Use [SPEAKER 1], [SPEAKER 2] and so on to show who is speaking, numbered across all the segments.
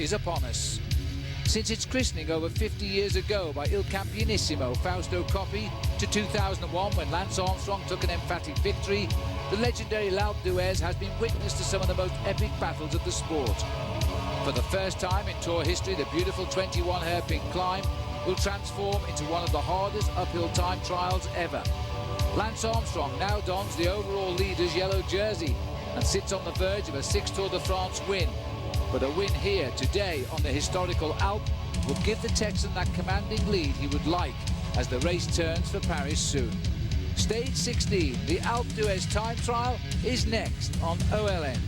[SPEAKER 1] is upon us. Since its christening over 50 years ago by Il Campionissimo Fausto Coppi to 2001 when Lance Armstrong took an emphatic victory, the legendary L'Alpe d'Huez has been witness to some of the most epic battles of the sport. For the first time in Tour history, the beautiful 21 hairpin climb will transform into one of the hardest uphill time trials ever. Lance Armstrong now dons the overall leader's yellow jersey and sits on the verge of a 6th Tour de France win. But a win here today on the historical Alpe will give the Texan that commanding lead he would like as the race turns for Paris soon. Stage 16, the Alpe d'Huez time trial, is next on OLN.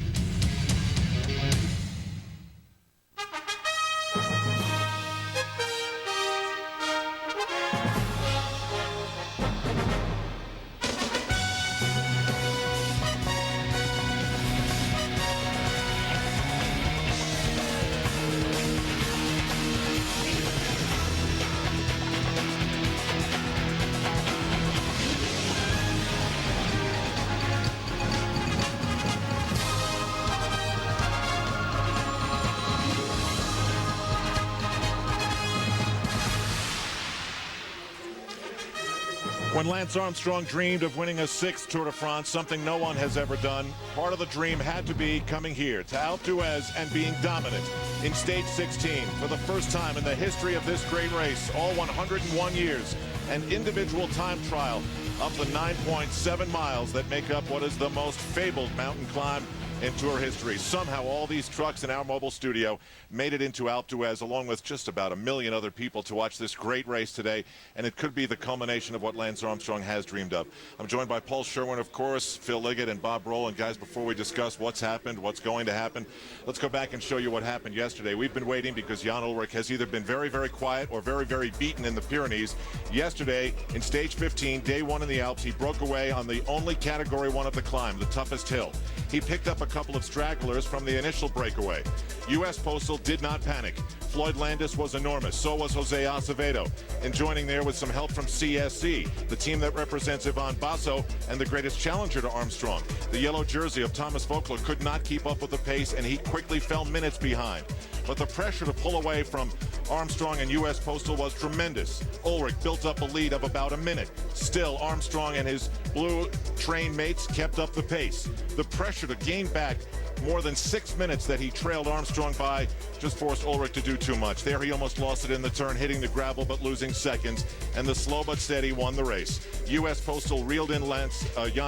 [SPEAKER 2] When Lance Armstrong dreamed of winning a 6th Tour de France, something no one has ever done, part of the dream had to be coming here to Alpe d'Huez and being dominant in stage 16 for the first time in the history of this great race, all 101 years, an individual time trial up the 9.7 miles that make up what is the most fabled mountain climb in Tour history. Somehow all these trucks in our mobile studio made it into Alpe d'Huez along with just about 1 million other people to watch this great race today, and it could be the culmination of what Lance Armstrong has dreamed of. I'm joined by Paul Sherwen, of course, Phil Liggett and Bob Roll. And guys, before we discuss what's happened, what's going to happen, let's go back and show you what happened yesterday. We've been waiting because Jan Ullrich has either been very, very quiet or very, very beaten in the Pyrenees. Yesterday, in stage 15, day 1 in the Alps, he broke away on the only category 1 of the climb, the toughest hill. He picked up a couple of stragglers from the initial breakaway. U.S. Postal did not panic. Floyd Landis was enormous. So was Jose Acevedo. And joining there with some help from CSC, the team that represents Ivan Basso and the greatest challenger to Armstrong. The yellow jersey of Thomas Voeckler could not keep up with the pace, and he quickly fell minutes behind. But the pressure to pull away from Armstrong and U.S. Postal was tremendous. Ullrich built up a lead of about a minute. Still, Armstrong and his blue train mates kept up the pace. The pressure to gain back more than 6 minutes that he trailed Armstrong by just forced Ullrich to do too much. There he almost lost it in the turn, hitting the gravel but losing seconds, and the slow but steady won the race. U.S. Postal reeled in Jan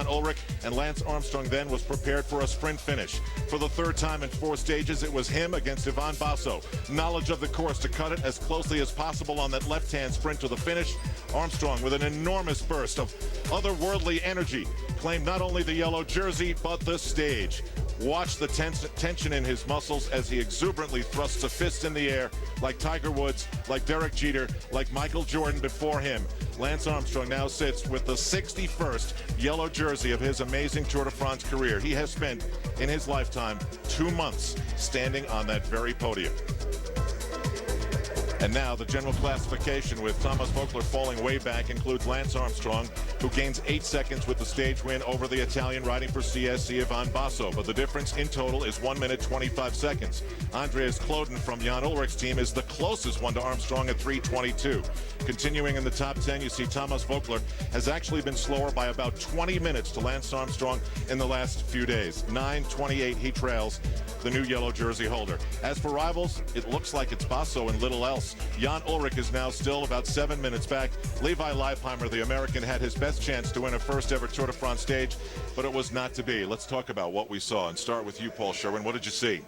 [SPEAKER 2] Ullrich, and Lance Armstrong then was prepared for a sprint finish. For the third time in 4 stages, it was him against Ivan Basso. Knowledge of the course to cut it as closely as possible on that left-hand sprint to the finish. Armstrong, with an enormous burst of otherworldly energy, claimed not only the yellow jersey, but the stage. Watch the tension in his muscles as he exuberantly thrusts a fist in the air like Tiger Woods, like Derek Jeter, like Michael Jordan before him. Lance Armstrong now sits with the 61st yellow jersey of his amazing Tour de France career. He has spent in his lifetime 2 months standing on that very podium. And now the general classification, with Thomas Voeckler falling way back, includes Lance Armstrong, who gains 8 seconds with the stage win over the Italian riding for CSC Ivan Basso. But the difference in total is 1 minute 25 seconds. Andreas Kloden from Jan Ullrich's team is the closest one to Armstrong at 3:22. Continuing in the top 10, you see Thomas Voeckler has actually been slower by about 20 minutes to Lance Armstrong in the last few days. 9:28 he trails the new yellow jersey holder. As for rivals, it looks like it's Basso and little else. Jan Ullrich is now still about 7 minutes back. Levi Leipheimer, the American, had his best chance to win a first ever Tour de France stage, but it was not to be. Let's talk about what we saw and start with you, Paul Sherwen. What did you see?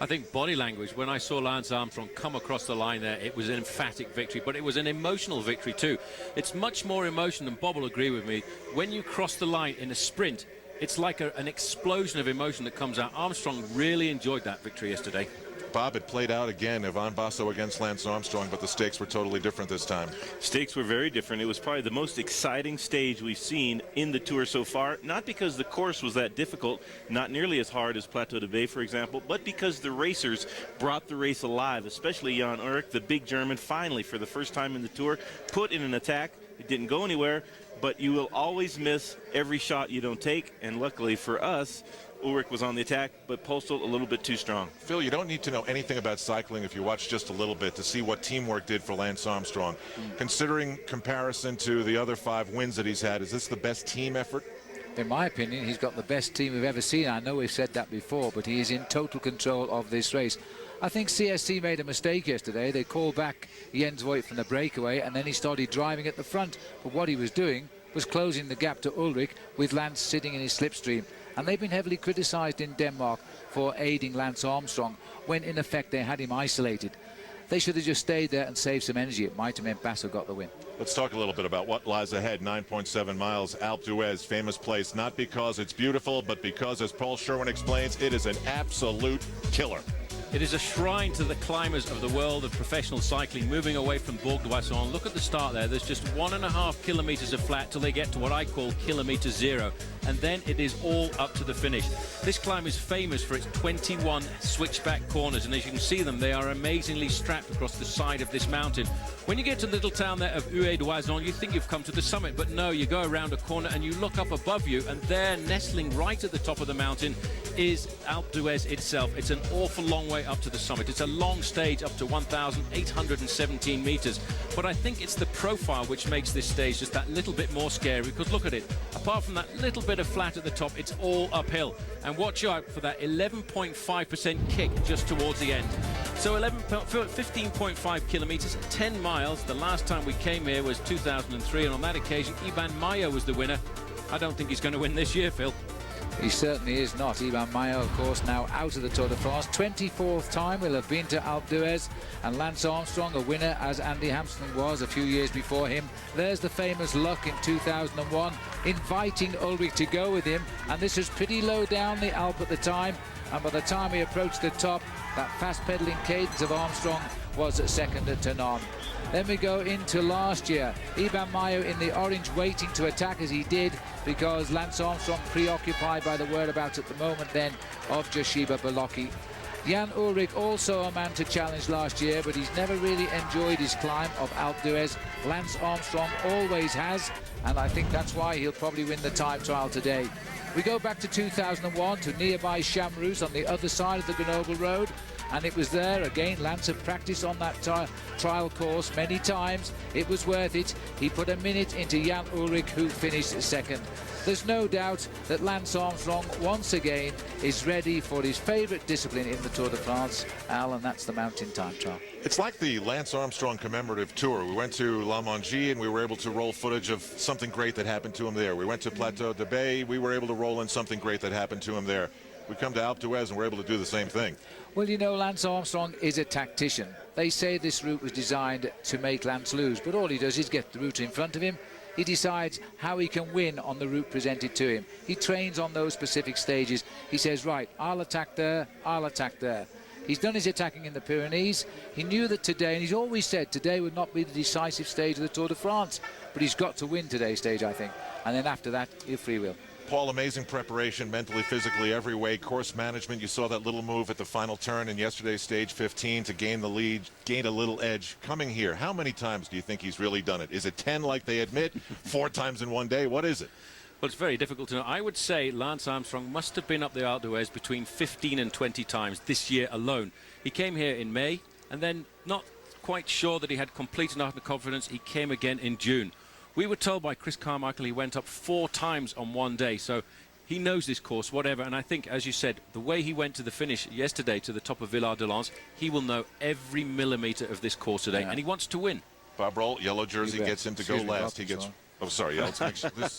[SPEAKER 3] I think body language, when I saw Lance Armstrong come across the line there, it was an emphatic victory, but it was an emotional victory too. It's much more emotion, and Bob will agree with me, when you cross the line in a sprint. It's like an explosion of emotion that comes out. Armstrong really enjoyed that victory yesterday.
[SPEAKER 2] Bob, it played out again. Ivan Basso against Lance Armstrong, but the stakes were totally different this time.
[SPEAKER 4] Stakes were very different. It was probably the most exciting stage we've seen in the Tour so far, not because the course was that difficult, not nearly as hard as Plateau de Bay, for example, but because the racers brought the race alive, especially Jan Ullrich, the big German, finally, for the first time in the Tour, put in an attack. It didn't go anywhere, but you will always miss every shot you don't take. And luckily for us, Ulrich was on the attack, but Postal a little bit too strong.
[SPEAKER 2] Phil, you don't need to know anything about cycling if you watch just a little bit to see what teamwork did for Lance Armstrong. Considering comparison to the other 5 wins that he's had, is this the best team effort?
[SPEAKER 1] In my opinion, he's got the best team we've ever seen. I know we've said that before, but he is in total control of this race. I think CSC made a mistake yesterday. They called back Jens Voigt from the breakaway, and then he started driving at the front. But what he was doing was closing the gap to Ulrich with Lance sitting in his slipstream. And they've been heavily criticised in Denmark for aiding Lance Armstrong when, in effect, they had him isolated. They should have just stayed there and saved some energy. It might have meant Basso got the win.
[SPEAKER 2] Let's talk a little bit about what lies ahead. 9.7 miles, Alpe d'Huez, famous place, not because it's beautiful, but because, as Paul Sherwen explains, it is an absolute killer.
[SPEAKER 3] It is a shrine to the climbers of the world of professional cycling, moving away from Bourg d'Oisson. Look at the start there. There's just 1.5 kilometers of flat till they get to what I call kilometer zero. And then it is all up to the finish. This climb is famous for its 21 switchback corners. And as you can see them, they are amazingly strapped across the side of this mountain. When you get to the little town there of Huet d'Oisson, you think you've come to the summit. But no, you go around a corner and you look up above you. And there, nestling right at the top of the mountain, is Alpe d'Huez itself. It's an awful long way up to the summit. It's a long stage up to 1,817 meters. But I think it's the profile which makes this stage just that little bit more scary, because look at it. Apart from that little bit of flat at the top, it's all uphill. And watch out for that 11.5% kick just towards the end. So 15.5 kilometers, 10 miles. The last time we came here was 2003, and on that occasion, Iban Mayo was the winner. I don't think he's going to win this year, Phil.
[SPEAKER 1] He certainly is not. Iban Mayo, of course, now out of the Tour de France. 24th time will have been to Alpe d'Huez. And Lance Armstrong, a winner, as Andy Hampson was a few years before him. There's the famous luck in 2001, inviting Ulrich to go with him. And this was pretty low down the Alpe at the time. And by the time he approached the top, that fast-pedaling cadence of Armstrong was second to none. Then we go into last year. Iban Mayo in the orange, waiting to attack as he did, because Lance Armstrong preoccupied by the whereabouts at the moment then of Joshiba Bolocki. Jan Ullrich also a man to challenge last year, but he's never really enjoyed his climb of Alpe d'Huez. Lance Armstrong always has, and I think that's why he'll probably win the time trial today. We go back to 2001 to nearby Chamrus on the other side of the Grenoble Road. And it was there again. Lance had practiced on that trial course many times. It was worth it. He put a minute into Jan Ullrich, who finished second. There's no doubt that Lance Armstrong once again is ready for his favourite discipline in the Tour de France, Al, and that's the mountain time trial.
[SPEAKER 2] It's like the Lance Armstrong commemorative tour. We went to La Mongie and we were able to roll footage of something great that happened to him there. We went to Plateau de Bay. We were able to roll in something great that happened to him there. We come to Alpe d'Huez and we're able to do the same thing.
[SPEAKER 1] Well, you know, Lance Armstrong is a tactician. They say this route was designed to make Lance lose, but all he does is get the route in front of him. He decides how he can win on the route presented to him. He trains on those specific stages. He says, right, I'll attack there, I'll attack there. He's done his attacking in the Pyrenees. He knew that today, and he's always said today would not be the decisive stage of the Tour de France, but he's got to win today's stage, I think. And then after that, he'll freewheel.
[SPEAKER 2] Paul, amazing preparation, mentally, physically, every way. Course management, you saw that little move at the final turn in yesterday's stage 15 to gain the lead, gain a little edge. Coming here, how many times do you think he's really done it? Is it 10 like they admit? 4 times in one day? What is it?
[SPEAKER 3] Well, it's very difficult to know. I would say Lance Armstrong must have been up the Alpe d'Huez between 15 and 20 times this year alone. He came here in May, and then not quite sure that he had complete enough confidence, he came again in June. We were told by Chris Carmichael he went up 4 times on one day, so he knows this course, whatever. And I think, as you said, the way he went to the finish yesterday to the top of Villard-de-Lans, he will know every millimetre of this course today, and he wants to win.
[SPEAKER 2] Bob Roll, yellow jersey, gets him to go last. He gets... Oh, sorry. Yeah,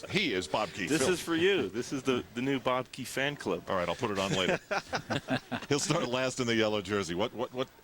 [SPEAKER 2] he is Bob Key.
[SPEAKER 4] This
[SPEAKER 2] Phil.
[SPEAKER 4] is for you. This is the new Bob Key fan club.
[SPEAKER 2] All right, I'll put it on later. He'll start last in the yellow jersey. What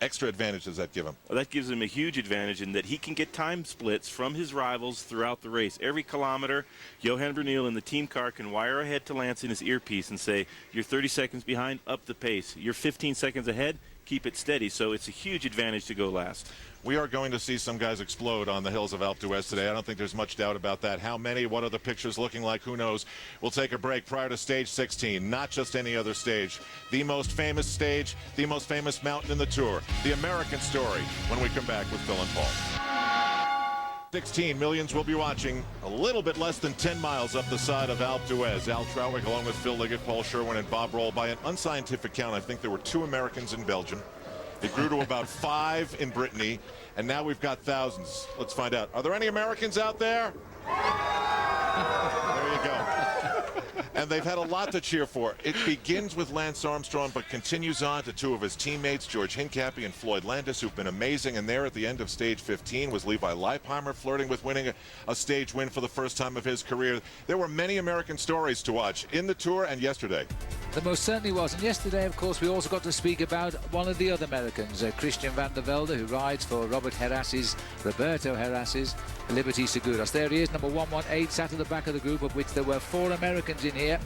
[SPEAKER 2] extra advantage does that give him?
[SPEAKER 4] Well, that gives him a huge advantage in that he can get time splits from his rivals throughout the race. Every kilometer, Johan Bernil in the team car can wire ahead to Lance in his earpiece and say, you're 30 seconds behind, up the pace. You're 15 seconds ahead, keep it steady. So it's a huge advantage to go last.
[SPEAKER 2] We are going to see some guys explode on the hills of Alpe d'Huez today. I don't think there's much doubt about that. How many? What are the pictures looking like? Who knows? We'll take a break prior to stage 16. Not just any other stage. The most famous stage, the most famous mountain in the Tour. The American story when we come back with Phil and Paul. 16 millions will be watching a little bit less than 10 miles up the side of Alpe d'Huez. Al Trowick along with Phil Liggett, Paul Sherwen and Bob Roll. By an unscientific count, I think there were 2 Americans in Belgium. It grew to about 5 in Brittany, and now we've got thousands. Let's find out. Are there any Americans out there? There you go. And they've had a lot to cheer for. It begins with Lance Armstrong, but continues on to 2 of his teammates, George Hincapie and Floyd Landis, who've been amazing. And there at the end of stage 15 was Levi Leipheimer, flirting with winning a stage win for the first time of his career. There were many American stories to watch in the Tour and yesterday.
[SPEAKER 1] There most certainly was. And yesterday, of course, we also got to speak about one of the other Americans, Christian van der Velde, who rides for Roberto Heras's Liberty Seguros. There he is, number 118, sat at the back of the group, of which there were 4 Americans in here,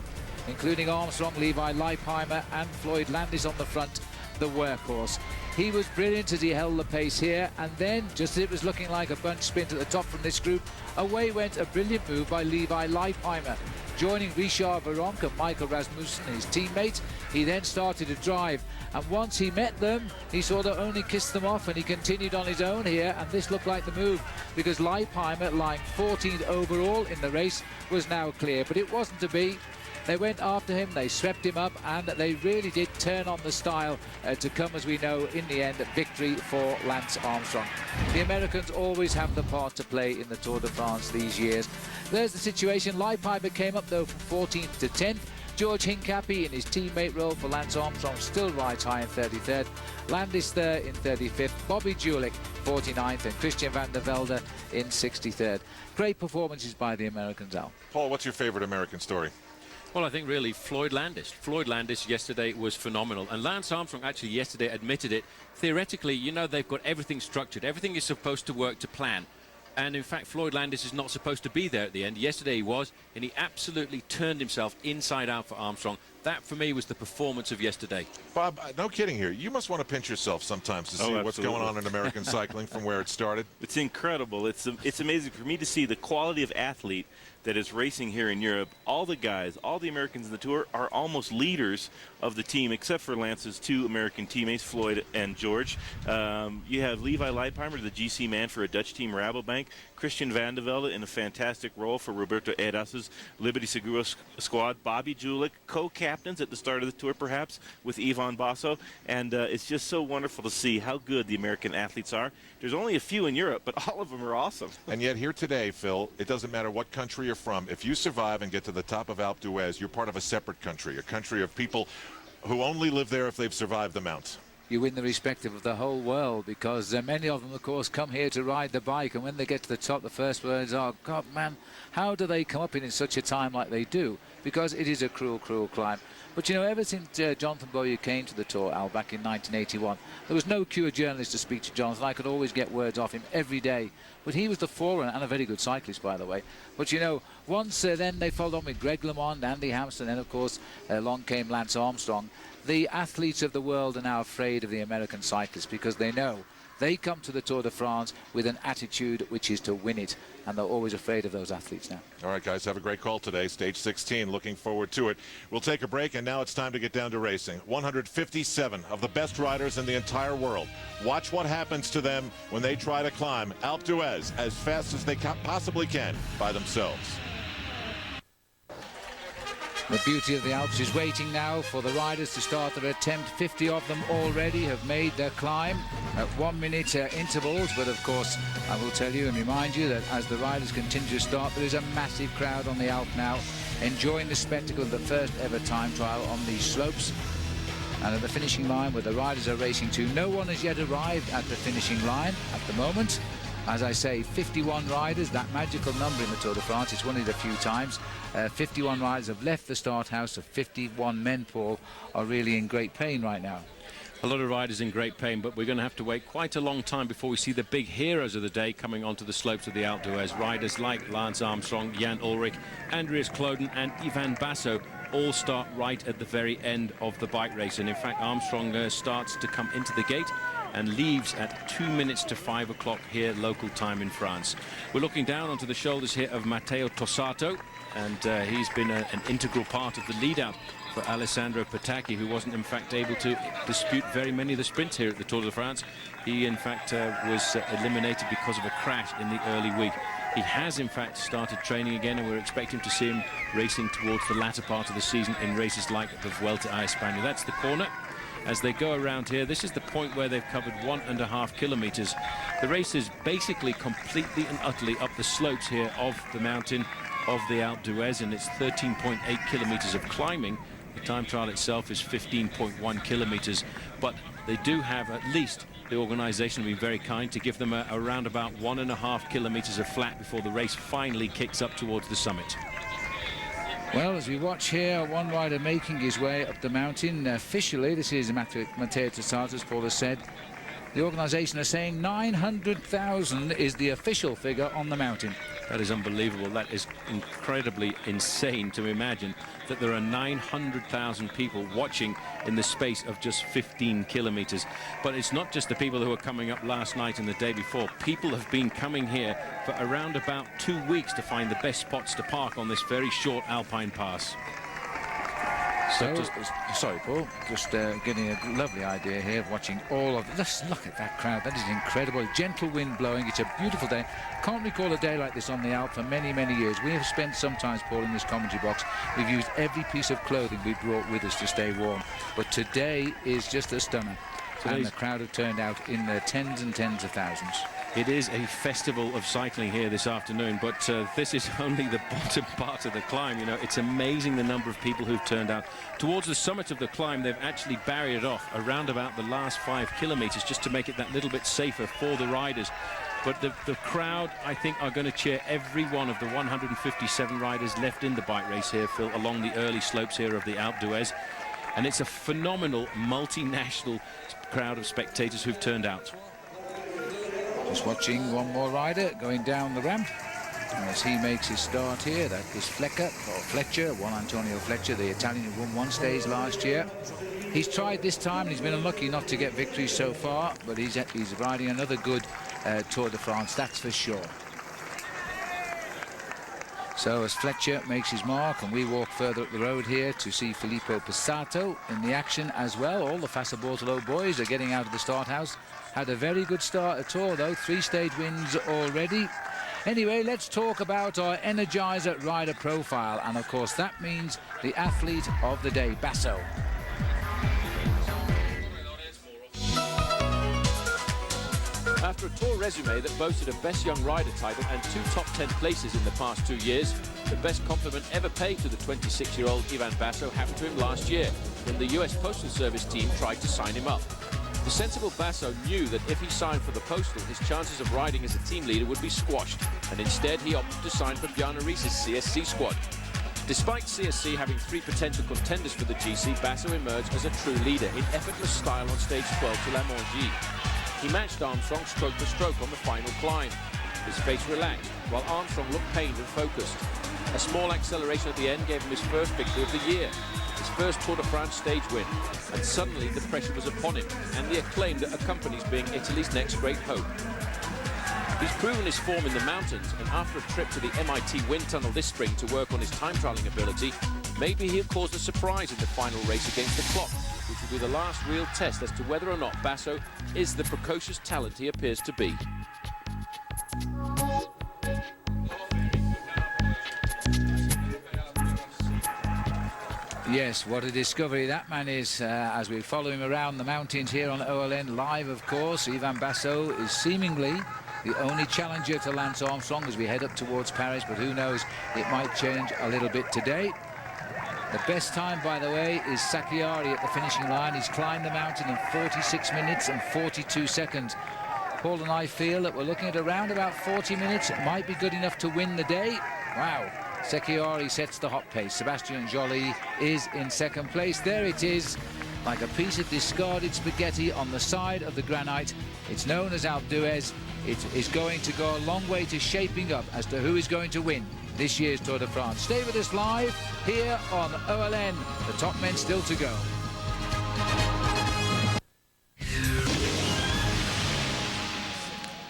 [SPEAKER 1] including Armstrong, Levi Leipheimer and Floyd Landis on the front, the workhorse. He was brilliant as he held the pace here, and then, just as it was looking like a bunch sprint at the top from this group, away went a brilliant move by Levi Leipheimer. Joining Richard Virenque and Michael Rasmussen, his teammate, he then started to drive. And once he met them, he sort of only kissed them off, and he continued on his own here. And this looked like the move, because Leipheimer, lying 14th overall in the race, was now clear. But it wasn't to be. They went after him, they swept him up, and they really did turn on the style to come, as we know, in the end, victory for Lance Armstrong. The Americans always have the part to play in the Tour de France these years. There's the situation. Leipheimer came up, though, from 14th to 10th. George Hincapie in his teammate role for Lance Armstrong still rides high in 33rd. Landis there in 35th. Bobby Julich 49th, and Christian van der Velde in 63rd. Great performances by the Americans, Al.
[SPEAKER 2] Paul, what's your favorite American story?
[SPEAKER 3] Well, I think really Floyd Landis. Floyd Landis yesterday was phenomenal. And Lance Armstrong actually yesterday admitted it. Theoretically, you know, they've got everything structured. Everything is supposed to work to plan. And in fact, Floyd Landis is not supposed to be there at the end. Yesterday he was, and he absolutely turned himself inside out for Armstrong. That, for me, was the performance of yesterday.
[SPEAKER 2] Bob, no kidding here. You must want to pinch yourself sometimes to see what's going on in American cycling from where it started.
[SPEAKER 4] It's incredible. It's amazing for me to see the quality of athlete that is racing here in Europe. All the guys, all the Americans in the Tour are almost leaders of the team, except for Lance's 2 American teammates, Floyd and George. You have Levi Leipheimer, the GC man for a Dutch team, Rabobank. Christian van der Velde in a fantastic role for Roberto Heras's Liberty Seguros squad. Bobby Julich, co-captains at the start of the Tour, perhaps, with Ivan Basso. And it's just so wonderful to see how good the American athletes are. There's only a few in Europe, but all of them are awesome.
[SPEAKER 2] And yet here today, Phil, it doesn't matter what country you're from. If you survive and get to the top of Alpe d'Huez, you're part of a separate country, a country of people who only live there if they've survived the mounts.
[SPEAKER 1] You win the respect of the whole world, because many of them, of course, come here to ride the bike, and when they get to the top, the first words are, God, man, how do they come up in such a time like they do? Because it is a cruel, cruel climb. But, you know, ever since Jonathan Bowyer came to the Tour, Al, back in 1981, there was no queue of journalists to speak to Jonathan. I could always get words off him every day. But he was the forerunner, and a very good cyclist, by the way. But, you know, once then they followed on with Greg LeMond, Andy Hampson, and, of course, along came Lance Armstrong. The athletes of the world are now afraid of the American cyclists, because they know they come to the Tour de France with an attitude which is to win it, and they're always afraid of those athletes now.
[SPEAKER 2] All right, guys, have a great call today. Stage 16, looking forward to it. We'll take a break, and now it's time to get down to racing. 157 of the best riders in the entire world. Watch what happens to them when they try to climb Alpe d'Huez as fast as they possibly can by themselves.
[SPEAKER 1] The beauty of the Alps is waiting now for the riders to start their attempt. 50 of them already have made their climb at 1 minute intervals. But of course, I will tell you and remind you that as the riders continue to start, there is a massive crowd on the Alp now, enjoying the spectacle of the first ever time trial on these slopes. And at the finishing line, where the riders are racing to, no one has yet arrived at the finishing line at the moment. As I say, 51 riders, that magical number in the Tour de France. It's won it a few times. 51 riders have left the start house. Of 51 men, Paul, are really in great pain right now.
[SPEAKER 3] A lot of riders in great pain, but we're going to have to wait quite a long time before we see the big heroes of the day coming onto the slopes of the Alpe d'Huez. Riders like Lance Armstrong, Jan Ullrich, Andreas Kloden and Ivan Basso all start right at the very end of the bike race. And in fact, Armstrong starts to come into the gate and leaves at 2 minutes to 5 o'clock here local time in France. We're looking down onto the shoulders here of Matteo Tossato, and he's been an integral part of the lead out for Alessandro Petacchi, who wasn't in fact able to dispute very many of the sprints here at the Tour de France. He in fact was eliminated because of a crash in the early week. He has in fact started training again, and we're expecting to see him racing towards the latter part of the season in races like the Vuelta a España. That's the corner. As they go around here, this is the point where they've covered 1.5 kilometers. The race is basically completely and utterly up the slopes here of the mountain of the Alpe d'Huez, and it's 13.8 kilometers of climbing. The time trial itself is 15.1 kilometers, but they do have, at least the organization will be very kind to give them around about 1.5 kilometers of flat before the race finally kicks up towards the summit.
[SPEAKER 1] Well, as we watch here, one rider making his way up the mountain. Officially, this is Matteo Tessart, as Paul has said. The organisation are saying 900,000 is the official figure on the mountain.
[SPEAKER 3] That is unbelievable. That is incredibly insane to imagine that there are 900,000 people watching in the space of just 15 kilometers. But it's not just the people who were coming up last night and the day before. People have been coming here for around about 2 weeks to find the best spots to park on this very short alpine pass.
[SPEAKER 1] So, sorry, Paul, just getting a lovely idea here of watching all of this. Look at that crowd. That is incredible. Gentle wind blowing. It's a beautiful day. Can't recall a day like this on the Alp for many, many years. We have spent sometimes, Paul, in this commentary box. We've used every piece of clothing we brought with us to stay warm. But today is just a stunner. And the crowd have turned out in the tens and tens of thousands.
[SPEAKER 3] It is a festival of cycling here this afternoon, but this is only the bottom part of the climb. You know, it's amazing the number of people who've turned out. Towards the summit of the climb, they've actually barriered off around about the last 5 kilometers just to make it that little bit safer for the riders. But the crowd, I think, are going to cheer every one of the 157 riders left in the bike race here, Phil, along the early slopes here of the Alpe d'Huez. And it's a phenomenal multinational crowd of spectators who've turned out.
[SPEAKER 1] Just watching one more rider going down the ramp as he makes his start here. That is Fletcher, Juan Antonio Fletcher, the Italian who won one stage last year. He's tried this time and he's been unlucky not to get victories so far, but he's riding another good Tour de France, that's for sure. So as Fletcher makes his mark and we walk further up the road here to see Filippo Passato in the action as well. All the Fassa Bortolo boys are getting out of the start house. Had a very good start at Tour though, 3 stage wins already. Anyway, let's talk about our Energizer rider profile, and of course that means the athlete of the day, Basso.
[SPEAKER 3] After a Tour resume that boasted a Best Young Rider title and 2 top 10 places in the past 2 years, the best compliment ever paid to the 26-year-old Ivan Basso happened to him last year, when the US Postal Service team tried to sign him up. The sensible Basso knew that if he signed for the Postal, his chances of riding as a team leader would be squashed, and instead he opted to sign for Bjarne Riis's CSC squad. Despite CSC having 3 potential contenders for the GC, Basso emerged as a true leader in effortless style on stage 12 to La Mongie. He matched Armstrong stroke for stroke on the final climb. His face relaxed, while Armstrong looked pained and focused. A small acceleration at the end gave him his first victory of the year, his first Tour de France stage win, and suddenly the pressure was upon him, and the acclaim that accompanies being Italy's next great hope. He's proven his form in the mountains, and after a trip to the MIT wind tunnel this spring to work on his time trialling ability, maybe he'll cause a surprise in the final race against the clock, which will be the last real test as to whether or not Basso is the precocious talent he appears to be.
[SPEAKER 1] Yes, what a discovery that man is, as we follow him around the mountains here on OLN live, of course. Ivan Basso is seemingly the only challenger to Lance Armstrong as we head up towards Paris, but who knows, it might change a little bit today. The best time, by the way, is Sacchiari at the finishing line. He's climbed the mountain in 46 minutes and 42 seconds. Paul and I feel that we're looking at around about 40 minutes. It might be good enough to win the day. Wow. Sacchiari sets the hot pace. Sébastien Joly is in second place. There it is, like a piece of discarded spaghetti on the side of the granite. It's known as Alpe d'Huez. It is going to go a long way to shaping up as to who is going to win this year's Tour de France. Stay with us live here on OLN. The top men still to go.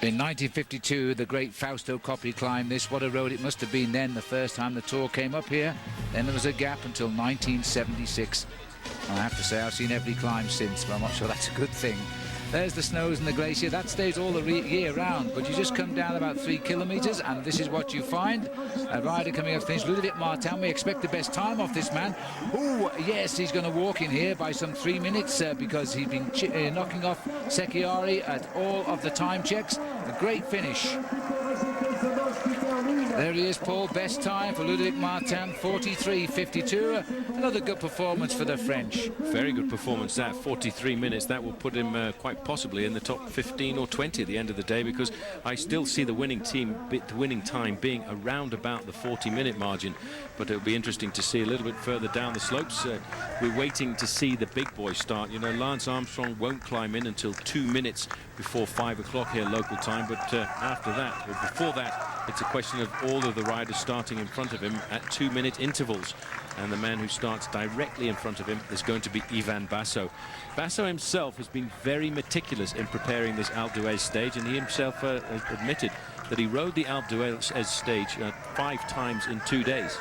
[SPEAKER 1] In 1952, the great Fausto Coppi climbed this. What a road it must have been then, the first time the Tour came up here. Then there was a gap until 1976. I have to say I've seen every climb since, but I'm not sure that's a good thing. There's the snows and the glacier. That stays all the year round, but you just come down about 3 kilometres and this is what you find. A rider coming up to finish, Ludovic Martin. We expect the best time off this man. Oh, yes, he's going to walk in here by some 3 minutes because he's been knocking off Secchiari at all of the time checks. A great finish. There he is, Paul. Best time for Ludovic Martin, 43.52. Another good performance for the French.
[SPEAKER 3] Very good performance, that 43 minutes. That will put him quite possibly in the top 15 or 20 at the end of the day, because I still see the winning time being around about the 40-minute margin. But it'll be interesting to see a little bit further down the slopes. We're waiting to see the big boys start. You know, Lance Armstrong won't climb in until 2 minutes before 5 o'clock here local time, but after that, or before that, it's a question of all of the riders starting in front of him at 2-minute intervals. And the man who starts directly in front of him is going to be Ivan Basso. Basso himself has been very meticulous in preparing this Alpe d'Huez stage, and he himself admitted that he rode the Alpe d'Huez stage 5 times in 2 days.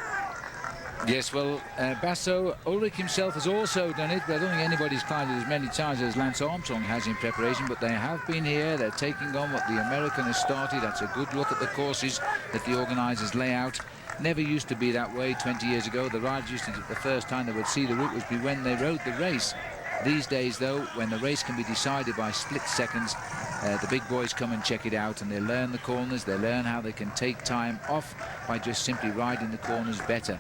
[SPEAKER 1] Yes, well, Basso, Ulrich himself has also done it, but I don't think anybody's climbed it as many times as Lance Armstrong has in preparation, but they have been here. They're taking on what the American has started. That's a good look at the courses that the organisers lay out. Never used to be that way 20 years ago. The riders used to, the first time they would see the route would be when they rode the race. These days, though, when the race can be decided by split seconds, the big boys come and check it out, and they learn the corners. They learn how they can take time off by just simply riding the corners better.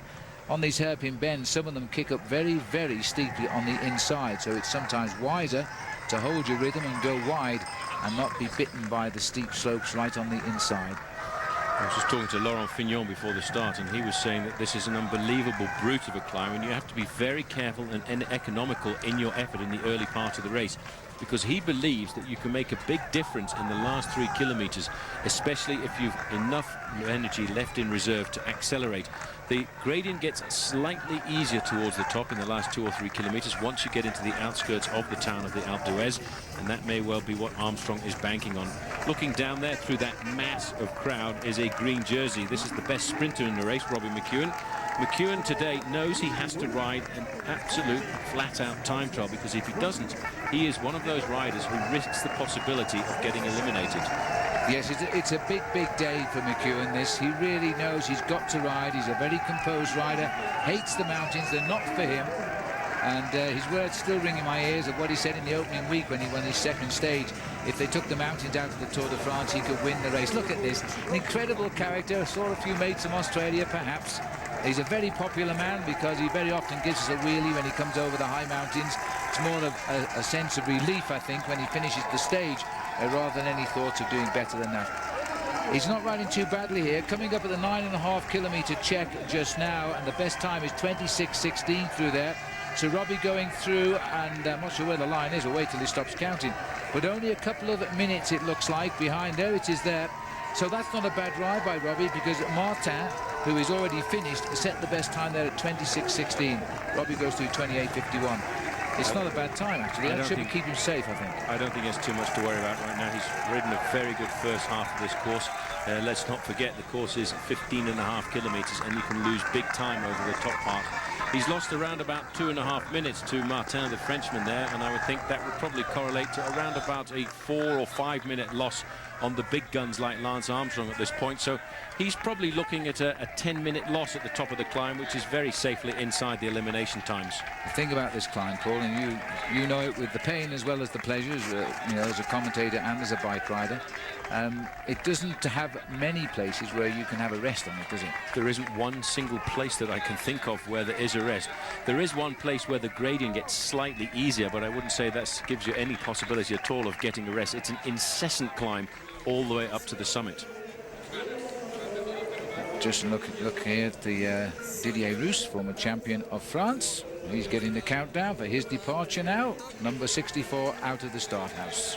[SPEAKER 1] On these hairpin bends, some of them kick up very, very steeply on the inside, so it's sometimes wiser to hold your rhythm and go wide and not be bitten by the steep slopes right on the inside.
[SPEAKER 3] I was just talking to Laurent Fignon before the start, and he was saying that this is an unbelievable brute of a climb, and you have to be very careful and economical in your effort in the early part of the race, because he believes that you can make a big difference in the last 3 kilometers, especially if you've enough energy left in reserve to accelerate. The gradient gets slightly easier towards the top in the last 2 or 3 kilometers once you get into the outskirts of the town of the Alpe d'Huez, and that may well be what Armstrong is banking on. Looking down there through that mass of crowd is a green jersey. This is the best sprinter in the race, Robbie McEwen. McEwen today knows he has to ride an absolute flat-out time trial, because if he doesn't, he is one of those riders who risks the possibility of getting eliminated.
[SPEAKER 1] Yes, it's a big, big day for McEwen, this. He really knows he's got to ride. He's a very composed rider, hates the mountains. They're not for him. And his words still ring in my ears of what he said in the opening week when he won his second stage. If they took the mountains out of the Tour de France, he could win the race. Look at this, an incredible character. Saw a few mates from Australia, perhaps. He's a very popular man because he very often gives us a wheelie when he comes over the high mountains. It's more of a sense of relief, I think, when he finishes the stage, rather than any thoughts of doing better than that. He's not riding too badly here. Coming up at the 9.5 kilometre check just now, and the best time is 26.16 through there. So Robbie going through, and I'm not sure where the line is. We'll wait till he stops counting. But only a couple of minutes, it looks like, behind. There it is there. So that's not a bad ride by Robbie, because Martin, who is already finished, set the best time there at 26.16. Robbie goes through 28.51. It's not a bad time, actually. That should keep him safe, I think.
[SPEAKER 3] I don't think there's too much to worry about right now. He's ridden a very good first half of this course. Let's not forget the course is 15.5 kilometers, and you can lose big time over the top part. He's lost around about 2.5 minutes to Martin, the Frenchman there, and I would think that would probably correlate to around about a 4 or 5 minute loss on the big guns like Lance Armstrong at this point. So he's probably looking at a 10-minute loss at the top of the climb, which is very safely inside the elimination times.
[SPEAKER 1] The thing about this climb, Paul, and you know it with the pain as well as the pleasures, you know, as a commentator and as a bike rider, it doesn't have many places where you can have a rest on it, does it?
[SPEAKER 3] There isn't one single place that I can think of where there is a rest. There is one place where the gradient gets slightly easier, but I wouldn't say that gives you any possibility at all of getting a rest. It's an incessant climb all the way up to the summit.
[SPEAKER 1] Just look here at the Didier Rousse, former champion of France. He's getting the countdown for his departure now. Number 64 out of the start house.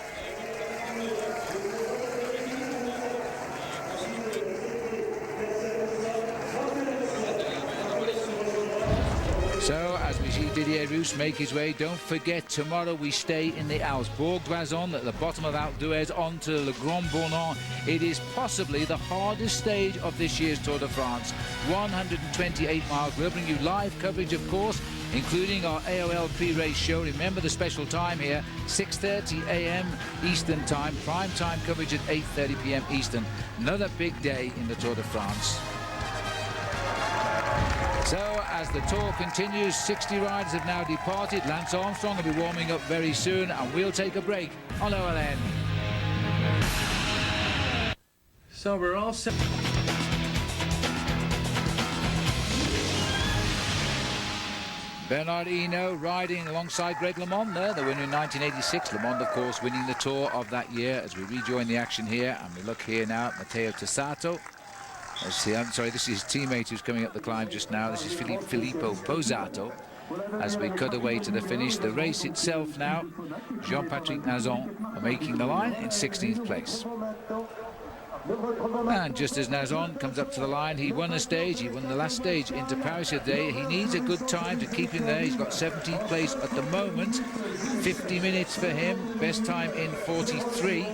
[SPEAKER 1] So as we see Didier Roos make his way. Don't forget, tomorrow we stay in the Alps. Bourg-d'Oisans at the bottom of Alpe d'Huez onto Le Grand Bornand. It is possibly the hardest stage of this year's Tour de France. 128 miles. We'll bring you live coverage, of course, including our AOL pre-race show. Remember the special time here, 6:30 a.m. Eastern time. Prime time coverage at 8:30 p.m. Eastern. Another big day in the Tour de France. So, as the tour continues, 60 riders have now departed. Lance Armstrong will be warming up very soon, and we'll take a break on OLN.
[SPEAKER 3] So we're all set.
[SPEAKER 1] Bernard Hinault riding alongside Greg LeMond there, the winner in 1986. LeMond, of course, winning the Tour of that year. As we rejoin the action here, and we look here now at Matteo Tessato. I'm sorry, this is his teammate who's coming up the climb just now. This is Filippo Posato. As we cut away to the finish, the race itself now, Jean-Patrick Nazon making the line in 16th place. And just as Nazon comes up to the line, he won a stage. He won the last stage into Paris today. He needs a good time to keep him there. He's got 17th place at the moment. 50 minutes for him. Best time in 43.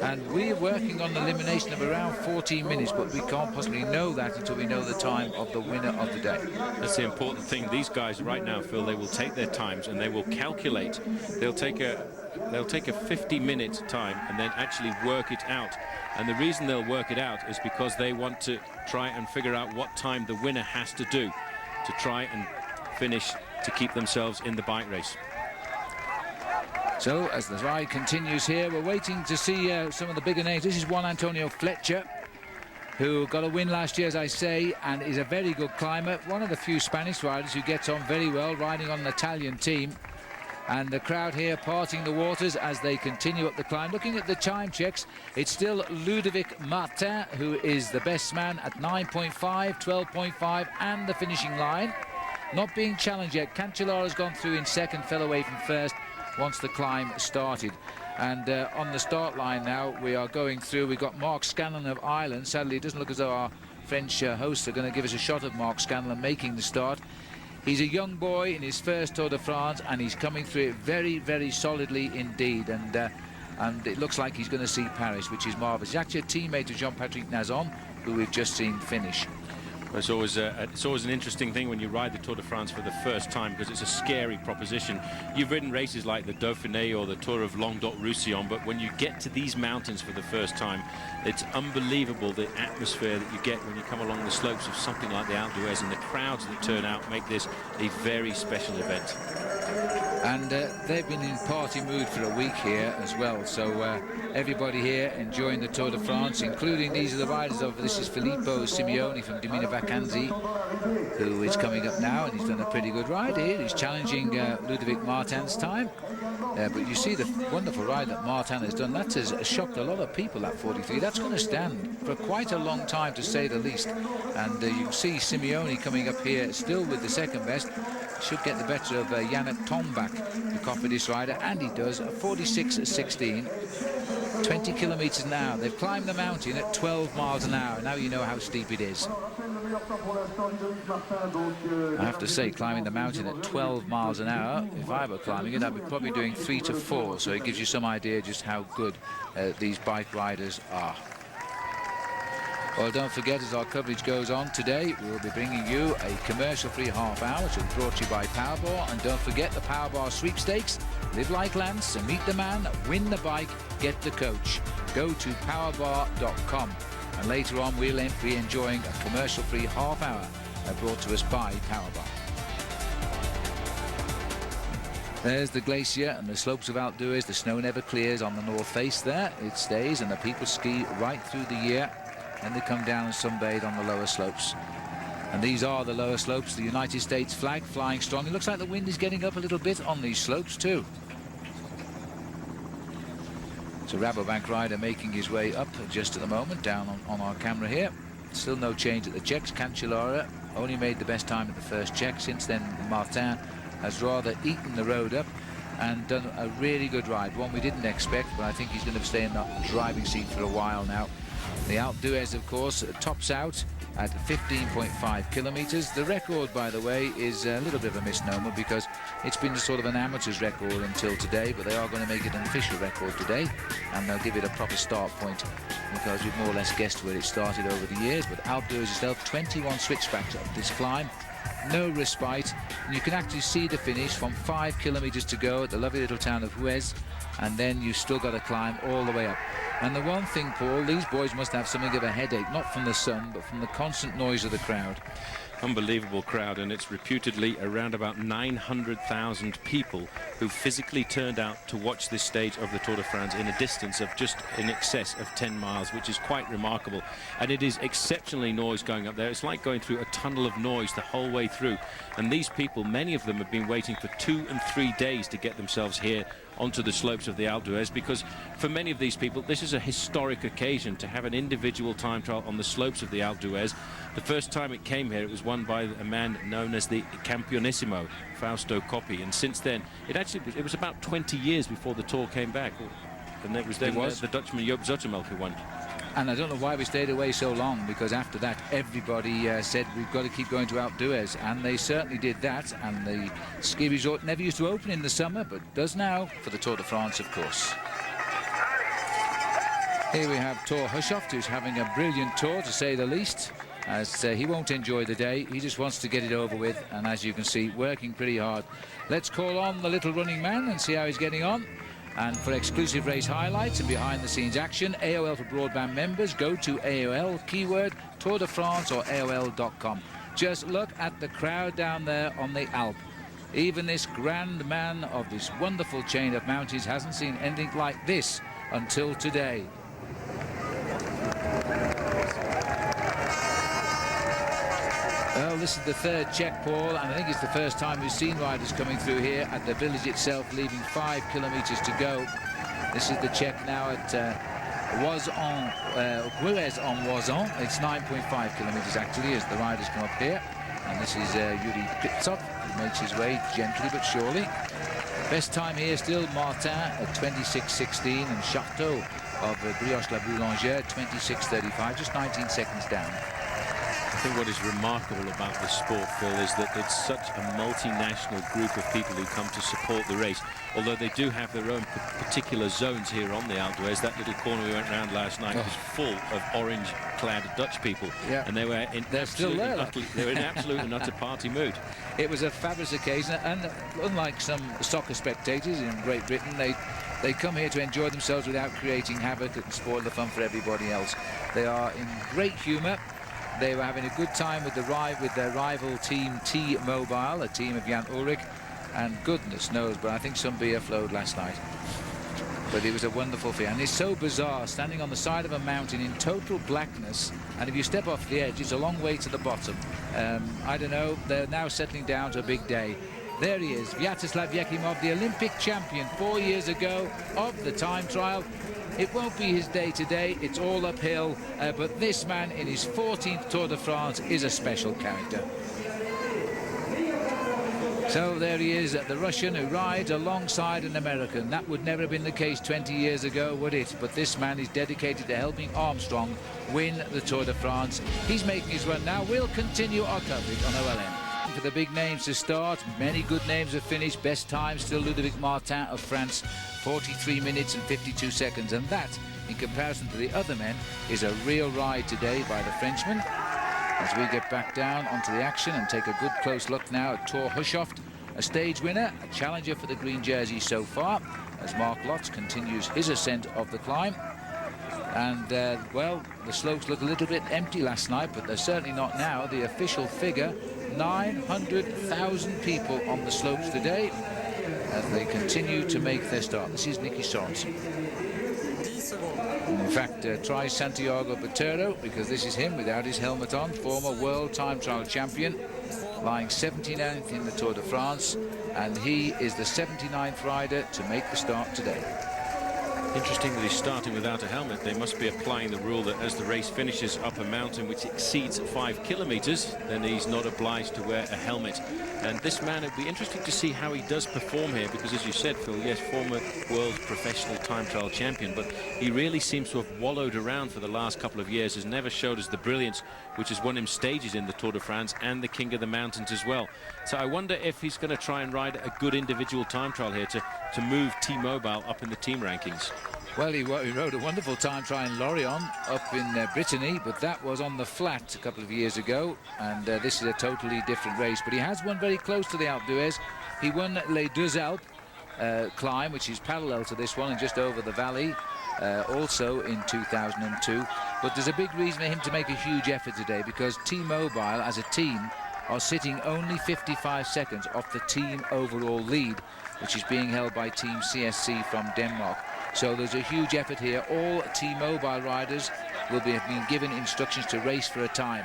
[SPEAKER 1] And we're working on an elimination of around 14 minutes, but we can't possibly know that until we know the time of the winner of the day.
[SPEAKER 3] That's the important thing. These guys right now, Phil, they will take their times and they will calculate. They'll take a 50-minute time and then actually work it out. And the reason they'll work it out is because they want to try and figure out what time the winner has to do to try and finish to keep themselves in the bike race.
[SPEAKER 1] So, as the ride continues here, we're waiting to see some of the bigger names. This is Juan Antonio Fletcher, who got a win last year, as I say, and is a very good climber. One of the few Spanish riders who gets on very well, riding on an Italian team. And the crowd here parting the waters as they continue up the climb. Looking at the time checks, it's still Ludovic Martin, who is the best man at 9.5, 12.5, and the finishing line. Not being challenged yet. Cancellara's gone through in second, fell away from first once the climb started. And on the start line now, we are going through. We've got Mark Scanlon of Ireland. Sadly, it doesn't look as though our French hosts are going to give us a shot of Mark Scanlon making the start. He's a young boy in his first Tour de France, and he's coming through it very, very solidly indeed. And it looks like he's going to see Paris, which is marvellous. He's actually a teammate of Jean-Patrick Nazon, who we've just seen finish.
[SPEAKER 3] It's always an interesting thing when you ride the Tour de France for the first time, because it's a scary proposition. You've ridden races like the Dauphiné or the Tour of Languedoc-Roussillon, but when you get to these mountains for the first time, it's unbelievable the atmosphere that you get when you come along the slopes of something like the Alpe d'Huez, and the crowds that turn out make this a very special event.
[SPEAKER 1] And they've been in party mood for a week here as well, so everybody here enjoying the Tour de France, including these are the riders of, this is Filippo Simeoni from Domina Vacanzi, who is coming up now, and he's done a pretty good ride here. He's challenging Ludovic Martin's time, but you see the wonderful ride that Martin has done. That has shocked a lot of people, that 43. That's going to stand for quite a long time, to say the least. And you can see Simeoni coming up here still with the second best. Should get the better of Yannick Tombak, the Cofidis rider, and he does. 46.16, 20 kilometres an hour. They've climbed the mountain at 12 miles an hour. Now you know how steep it is. I have to say, climbing the mountain at 12 miles an hour, if I were climbing it, I'd be probably doing 3 to 4, so it gives you some idea just how good these bike riders are. Well, don't forget, as our coverage goes on today, we will be bringing you a commercial-free half hour, which will be brought to you by Powerbar. And don't forget the Powerbar sweepstakes. Live like Lance and meet the man, win the bike, get the coach. Go to powerbar.com. And later on, we'll be enjoying a commercial-free half hour brought to us by Powerbar. There's the glacier and the slopes of Alpe d'Huez. The snow never clears on the north face there. It stays, and the people ski right through the year. And they come down and sunbathe on the lower slopes. And these are the lower slopes. The United States flag flying strong. It looks like the wind is getting up a little bit on these slopes too. So Rabobank rider making his way up just at the moment, down on our camera here. Still no change at the checks. Cancellara only made the best time at the first check. Since then, Martin has rather eaten the road up and done a really good ride. One we didn't expect, but I think he's going to stay in the driving seat for a while now. The Alpe d'Huez, of course, tops out at 15.5 kilometers. The record, by the way, is a little bit of a misnomer because it's been sort of an amateur's record until today, but they are going to make it an official record today, and they'll give it a proper start point because we've more or less guessed where it started over the years. But Alpe d'Huez itself, 21 switchbacks up this climb, no respite, and you can actually see the finish from 5 kilometers to go at the lovely little town of Huez, and then you've still got to climb all the way up. And the one thing, Paul, these boys must have something of a headache, not from the sun, but from the constant noise of the crowd.
[SPEAKER 3] Unbelievable crowd, and it's reputedly around about 900,000 people who physically turned out to watch this stage of the Tour de France in a distance of just in excess of 10 miles, which is quite remarkable. And it is exceptionally noise going up there. It's like going through a tunnel of noise the whole way through. And these people, many of them have been waiting for 2 and 3 days to get themselves here onto the slopes of the Alpe d'Huez, because for many of these people this is a historic occasion to have an individual time trial on the slopes of the Alpe d'Huez. The first time it came here, it was won by a man known as the Campionissimo, Fausto Coppi, and since then it was about 20 years before the Tour came back, and it was then the Dutchman Joop Zoetemelk who won.
[SPEAKER 1] And I don't know why we stayed away so long, because after that everybody said we've got to keep going to Alpe d'Huez, and they certainly did that. And the ski resort never used to open in the summer, but does now for the Tour de France, of course. Here we have Thor Hushovd, who's having a brilliant tour, to say the least, as he won't enjoy the day. He just wants to get it over with, and as you can see, working pretty hard. Let's call on the little running man and see how he's getting on. And for exclusive race highlights and behind-the-scenes action, AOL for broadband members, go to AOL, keyword Tour de France or AOL.com. Just look at the crowd down there on the Alpe. Even this grand man of this wonderful chain of mountains hasn't seen anything like this until today. Well, this is the third check, Paul, and I think it's the first time we've seen riders coming through here at the village itself, leaving 5 kilometers to go. This is the check now at Huez-en-Moizon. It's 9.5 kilometers actually as the riders come up here. And this is Yuri Kriptsov, who makes his way gently but surely. Best time here still, Martin at 26.16, and Charteau of Brioche-la-Boulangère 26.35, just 19 seconds down.
[SPEAKER 3] I think what is remarkable about this sport, Phil, is that it's such a multinational group of people who come to support the race. Although they do have their own particular zones here on the Alpe d'Huez. That little corner we went round last night was full of orange-clad Dutch people, and they were in absolute and utter party mood. It
[SPEAKER 1] was a fabulous occasion, and unlike some soccer spectators in Great Britain, they come here to enjoy themselves without creating havoc and spoil the fun for everybody else. They are in great humour. They were having a good time with their rival team T-Mobile, a team of Jan Ullrich, and goodness knows, but I think some beer flowed last night. But it was a wonderful thing, and it's so bizarre, standing on the side of a mountain in total blackness, and if you step off the edge, it's a long way to the bottom. I don't know, they're now settling down to a big day. There he is, Vyacheslav Yekimov, the Olympic champion 4 years ago of the time trial. It won't be his day today, it's all uphill, but this man in his 14th Tour de France is a special character. So there he is, the Russian who rides alongside an American. That would never have been the case 20 years ago, would it? But this man is dedicated to helping Armstrong win the Tour de France. He's making his run now. We'll continue our coverage on OLN. For the big names to start, many good names have finished. Best time still Ludovic Martin of France, 43 minutes and 52 seconds, and that, in comparison to the other men, is a real ride today by the Frenchman. As we get back down onto the action and take a good close look now at Thor Hushovd, a stage winner, a challenger for the green jersey so far, as Mark Lotz continues his ascent of the climb. And, well, the slopes look a little bit empty last night, but they're certainly not now. The official figure, 900,000 people on the slopes today as they continue to make their start. This is Nicky Sorensen. In fact, try Santiago Botero, because this is him without his helmet on, former world time trial champion, lying 79th in the Tour de France, and he is the 79th rider to make the start today.
[SPEAKER 3] Interestingly, starting without a helmet, they must be applying the rule that as the race finishes up a mountain which exceeds 5 kilometers, then he's not obliged to wear a helmet. And this man, it'll be interesting to see how he does perform here, because as you said, Phil, yes, former world professional time trial champion, but he really seems to have wallowed around for the last couple of years, has never showed us the brilliance which has won him stages in the Tour de France and the King of the Mountains as well. So I wonder if he's going to try and ride a good individual time trial here to move T-Mobile up in the team rankings.
[SPEAKER 1] Well, he rode a wonderful time trying Lorient up in Brittany, but that was on the flat a couple of years ago, and this is a totally different race. But he has won very close to the Alpe d'Huez. He won Les Deux Alpes climb, which is parallel to this one and just over the valley, also in 2002. But there's a big reason for him to make a huge effort today, because T-Mobile as a team are sitting only 55 seconds off the team overall lead, which is being held by Team CSC from Denmark. So there's a huge effort here. All T-Mobile riders will have been given instructions to race for a time.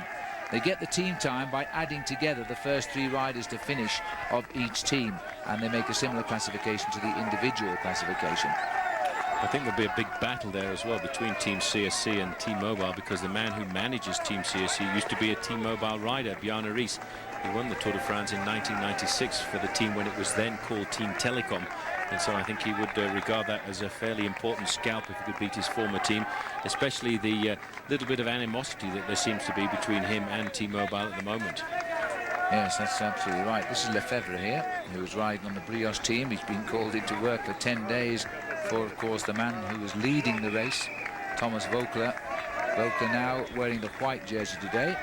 [SPEAKER 1] They get the team time by adding together the first 3 riders to finish of each team, and they make a similar classification to the individual classification.
[SPEAKER 3] I think there'll be a big battle there as well between Team CSC and T-Mobile, because the man who manages Team CSC used to be a T-Mobile rider, Bjarne Riis. He won the Tour de France in 1996 for the team when it was then called Team Telecom. And so I think he would regard that as a fairly important scalp if he could beat his former team, especially the little bit of animosity that there seems to be between him and T-Mobile at the moment.
[SPEAKER 1] Yes, that's absolutely right. This is Lefebvre here, who's riding on the Brioche team. He's been called into work for 10 days for, of course, the man who was leading the race, Thomas Voeckler. Voeckler now wearing the white jersey today.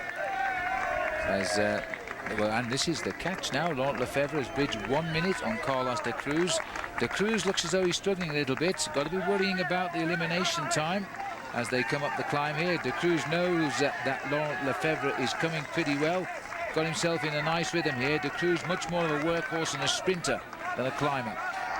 [SPEAKER 1] Well, and this is the catch now. Laurent Lefebvre has bridged 1 minute on Carlos de Cruz. De Cruz looks as though he's struggling a little bit. Got to be worrying about the elimination time as they come up the climb here. De Cruz knows that Laurent Lefebvre is coming pretty well. Got himself in a nice rhythm here. De Cruz much more of a workhorse and a sprinter than a climber.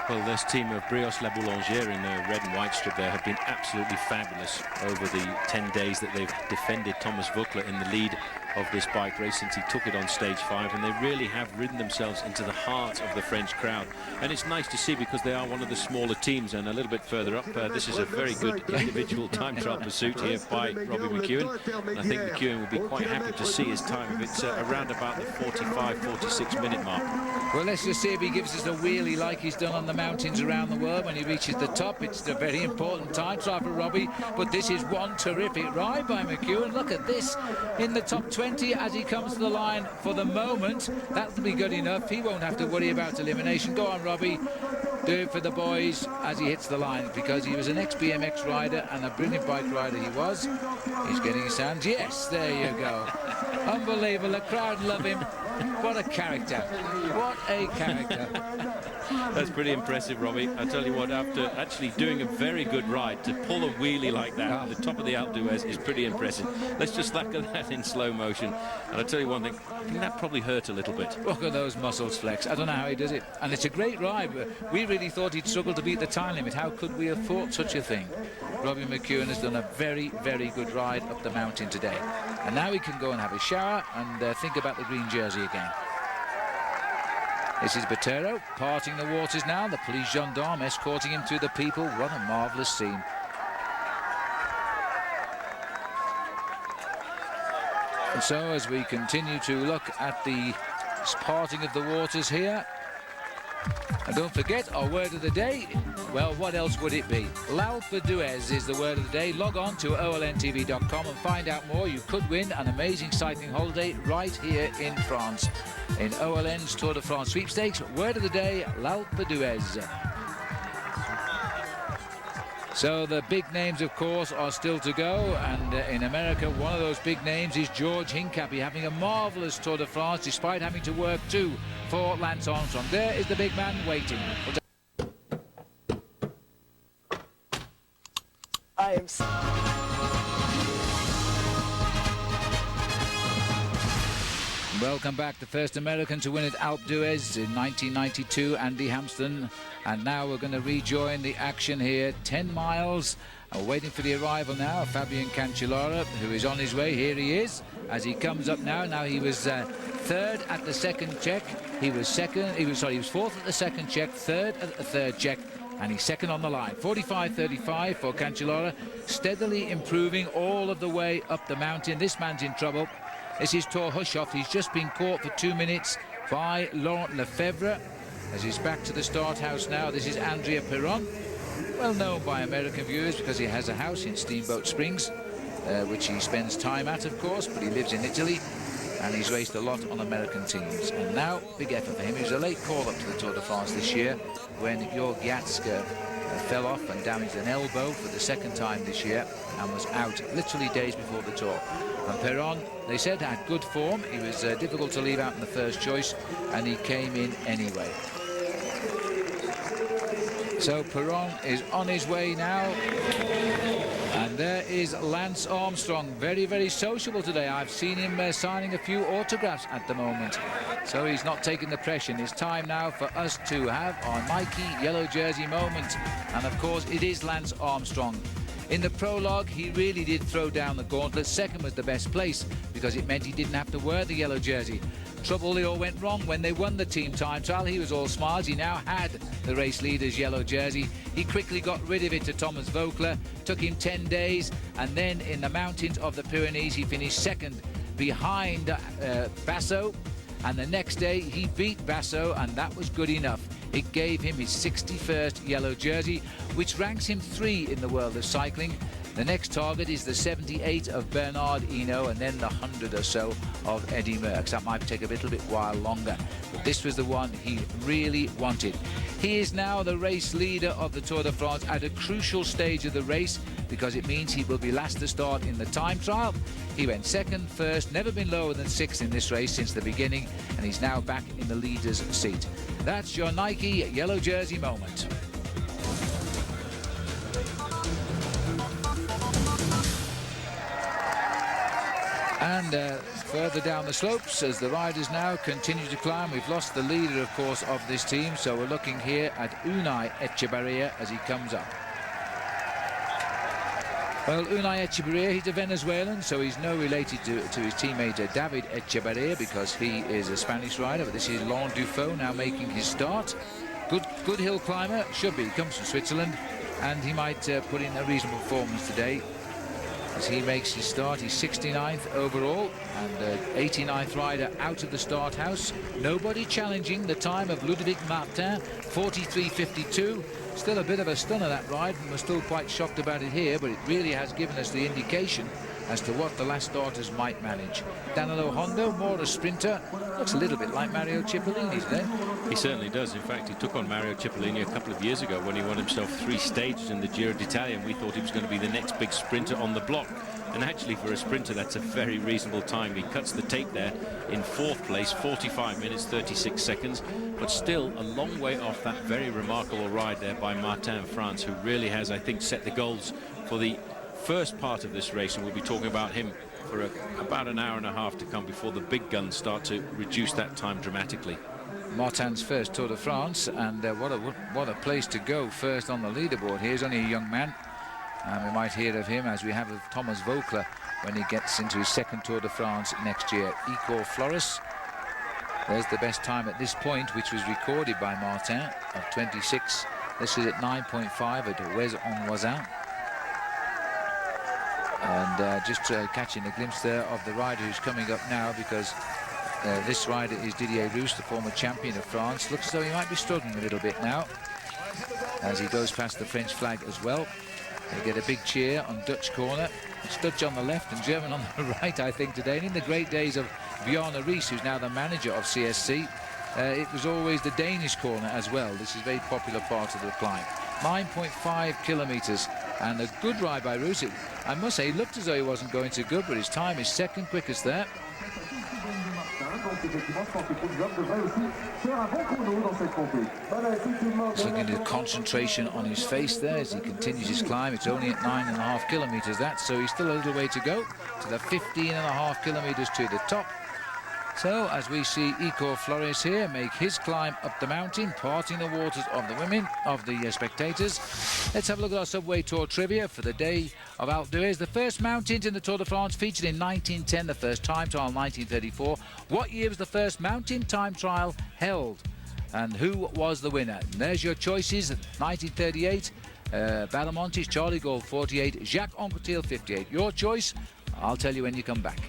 [SPEAKER 3] Well, this team of Brioche La Boulangère in the red and white strip there have been absolutely fabulous over the 10 days that they've defended Thomas Voeckler in the lead of this bike race since he took it on stage 5, and they really have ridden themselves into the heart of the French crowd. And it's nice to see, because they are one of the smaller teams, and a little bit further up this is a very good individual time trial pursuit here by Robbie McEwen. And I think McEwen will be quite happy to see his time if it's around about the 45-46 minute mark.
[SPEAKER 1] Well, let's just see if he gives us a wheelie like he's done on the mountains around the world when he reaches the top. It's a very important time trial for Robbie, but this is one terrific ride by McEwen. Look at this in the top 20 as he comes to the line for the moment. That'll be good enough. He won't have to worry about elimination. Go on, Robbie. Do it for the boys as he hits the line, because he was an ex-BMX rider and a brilliant bike rider he was. He's getting his hands. Yes, there you go. Unbelievable. The crowd love him. What a character. What a character.
[SPEAKER 3] That's pretty impressive, Robbie. I tell you what, after actually doing a very good ride, to pull a wheelie like that at the top of the Alpe d'Huez is pretty impressive. Let's just look at that in slow motion. And I'll tell you one thing, I think that probably hurt a little bit.
[SPEAKER 1] Look at those muscles flex. I don't know how he does it. And it's a great ride. We really thought he'd struggle to beat the time limit. How could we have thought such a thing? Robbie McEwen has done a very, very good ride up the mountain today. And now he can go and have a shower and think about the green jersey again. This is Botero parting the waters now. The police gendarme escorting him through the people. What a marvellous scene. And so as we continue to look at the parting of the waters here, and don't forget our word of the day. Well, what else would it be? L'Alpe d'Huez is the word of the day. Log on to olntv.com and find out more. You could win an amazing cycling holiday right here in France. In OLN's Tour de France sweepstakes, word of the day, L'Alpe d'Huez. So the big names, of course, are still to go, and in America, one of those big names is George Hincapie, having a marvellous Tour de France despite having to work too for Lance Armstrong. There is the big man waiting.
[SPEAKER 5] I am.
[SPEAKER 1] Welcome back. The first American to win at Alpe d'Huez in 1992, Andy Hampsten. And now we're going to rejoin the action here. 10 miles. We're waiting for the arrival now of Fabian Cancellara, who is on his way. Here he is as he comes up now. Now he was third at the second check. He was fourth at the second check, third at the third check, and he's second on the line. 45.35 for Cancellara, steadily improving all of the way up the mountain. This man's in trouble. This is Thor Hushoff. He's just been caught for 2 minutes, by Laurent Lefebvre, as he's back to the start house now. This is Andrea Perron, well known by American viewers because he has a house in Steamboat Springs, which he spends time at, of course, but he lives in Italy, and he's raced a lot on American teams. And now, big effort for him. He was a late call-up to the Tour de France this year when Jörg Jatska fell off and damaged an elbow for the second time this year and was out literally days before the Tour. And Perron, they said, had good form. He was difficult to leave out in the first choice, and he came in anyway. So Perron is on his way now. And there is Lance Armstrong, very, very sociable today. I've seen him signing a few autographs at the moment. So he's not taking the pressure. And it's time now for us to have our Nike yellow jersey moment. And of course, it is Lance Armstrong. In the prologue, he really did throw down the gauntlet. Second was the best place because it meant he didn't have to wear the yellow jersey. Trouble, it all went wrong when they won the team time trial. He was all smiles. He now had the race leader's yellow jersey. He quickly got rid of it to Thomas Voeckler. Took him 10 days, and then in the mountains of the Pyrenees, he finished second behind Basso. And the next day, he beat Basso, and that was good enough. It gave him his 61st yellow jersey, which ranks him 3 in the world of cycling. The next target is the 78 of Bernard Hinault, and then the 100 or so of Eddy Merckx. That might take a little bit while longer, but this was the one he really wanted. He is now the race leader of the Tour de France at a crucial stage of the race because it means he will be last to start in the time trial. He went second, first, never been lower than 6th in this race since the beginning, and he's now back in the leader's seat. That's your Nike yellow jersey moment. And further down the slopes, as the riders now continue to climb, we've lost the leader, of course, of this team. So we're looking here at Unai Echevarria as he comes up. Well, Unai Echevarria, he's a Venezuelan, so he's no related to his teammate David Echevarria because he is a Spanish rider. But this is Laurent Dufaux now making his start. Good hill climber, should be. He comes from Switzerland, and he might put in a reasonable performance today as he makes his start. He's 69th overall and 89th rider out of the start house. Nobody challenging the time of Ludovic Martin, 43.52. Still a bit of a stunner, that ride, and we're still quite shocked about it here, but it really has given us the indication as to what the last starters might manage. Danilo Hondo, more a sprinter, looks a little bit like Mario Cipollini today.
[SPEAKER 3] He certainly does. In fact, he took on Mario Cipollini a couple of years ago when he won himself 3 stages in the Giro d'Italia, and we thought he was going to be the next big sprinter on the block. And actually, for a sprinter, that's a very reasonable time. He cuts the tape there in 4th place, 45 minutes, 36 seconds, but still a long way off that very remarkable ride there by Martin France, who really has, I think, set the goals for the first part of this race, and we'll be talking about him for about an hour and a half to come before the big guns start to reduce that time dramatically.
[SPEAKER 1] Martin's first Tour de France, and what a place to go first on the leaderboard. Here's only a young man, and we might hear of him as we have of Thomas Voeckler when he gets into his second Tour de France next year. Icor Flores, there's the best time at this point, which was recorded by Martin, of 26. This is at 9.5 at Huez-en-Oisin. And just catching a glimpse there of the rider who's coming up now, because this rider is Didier Roust, the former champion of France. Looks as though he might be struggling a little bit now as he goes past the French flag as well. They get a big cheer on Dutch corner. It's Dutch on the left and German on the right, I think, today. And in the great days of Bjarne Riis, who's now the manager of CSC, it was always the Danish corner as well. This is a very popular part of the climb. 9.5 kilometers, and a good ride by Roust. I must say, he looked as though he wasn't going too good, but his time is second quickest there. Just looking at the concentration on his face there as he continues his climb. It's only at 9.5 kilometers, that, so he's still a little way to go to the 15.5 kilometers to the top. So, as we see Icor Flores here make his climb up the mountain, parting the waters of the women, of the spectators. Let's have a look at our Subway Tour trivia for the day of Alpe d'Huez. The first mountains in the Tour de France featured in 1910, the first time trial 1934. What year was the first mountain time trial held? And who was the winner? And there's your choices. 1938, Badamontes, Charlie Gold 48, Jacques Anquetil 58. Your choice. I'll tell you when you come back.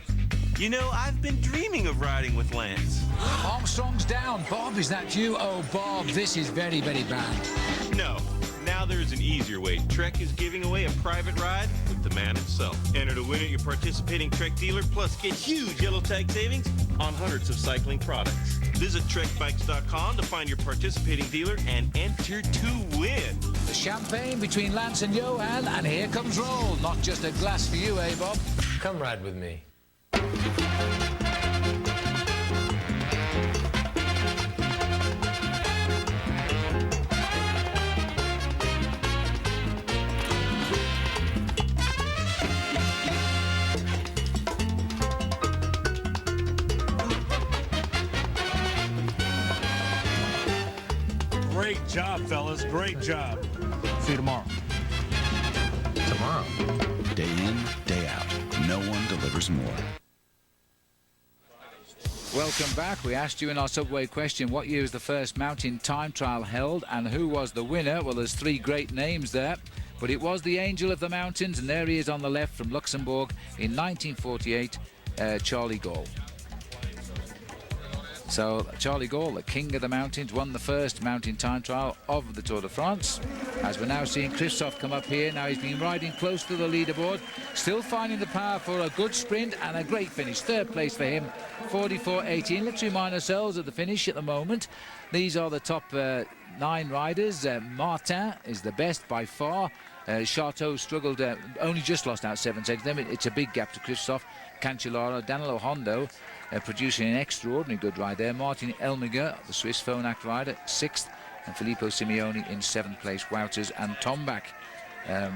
[SPEAKER 5] You know, I've been dreaming of riding with Lance.
[SPEAKER 1] Armstrong's down. Bob, is that you? Oh, Bob, this is very, very bad.
[SPEAKER 4] No. Now there's an easier way. Trek is giving away a private ride with the man himself. Enter to win at your participating Trek dealer, plus get huge yellow tag savings on hundreds of cycling products. Visit trekbikes.com to find your participating dealer and enter to win.
[SPEAKER 1] The champagne between Lance and Johan, and here comes Roll. Not just a glass for you, eh, Bob?
[SPEAKER 6] Come ride with me.
[SPEAKER 7] Great job, fellas. Great job. See you tomorrow.
[SPEAKER 6] Tomorrow.
[SPEAKER 8] Day in, day out. No one delivers more.
[SPEAKER 1] Welcome back. We asked you in our subway question what year was the first mountain time trial held and who was the winner. Well, there's three great names there, but it was the Angel of the Mountains, and there he is on the left from Luxembourg in 1948, Charlie Gaulle. So Charlie Gaulle, the king of the mountains, won the first mountain time trial of the Tour de France. As we're now seeing Christophe come up here, now he's been riding close to the leaderboard, still finding the power for a good sprint and a great finish. Third place for him, 44.18. Let's remind ourselves of the finish at the moment. These are the top 9 riders. Martin is the best by far. Chateau struggled, only just lost out 7 seconds. Then it's a big gap to Christophe. Cancellara, Danilo Hondo producing an extraordinary good ride there. Martin Elmiger, the Swiss Phonak rider, 6th, and Filippo Simeoni in 7th place. Wouters and Tombak.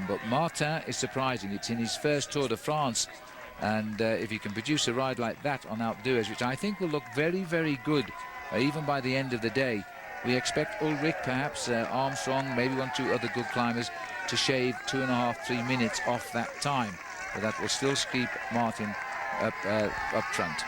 [SPEAKER 1] But Martin is surprising. It's in his first Tour de France, and if you can produce a ride like that on Alpe d'Huez, which I think will look very, very good, even by the end of the day, we expect Ulrich, perhaps Armstrong, maybe 1 or 2 other good climbers to shave 2.5–3 minutes off that time, but that will still keep Martin up front.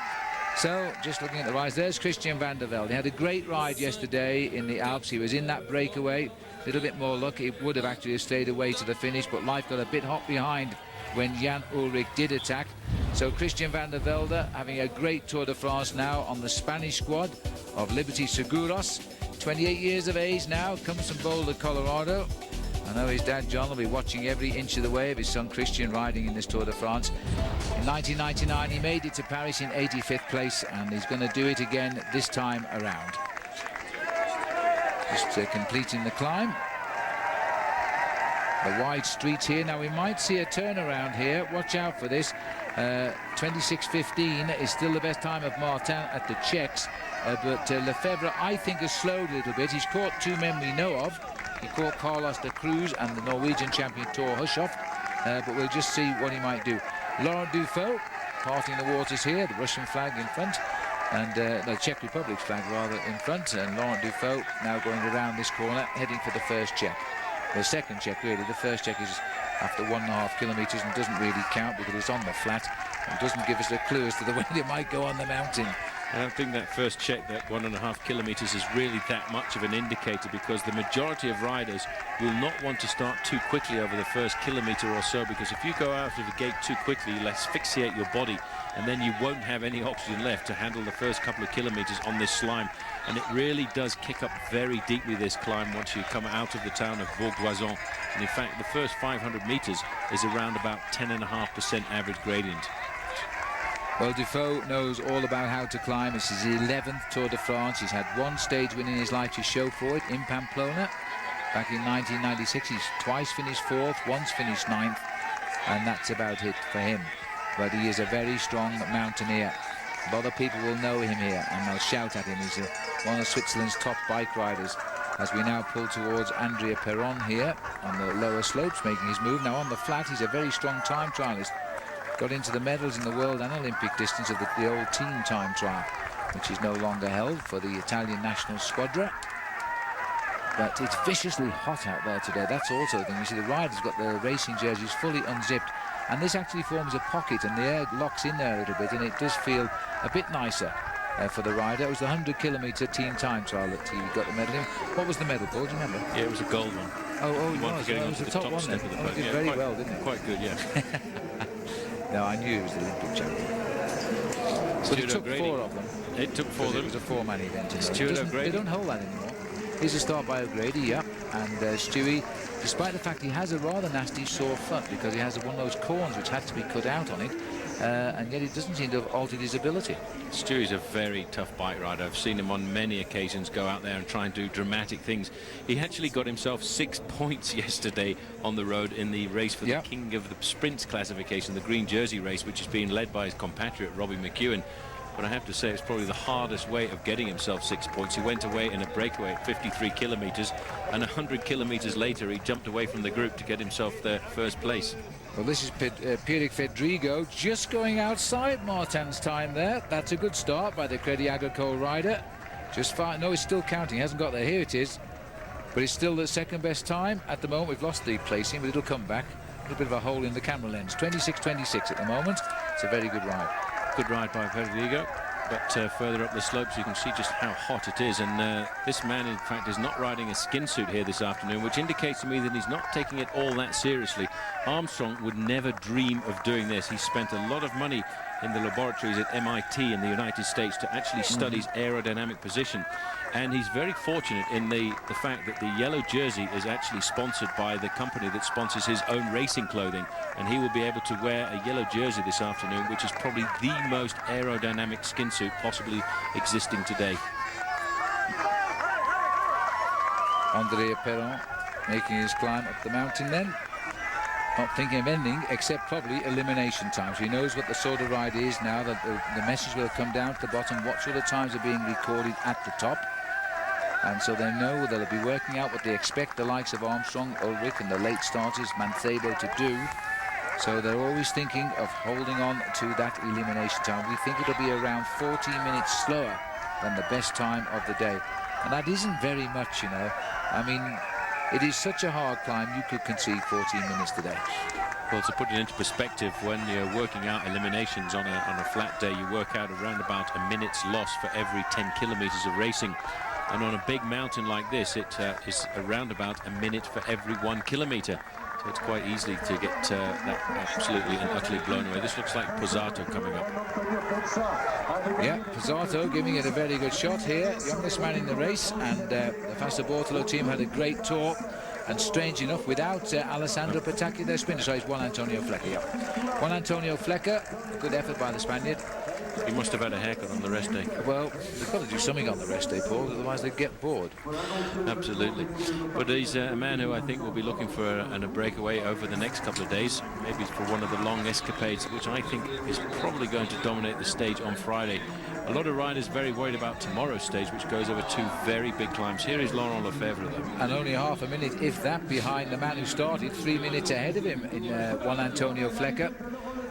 [SPEAKER 1] So, just looking at the rise, there's Christian van der Velde. He had a great ride yesterday in the Alps. He was in that breakaway. A little bit more luck. He would have actually stayed away to the finish, but life got a bit hot behind when Jan Ullrich did attack. So Christian van der Velde having a great Tour de France now on the Spanish squad of Liberty Seguros. 28 years of age now, comes from Boulder, Colorado. I know his dad, John, will be watching every inch of the way of his son, Christian, riding in this Tour de France. In 1999, he made it to Paris in 85th place, and he's going to do it again this time around. Just completing the climb. The wide streets here. Now, we might see a turnaround here. Watch out for this. 26.15 is still the best time of Martin at the checks. But Lefebvre, I think, has slowed a little bit. He's caught 2 men we know of. He caught Carlos de Cruz and the Norwegian champion Thor Hushovd, but we'll just see what he might do. Laurent Dufaux parting the waters here, the Russian flag in front, and the Czech Republic's flag rather in front, and Laurent Dufaux now going around this corner, heading for the first check. The second check, really. The first check is after 1.5 kilometres and doesn't really count because it's on the flat and doesn't give us a clue as to the way they might go on the mountain.
[SPEAKER 3] I don't think that first check, that 1.5 kilometres, is really that much of an indicator, because the majority of riders will not want to start too quickly over the first kilometre or so, because if you go out of the gate too quickly, you'll asphyxiate your body, and then you won't have any oxygen left to handle the first couple of kilometres on this slime. And it really does kick up very deeply, this climb, once you come out of the town of Bourg-d'Oisans. And in fact, the first 500 metres is around about 10.5% average gradient.
[SPEAKER 1] Well, Dufaux knows all about how to climb. This is his 11th Tour de France. He's had 1 stage win in his life to show for it in Pamplona back in 1996. He's twice finished 4th, once finished 9th, and that's about it for him. But he is a very strong mountaineer. A lot of people will know him here, and they'll shout at him. He's one of Switzerland's top bike riders. As we now pull towards Andrea Perron here on the lower slopes, making his move. Now on the flat, he's a very strong time trialist. Got into the medals in the world and Olympic distance of the old team time trial, which is no longer held for the Italian national squadra. But it's viciously hot out there today. That's also the thing. You see the rider's got the racing jerseys fully unzipped, and this actually forms a pocket, and the air locks in there a little bit, and it does feel a bit nicer for the rider. It was the 100-kilometre team time trial that he got the medal in. What was the medal, Paul? Do you remember?
[SPEAKER 3] Yeah, it was a gold one.
[SPEAKER 1] Oh,
[SPEAKER 3] he was.
[SPEAKER 1] It was the top one then. Oh, he did very well, didn't he?
[SPEAKER 3] Quite good, yeah.
[SPEAKER 1] No, I knew he was the Olympic champion. But it took 4 of them.
[SPEAKER 3] It took 4 of them.
[SPEAKER 1] It was a 4-man event.
[SPEAKER 3] They
[SPEAKER 1] don't hold that anymore. Here's a start by O'Grady, yep. And Stewie, despite the fact he has a rather nasty sore foot because he has one of those corns which had to be cut out on it, and yet it doesn't seem to have altered his ability.
[SPEAKER 3] Stewie's a very tough bike rider. I've seen him on many occasions go out there and try and do dramatic things. He actually got himself 6 points yesterday on the road in the race for the King of the Sprints classification, the green jersey race, which is being led by his compatriot Robbie McEwen. But I have to say it's probably the hardest way of getting himself 6 points. He went away in a breakaway at 53 kilometres, and 100 kilometres later he jumped away from the group to get himself the first place.
[SPEAKER 1] Well, this is Pierrick Fedrigo just going outside Martin's time there. That's a good start by the Crédit Agricole rider. Just fine. No, he's still counting. He hasn't got there. Here it is. But it's still the second best time. At the moment, we've lost the placing, but it'll come back. A little bit of a hole in the camera lens. 26.26 at the moment. It's a very good ride.
[SPEAKER 3] Good ride by Fedrigo, but further up the slopes you can see just how hot it is, and this man in fact is not riding a skin suit here this afternoon, which indicates to me that he's not taking it all that seriously. Armstrong would never dream of doing this. He spent a lot of money in the laboratories at MIT in the United States to actually study his aerodynamic position, and he's very fortunate in the fact that the yellow jersey is actually sponsored by the company that sponsors his own racing clothing, and he will be able to wear a yellow jersey this afternoon, which is probably the most aerodynamic skin suit possibly existing today.
[SPEAKER 1] Andrea Perron making his climb up the mountain then. Not thinking of anything except probably elimination times. He knows what the sort of ride is now that the message will come down to the bottom. What sort of times are being recorded at the top? And so they know they'll be working out what they expect the likes of Armstrong, Ulrich and the late starters, Mancebo, to do. So they're always thinking of holding on to that elimination time. We think it'll be around 14 minutes slower than the best time of the day. And that isn't very much, you know. I mean, it is such a hard climb, you could concede 14 minutes today.
[SPEAKER 3] Well, to put it into perspective, when you're working out eliminations on a flat day, you work out around about a minute's loss for every 10 kilometres of racing. And on a big mountain like this, it is around about a minute for every 1 kilometre. So it's quite easy to get that absolutely and utterly blown away. This looks like Pozzato coming up.
[SPEAKER 1] Yeah, Pozzato giving it a very good shot here. Youngest man in the race, and the Fassa Bortolo team had a great tour. And strange enough, without Alessandro Patacchi, their sprinter, so it's Juan Antonio Flecker. Yeah. Juan Antonio Flecker, a good effort by the Spaniard.
[SPEAKER 3] He must have had a haircut on the rest day.
[SPEAKER 1] Well, they've got to do something on the rest day, Paul, otherwise they get bored.
[SPEAKER 3] Absolutely. But he's a man who I think will be looking for a breakaway over the next couple of days, maybe for one of the long escapades, which I think is probably going to dominate the stage on Friday. A lot of riders very worried about tomorrow's stage, which goes over 2 very big climbs. Here is Laurent Lefebvre, though.
[SPEAKER 1] And only half a minute, if that, behind the man who started 3 minutes ahead of him in Juan Antonio Flecker.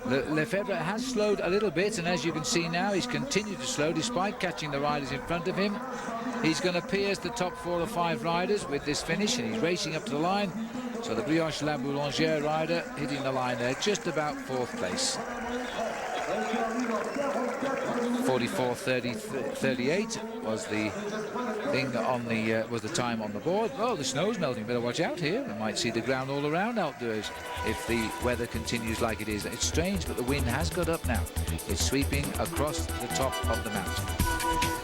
[SPEAKER 1] Lefebvre has slowed a little bit, and as you can see now, he's continued to slow despite catching the riders in front of him. He's going to pierce the top 4 or 5 riders with this finish, and he's racing up to the line. So the Brioche La Boulangère rider hitting the line there, just about 4th place. 44.38 was the thing on the was the time on the board. Oh, the snow's melting. Better watch out here. We might see the ground all around outdoors if the weather continues like it is. It's strange, but the wind has got up now. It's sweeping across the top of the mountain.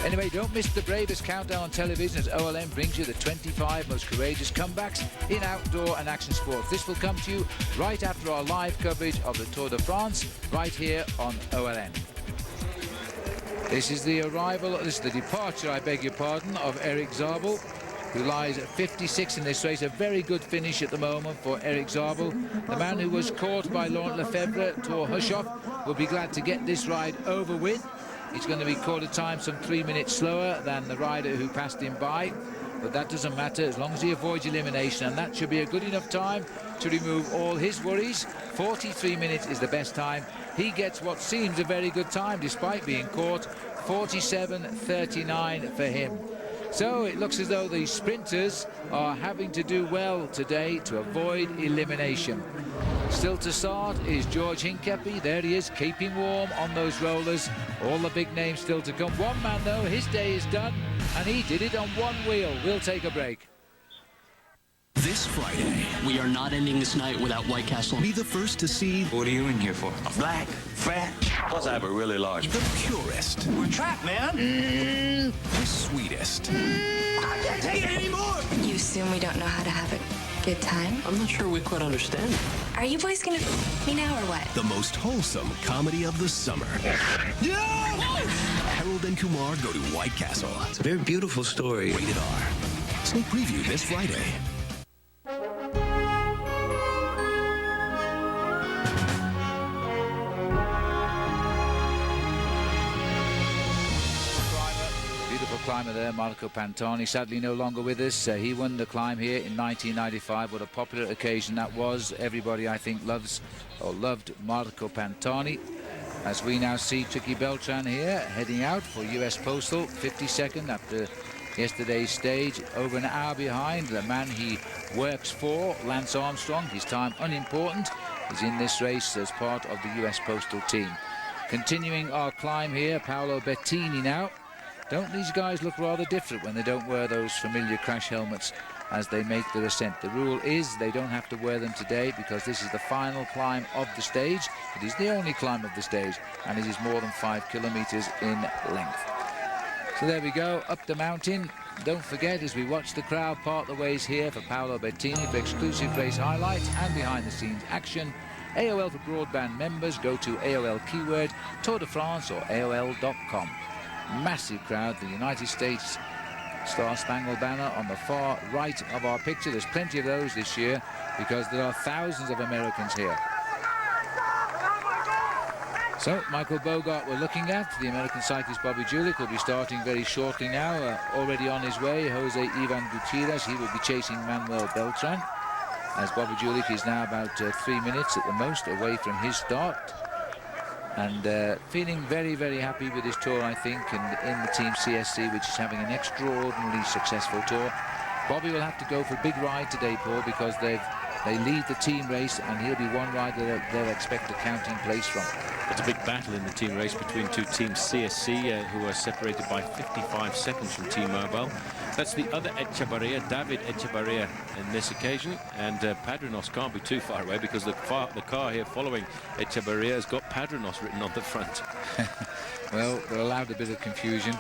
[SPEAKER 1] Anyway, don't miss the bravest countdown on television as OLM brings you the 25 most courageous comebacks in outdoor and action sports. This will come to you right after our live coverage of the Tour de France, right here on OLM. This is the departure, I beg your pardon, of Eric Zabel, who lies at 56 in this race. A very good finish at the moment for Eric Zabel. The man who was caught by Laurent Lefebvre, Tor Hushoff, will be glad to get this ride over with. He's going to be caught at time some 3 minutes slower than the rider who passed him by. But that doesn't matter as long as he avoids elimination, and that should be a good enough time to remove all his worries. 43 minutes is the best time. He gets what seems a very good time despite being caught. 47.39 for him. So it looks as though the sprinters are having to do well today to avoid elimination. Still to start is George Hincapie. There he is, keeping warm on those rollers. All the big names still to come. One man, though, his day is done, and he did it on one wheel. We'll take a break.
[SPEAKER 8] This
[SPEAKER 9] this Friday.
[SPEAKER 10] We are not ending this night without White Castle.
[SPEAKER 9] Be the first to see...
[SPEAKER 5] What are you in here for? A black, fat... Plus, I have a really large...
[SPEAKER 9] The purest.
[SPEAKER 5] We're trapped, man.
[SPEAKER 9] The sweetest.
[SPEAKER 5] I can't take it anymore.
[SPEAKER 11] You assume we don't know how to have a good time?
[SPEAKER 10] I'm not sure we quite understand.
[SPEAKER 11] Are you boys gonna me now or what?
[SPEAKER 9] The most wholesome comedy of the summer. Harold and Kumar go to White Castle.
[SPEAKER 5] It's a very beautiful story.
[SPEAKER 9] Rated R. Sneak preview this Friday.
[SPEAKER 1] Beautiful climber there, Marco Pantani, sadly no longer with us. He won the climb here in 1995. What a popular occasion that was. Everybody, I think, loves or loved Marco Pantani. As we now see Tricky Beltran here heading out for US Postal, 52nd after yesterday's stage, over an hour behind the man he works for, Lance Armstrong. His time unimportant. He's in this race as part of the US Postal team. Continuing our climb here, Paolo Bettini now. Don't these guys look rather different when they don't wear those familiar crash helmets as they make their ascent? The rule is they don't have to wear them today because this is the final climb of the stage. It is the only climb of the stage, and it is more than 5 kilometers in length. So there we go, up the mountain. Don't forget, as we watch the crowd part the ways here for Paolo Bettini for exclusive race highlights and behind-the-scenes action. AOL for broadband members, go to AOL keyword Tour de France or AOL.com. Massive crowd, the United States Star Spangled Banner on the far right of our picture. There's plenty of those this year because there are thousands of Americans here. So Michael Bogart we're looking at. The American cyclist Bobby Julich will be starting very shortly now. Already on his way, Jose Ivan Gutierrez. He will be chasing Manuel Beltran, as Bobby Julich is now about 3 minutes at the most away from his start. And feeling very, very happy with his tour, I think, and in the Team CSC, which is having an extraordinarily successful tour. Bobby will have to go for a big ride today, Paul, because they lead the team race, and he'll be one rider that they'll expect a counting place from.
[SPEAKER 3] It's a big battle in the team race between two teams CSC, who are separated by 55 seconds from Team Mobile. That's the other Echevarria, David Echevarria, in this occasion, and Padrinos can't be too far away because the car here following Echevarria has got Padrinos written on the front.
[SPEAKER 1] Well, they're allowed a bit of confusion.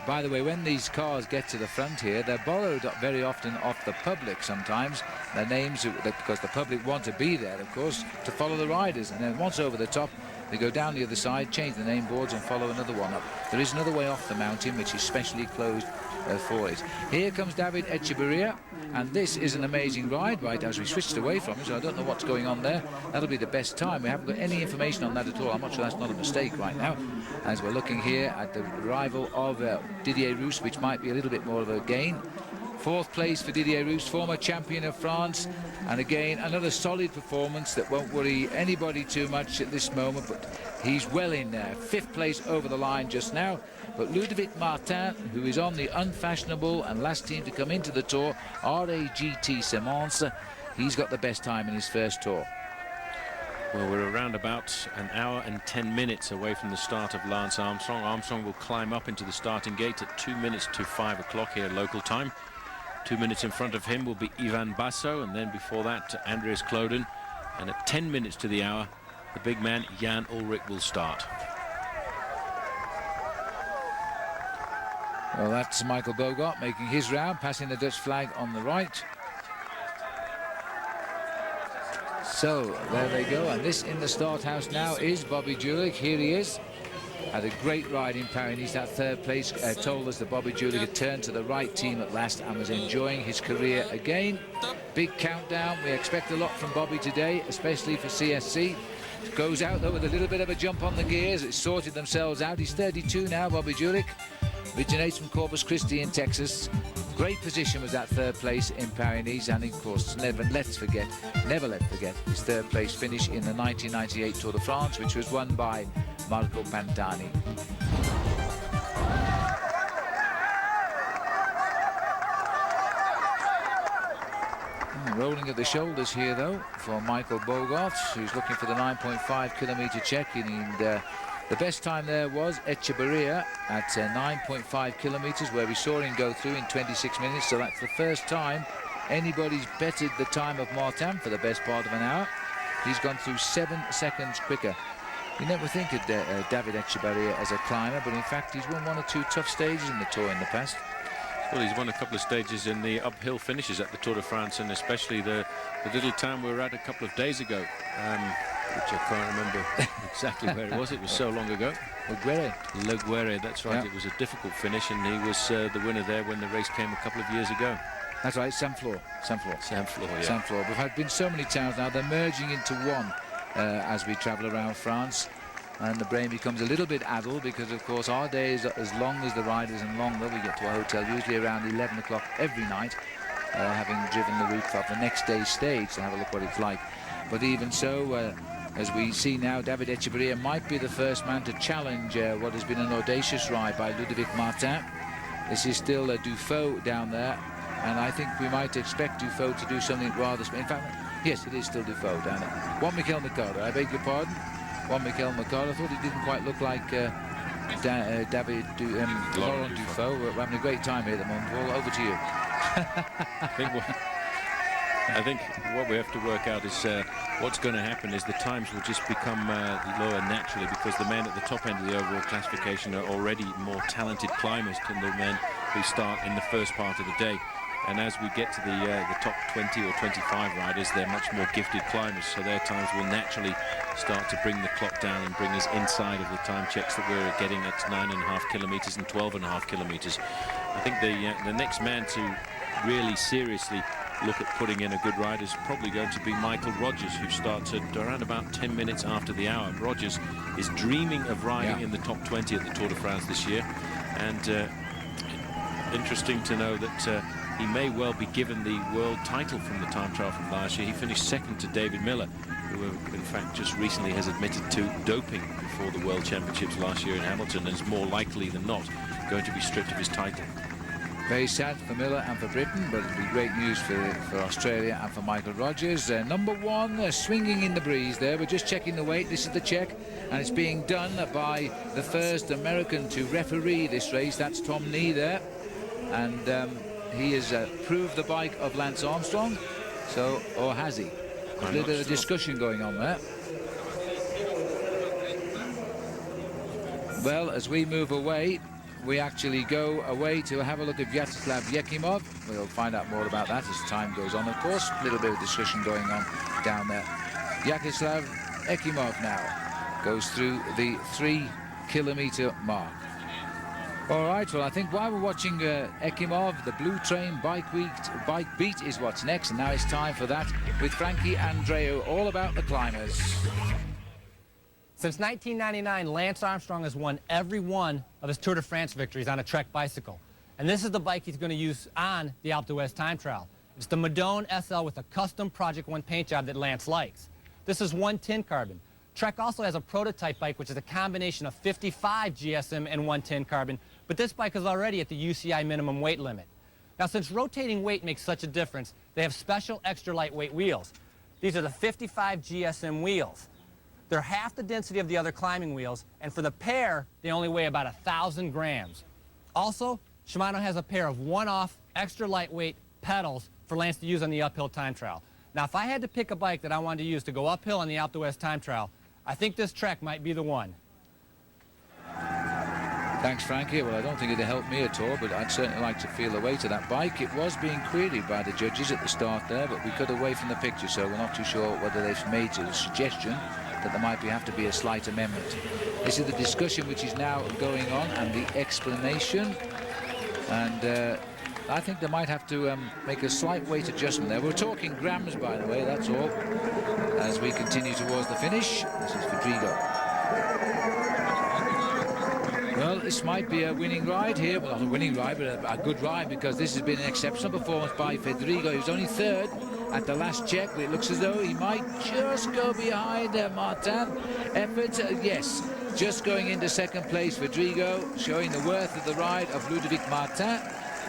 [SPEAKER 1] By the way, when these cars get to the front here, they're borrowed very often off the public sometimes. Their names, because the public want to be there, of course, to follow the riders. And then once over the top, they go down the other side, change the name boards and follow another one up. There is another way off the mountain, which is specially closed for it. Here comes David Echevarria, and this is an amazing ride right as we switched away from it, so I don't know what's going on there. That'll be the best time. We haven't got any information on that at all. I'm not sure that's not a mistake right now, as we're looking here at the arrival of Didier Rousse, which might be a little bit more of a gain. 4th place for Didier Rousse, former champion of France, and again another solid performance that won't worry anybody too much at this moment, but he's well in there. 5th place over the line just now. But Ludovic Martin, who is on the unfashionable and last team to come into the Tour, RAGT Semence, he's got the best time in his first Tour.
[SPEAKER 3] Well, we're around about an hour and 10 minutes away from the start of Lance Armstrong. Armstrong will climb up into the starting gate at 2 minutes to 5 o'clock here local time. 2 minutes in front of him will be Ivan Basso, and then before that Andreas Kloden. And at 10 minutes to the hour, the big man Jan Ullrich will start.
[SPEAKER 1] Well, that's Michael Bogart making his round, passing the Dutch flag on the right. So there they go, and this in the start house now is Bobby Julich. Here he is. Had a great ride in Paris. That 3rd place told us that Bobby Julich had turned to the right team at last and was enjoying his career again. Big countdown. We expect a lot from Bobby today, especially for CSC. Goes out though with a little bit of a jump on the gears. It's sorted themselves out. He's 32 now, Bobby Julich. Originates from Corpus Christi in Texas. Great position was that 3rd place in Paris, and of course never let forget his 3rd place finish in the 1998 Tour de France, which was won by Marco Pantani. Rolling at the shoulders here though for Michael Bogart, who's looking for the 9.5 kilometer check, and the best time there was Echevarria at 9.5 kilometers, where we saw him go through in 26 minutes. So that's the first time anybody's bettered the time of Martin for the best part of an hour. He's gone through 7 seconds quicker. You never think of David Echevarria as a climber, but in fact he's won 1 or 2 tough stages in the Tour in the past.
[SPEAKER 3] Well, he's won a couple of stages in the uphill finishes at the Tour de France, and especially the little town we were at a couple of days ago, which I can't remember exactly where it was. It was so long ago. Le Guerre, that's right. Yeah. It was a difficult finish, and he was the winner there when the race came a couple of years ago.
[SPEAKER 1] That's right, Saint-Flour, yeah. Saint-Flour. We've had been so many towns now, they're merging into one as we travel around France. And the brain becomes a little bit addled because, of course, our day is as long as the riders and longer. We get to a hotel usually around 11 o'clock every night, having driven the route of the next day's stage to have a look what it's like. But even so, as we see now, David Echevarria might be the first man to challenge what has been an audacious ride by Ludovic Martin. This is still Dufault down there, and I think we might expect Dufault to do something rather... In fact, yes, it is still Dufault down there. Juan Miquel Mercado, I beg your pardon. Juan Miquel Mercado. I thought he didn't quite look like David Laurent Dufault. We're having a great time here at the moment. Well, over to you.
[SPEAKER 3] I think what we have to work out is what's going to happen is the times will just become lower naturally, because the men at the top end of the overall classification are already more talented climbers than the men who start in the first part of the day. And as we get to the top 20 or 25 riders, they're much more gifted climbers, so their times will naturally start to bring the clock down and bring us inside of the time checks that we're getting at 9.5 kilometers and 12.5 kilometers. I think the next man to really seriously look at putting in a good ride is probably going to be Michael Rogers, who starts at around about 10 minutes after the hour. Rogers is dreaming of riding in the top 20 at the Tour de France this year, and interesting to know that he may well be given the world title from the time trial from last year. He finished second to David Miller, who in fact just recently has admitted to doping before the World Championships last year in Hamilton, and is more likely than not going to be stripped of his title.
[SPEAKER 1] Very sad for Miller and for Britain, but it'll be great news for Australia and for Michael Rogers. Number 1 swinging in the breeze there. We're just checking the weight. This is the check, and it's being done by the first American to referee this race. That's Tom Nee there, and he has proved the bike of Lance Armstrong. So, or has he? There's a little bit of discussion going on there. Well, as we move away, we actually go away to have a look at Vyacheslav Yekimov. We'll find out more about that as time goes on, of course. A little bit of discussion going on down there. Vyacheslav Yekimov now goes through the 3-kilometer mark. All right, well, I think while we're watching Ekimov, the Blue Train Bike Beat is what's next, and now it's time for that with Frankie Andreu, all about the climbers.
[SPEAKER 12] Since 1999, Lance Armstrong has won every one of his Tour de France victories on a Trek bicycle. And this is the bike he's going to use on the Alpe d'Huez time trial. It's the Madone SL with a custom Project 1 paint job that Lance likes. This is 1 tin carbon. Trek also has a prototype bike, which is a combination of 55 GSM and 1 tin carbon, but this bike is already at the UCI minimum weight limit. Now, since rotating weight makes such a difference, they have special extra lightweight wheels. These are the 55 GSM wheels. They're half the density of the other climbing wheels, and for the pair, they only weigh about 1,000 grams. Also, Shimano has a pair of one-off, extra lightweight pedals for Lance to use on the uphill time trial. Now, if I had to pick a bike that I wanted to use to go uphill on the Alpe d'Huez time trial, I think this Trek might be the one.
[SPEAKER 1] Thanks, Frankie. Well, I don't think it'd help me at all, but I'd certainly like to feel the weight of that bike. It was being queried by the judges at the start there, but we cut away from the picture, so we're not too sure whether they've made a suggestion that there might have to be a slight amendment. This is the discussion which is now going on and the explanation, and I think they might have to make a slight weight adjustment there. We're talking grams, by the way, that's all, as we continue towards the finish. This is Fedrigo. Well, this might be a winning ride here. Well, not a winning ride, but a good ride, because this has been an exceptional performance by Fedrigo. He was only third at the last check, but it looks as though he might just go behind Martin. Effort, yes, just going into second place. Fedrigo showing the worth of the ride of Ludovic Martin.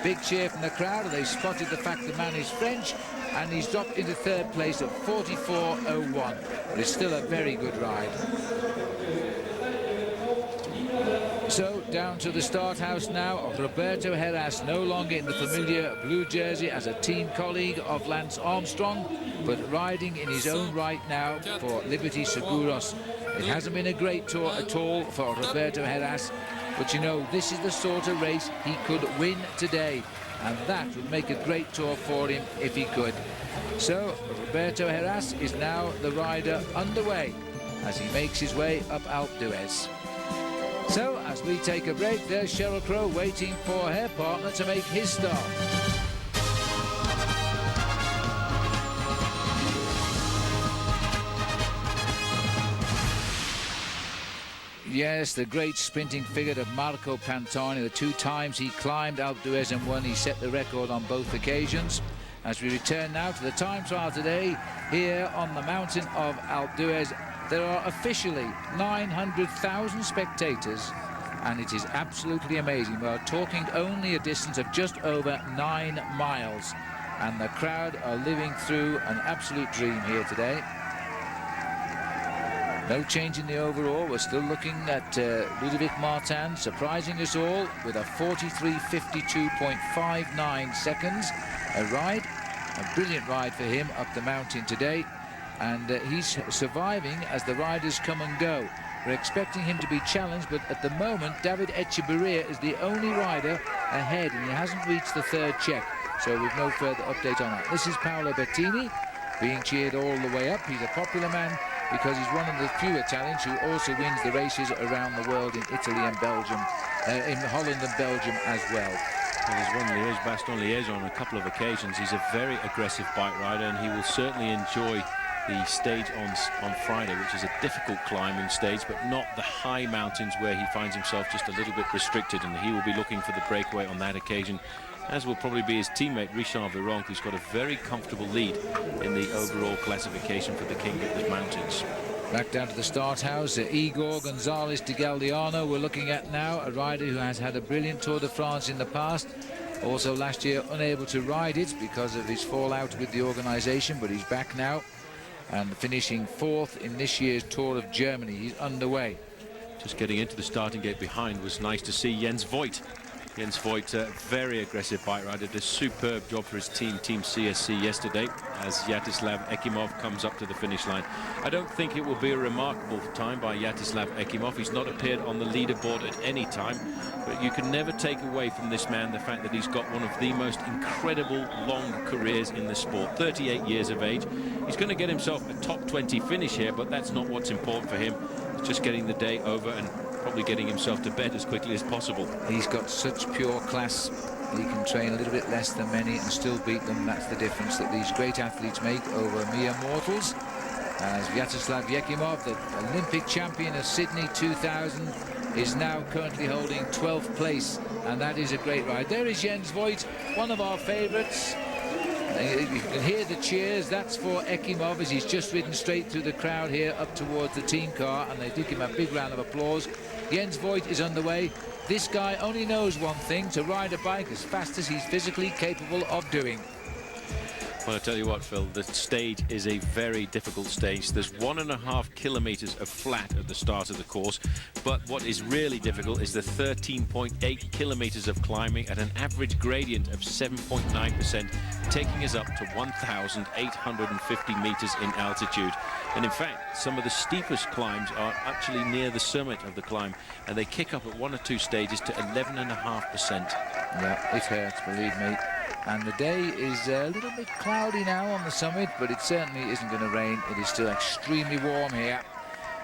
[SPEAKER 1] Big cheer from the crowd. They spotted the fact the man is French, and he's dropped into third place at 44.01. But it's still a very good ride. So down to the start house now. Roberto Heras, no longer in the familiar blue jersey as a team colleague of Lance Armstrong, but riding in his own right now for Liberty Seguros. It hasn't been a great tour at all for Roberto Heras, but you know, this is the sort of race he could win today, and that would make a great tour for him if he could. So Roberto Heras is now the rider underway as he makes his way up Alpe d'Huez. So as we take a break, there's Sheryl Crow waiting for her partner to make his start. Yes, the great sprinting figure of Marco Pantani. The 2 times he climbed Alpe d'Huez and won, he set the record on both occasions. As we return now to the time trial today, here on the mountain of Alpe d'Huez, there are officially 900,000 spectators, and it is absolutely amazing. We're talking only a distance of just over 9 miles, and the crowd are living through an absolute dream here today. No change in the overall. We're still looking at Ludovic Martin surprising us all with a 43:52.59 seconds. A ride, a brilliant ride for him up the mountain today, and he's surviving as the riders come and go. We're expecting him to be challenged, but at the moment David Echeverria is the only rider ahead, and he hasn't reached the 3rd check, so we've no further update on that. This is Paolo Bettini being cheered all the way up. He's a popular man because he's one of the few Italians who also wins the races around the world in Italy and Belgium, in Holland and Belgium as well.
[SPEAKER 3] Well, he's won Liège Bastogne Liège on a couple of occasions. He's a very aggressive bike rider, and he will certainly enjoy the stage on Friday, which is a difficult climbing stage, but not the high mountains where he finds himself just a little bit restricted, and he will be looking for the breakaway on that occasion, as will probably be his teammate Richard Virenque, who's got a very comfortable lead in the overall classification for the King of the Mountains.
[SPEAKER 1] Back down to the start house, Igor Gonzalez de Galdiano we're looking at now, a rider who has had a brilliant Tour de France in the past. Also last year unable to ride it because of his fallout with the organisation, but he's back now and finishing 4th in this year's Tour of Germany. He's underway.
[SPEAKER 3] Just getting into the starting gate behind was nice to see Jens Voigt. Jens Voigt, very aggressive bike rider, did a superb job for his team CSC yesterday as Yaroslav Ekimov comes up to the finish line. I don't think it will be a remarkable time by Yaroslav Ekimov. He's not appeared on the leaderboard at any time, but you can never take away from this man the fact that he's got one of the most incredible long careers in the sport. 38 years of age. He's going to get himself a top 20 finish here, but that's not what's important for him. It's just getting the day over and probably getting himself to bed as quickly as possible.
[SPEAKER 1] He's got such pure class. He can train a little bit less than many and still beat them. That's the difference that these great athletes make over mere mortals. As Yaroslav Ekimov, the Olympic champion of Sydney 2000, is now currently holding 12th place, and that is a great ride. There is Jens Voigt, one of our favourites. You can hear the cheers. That's for Ekimov as he's just ridden straight through the crowd here up towards the team car, and they do give him a big round of applause. Jens Voigt is underway. This guy only knows one thing: to ride a bike as fast as he's physically capable of doing.
[SPEAKER 3] Well, I tell you what, Phil, the stage is a very difficult stage. There's 1.5 kilometers of flat at the start of the course, but what is really difficult is the 13.8 kilometers of climbing at an average gradient of 7.9%, taking us up to 1,850 meters in altitude. And in fact, some of the steepest climbs are actually near the summit of the climb, and they kick up at 1 or 2 stages to 11.5%.
[SPEAKER 1] Yeah, it hurts, believe me. And the day is a little bit cloudy now on the summit, but it certainly isn't going to rain. It is still extremely warm here.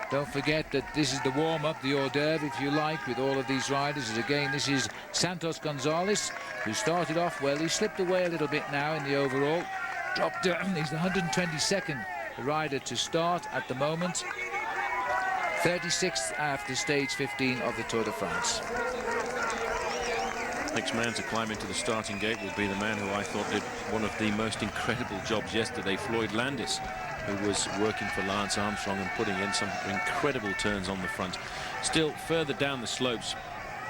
[SPEAKER 1] Don't forget that this is the warm-up, the hors d'oeuvre, if you like, with all of these riders. As again, this is Santos Gonzalez, who started off well. He slipped away a little bit now in the overall. Dropped down. He's the 122nd rider to start at the moment. 36th after stage 15 of the Tour de France.
[SPEAKER 3] Next man to climb into the starting gate will be the man who I thought did one of the most incredible jobs yesterday, Floyd Landis, who was working for Lance Armstrong and putting in some incredible turns on the front. Still, further down the slopes,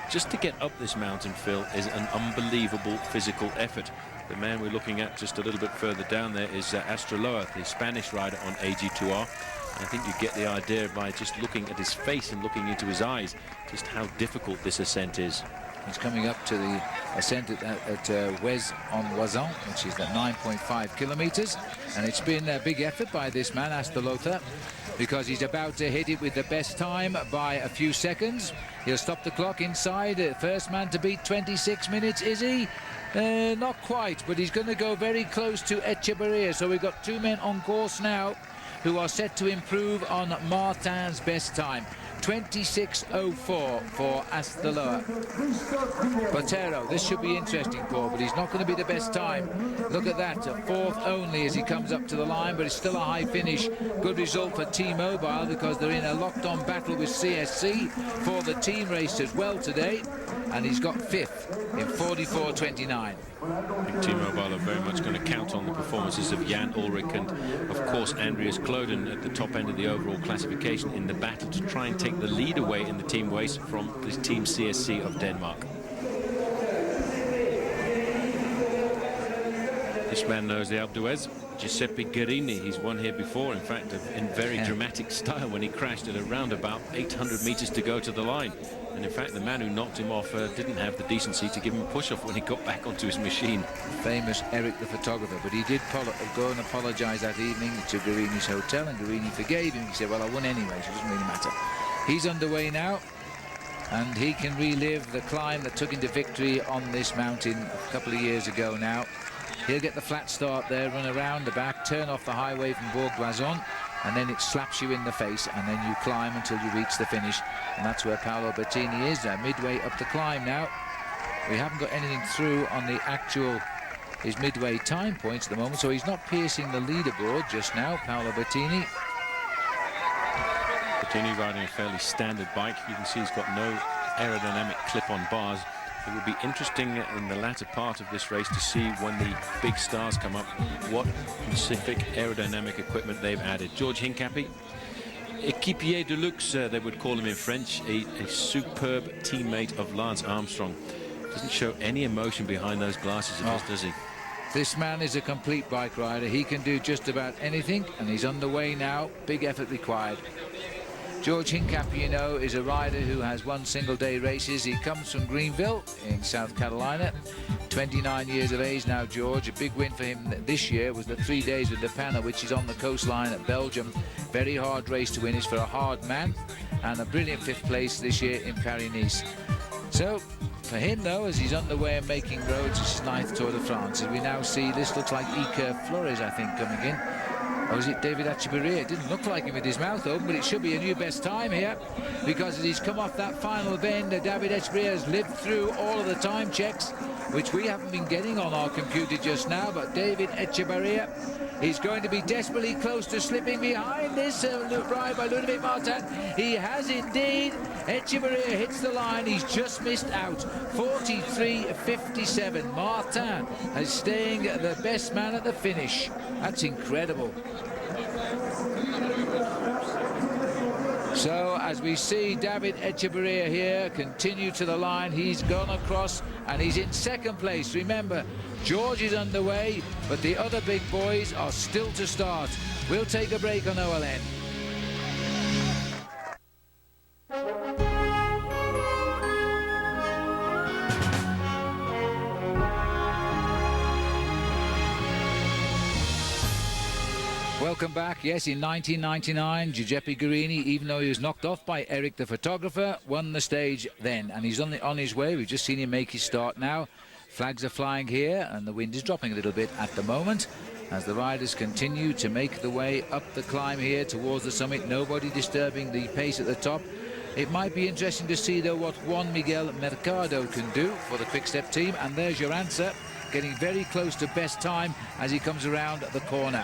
[SPEAKER 3] just to get up this mountain, Phil, is an unbelievable physical effort. The man we're looking at just a little bit further down there is Astroloa, the Spanish rider on AG2R. I think you get the idea by just looking at his face and looking into his eyes just how difficult this ascent is.
[SPEAKER 1] He's coming up to the ascent at Wes en Oisan, which is at 9.5 kilometers, and it's been a big effort by this man, Astalotha, because he's about to hit it with the best time by a few seconds. He'll stop the clock inside. First man to beat 26 minutes, is he? Not quite, but he's going to go very close to Echeverria. So we've got two men on course now who are set to improve on Martin's best time. 26.04 for Astalotha. Botero, this should be interesting, Paul, but he's not going to be the best time. Look at that, a fourth only as he comes up to the line, but it's still a high finish. Good result for T-Mobile because they're in a locked-on battle with CSC for the team race as well today, and he's got fifth in 44.29.
[SPEAKER 3] T-Mobile are very much going to count on the performances of Jan Ulrich and, of course, Andreas Kloden at the top end of the overall classification in the battle to try and take the lead away in the team race from the team CSC of Denmark. This man knows the Alpe d'Huez. Giuseppe Guerini, he's won here before, in fact, in very dramatic style when he crashed at around about 800 meters to go to the line. And in fact, the man who knocked him off didn't have the decency to give him a push-off when he got back onto his machine.
[SPEAKER 1] Famous Eric the photographer, but he did go and apologise that evening to Guerini's hotel, and Guerini forgave him. He said, well, I won anyway, so it doesn't really matter. He's underway now, and he can relive the climb that took him to victory on this mountain a couple of years ago now. He'll get the flat start there, run around the back, turn off the highway from Bourg-Boison, and then it slaps you in the face, and then you climb until you reach the finish. And that's where Paolo Bettini is, midway up the climb now. We haven't got anything through on the actual, his midway time points at the moment, so he's not piercing the leaderboard just now, Paolo Bettini.
[SPEAKER 3] Bettini riding a fairly standard bike. You can see he's got no aerodynamic clip-on bars. It will be interesting in the latter part of this race to see when the big stars come up what specific aerodynamic equipment they've added. George Hincapie, équipier de luxe, they would call him in French, a superb teammate of Lance Armstrong. Doesn't show any emotion behind those glasses of his, does he?
[SPEAKER 1] This man is a complete bike rider. He can do just about anything, and he's underway now. Big effort required. George Hincapie, you know, is a rider who has won single-day races. He comes from Greenville in South Carolina. 29 years of age now, George. A big win for him this year was the 3 days with the Panna, which is on the coastline at Belgium. Very hard race to win. It's for a hard man. And a brilliant fifth place this year in Paris-Nice. So, for him, though, as he's underway and making roads, it's his 9th Tour de France. As we now see, this looks like Iker Flores, I think, coming in. Or is it David Echeverria? It didn't look like him with his mouth open, but it should be a new best time here, because as he's come off that final bend, David Echeverria has lived through all of the time checks, which we haven't been getting on our computer just now. But David Echeverria is going to be desperately close to slipping behind this ride by Ludovic Martin. He has indeed. Echeverria hits the line. He's just missed out. 43.57. Martin is staying the best man at the finish. That's incredible. So as we see David Echeverria here continue to the line, he's gone across and he's in second place. Remember, George is underway, but the other big boys are still to start. We'll take a break on OLN. Welcome back. Yes, in 1999, Giuseppe Guerini, even though he was knocked off by Eric the photographer, won the stage then, and he's on his way. We've just seen him make his start now. Flags are flying here, and the wind is dropping a little bit at the moment as the riders continue to make the way up the climb here towards the summit. Nobody disturbing the pace at the top. It might be interesting to see, though, what Juan Miguel Mercado can do for the Quick-Step team, and there's your answer, getting very close to best time as he comes around the corner.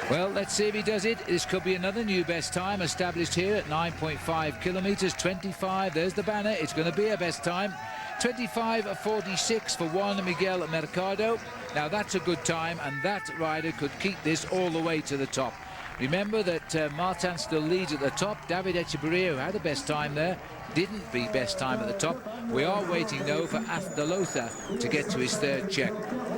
[SPEAKER 1] Well, let's see if he does it. This could be another new best time established here at 9.5 kilometers, 25. There's the banner. It's going to be a best time. 25.46 for Juan Miguel Mercado. Now, that's a good time, and that rider could keep this all the way to the top. Remember that Martin still leads at the top. David Echeverria, who had the best time there, didn't be best time at the top. We are waiting, though, for Azdalota to get to his third check.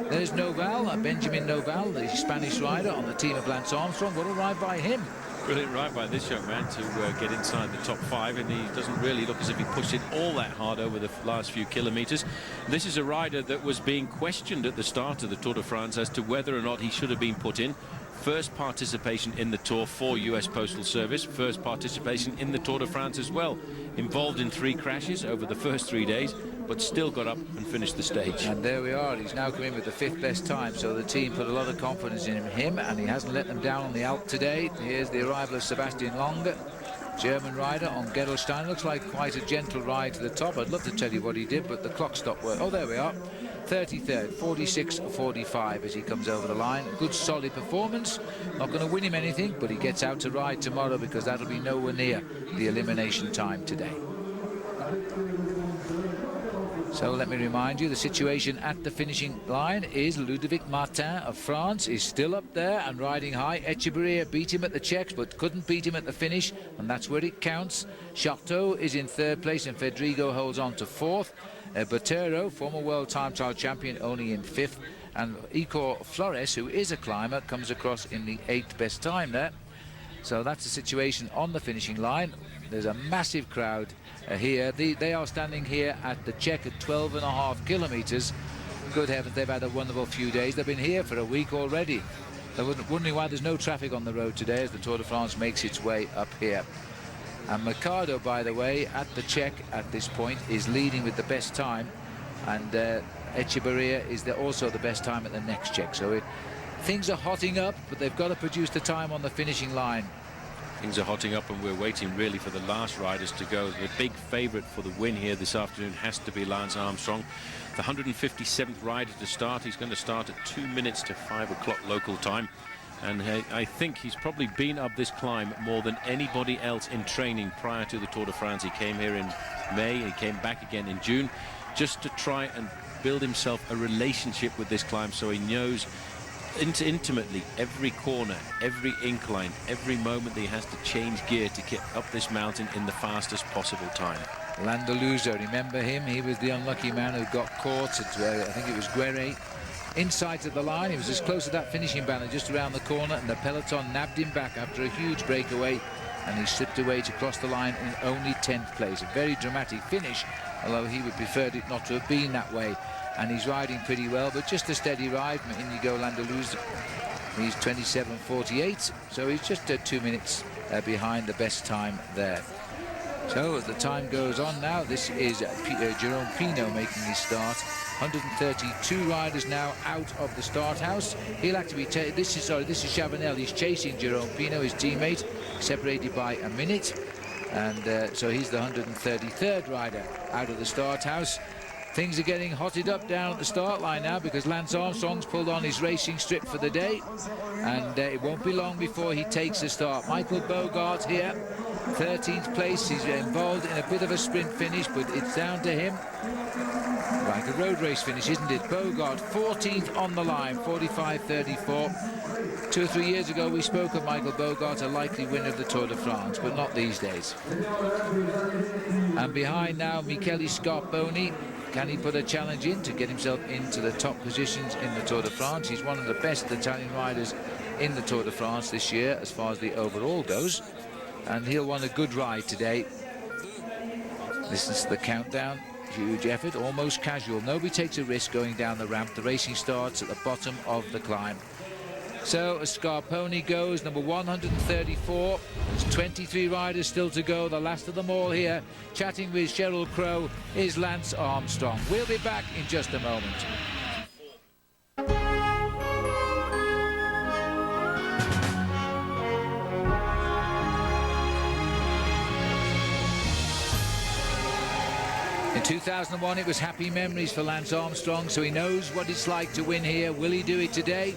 [SPEAKER 1] There's Noval, Benjamin Noval, the Spanish rider on the team of Lance Armstrong. What a ride by him.
[SPEAKER 3] Brilliant ride by this young man to get inside the top 5, and he doesn't really look as if he pushed it all that hard over the last few kilometres. This is a rider that was being questioned at the start of the Tour de France as to whether or not he should have been put in. First participation in the Tour for US Postal Service, first participation in the Tour de France as well. Involved in 3 crashes over the first 3 days, but still got up and finished the stage.
[SPEAKER 1] And there we are. He's now come in with the 5th best time, so the team put a lot of confidence in him, and he hasn't let them down on the Alp today. Here's the arrival of Sebastian Lange, German rider on Gerolstein. Looks like quite a gentle ride to the top. I'd love to tell you what he did, but the clock stopped working. Oh, there we are. 33rd, 46.45 as he comes over the line. Good solid performance. Not going to win him anything, but he gets out to ride tomorrow, because that'll be nowhere near the elimination time today. So let me remind you, the situation at the finishing line is Ludovic Martin of France is still up there and riding high. Echeverria beat him at the checks but couldn't beat him at the finish, and that's where it counts. Charteau is in 3rd place and Fedrigo holds on to 4th. Botero, former world time trial champion, only in 5th. And Icor Flores, who is a climber, comes across in the 8th best time there. So that's the situation on the finishing line. There's a massive crowd here. They are standing here at the check at 12.5 kilometres. Good heavens, they've had a wonderful few days. They've been here for a week already. They're wondering why there's no traffic on the road today as the Tour de France makes its way up here. And Mercado, by the way, at the check at this point is leading with the best time, and Echeverria is also the best time at the next check. So things are hotting up, but they've got to produce the time on the finishing line.
[SPEAKER 3] Things are hotting up, and we're waiting really for the last riders to go. The big favourite for the win here this afternoon has to be Lance Armstrong, the 157th rider to start. He's going to start at 2 minutes to 5 o'clock local time. And I think he's probably been up this climb more than anybody else in training prior to the Tour de France. He came here in May, he came back again in June, just to try and build himself a relationship with this climb, so he knows intimately every corner, every incline, every moment that he has to change gear to get up this mountain in the fastest possible time.
[SPEAKER 1] Landaluzo, remember him? He was the unlucky man who got caught at, I think it was Guerre. Inside to the line, he was as close to that finishing banner just around the corner, and the peloton nabbed him back after a huge breakaway, and he slipped away to cross the line in only 10th place. A very dramatic finish, although he would preferred it not to have been that way. And he's riding pretty well, but just a steady ride from Inigo Landaluzo. He's 27.48, so he's just 2 minutes behind the best time there. So as the time goes on now, this is Jerome Pino making his start. 132 riders now out of the start house. He'll actually be this is Chavanel. He's chasing Jerome Pino, his teammate, separated by a minute, and so he's the 133rd rider out of the start house. Things are getting hotted up down at the start line now, because Lance Armstrong's pulled on his racing strip for the day, and it won't be long before he takes the start. Michael Bogart here, 13th place. He's involved in a bit of a sprint finish, but it's down to him. Like a road race finish, isn't it? Bogart 14th on the line, 45.34. 2 or 3 years ago we spoke of Michael Bogart, a likely winner of the Tour de France, but not these days. And behind now, Michele Scarponi. Can he put a challenge in to get himself into the top positions in the Tour de France? He's one of the best Italian riders in the Tour de France this year as far as the overall goes, and he'll want a good ride today. Listens to the countdown. Huge effort, almost casual. Nobody takes a risk going down the ramp. The racing starts at the bottom of the climb. So as Scarponi goes, number 134. There's 23 riders still to go. The last of them all here, chatting with Sheryl Crow, is Lance Armstrong. We'll be back in just a moment. In 2001, it was happy memories for Lance Armstrong, so he knows what it's like to win here. Will he do it today?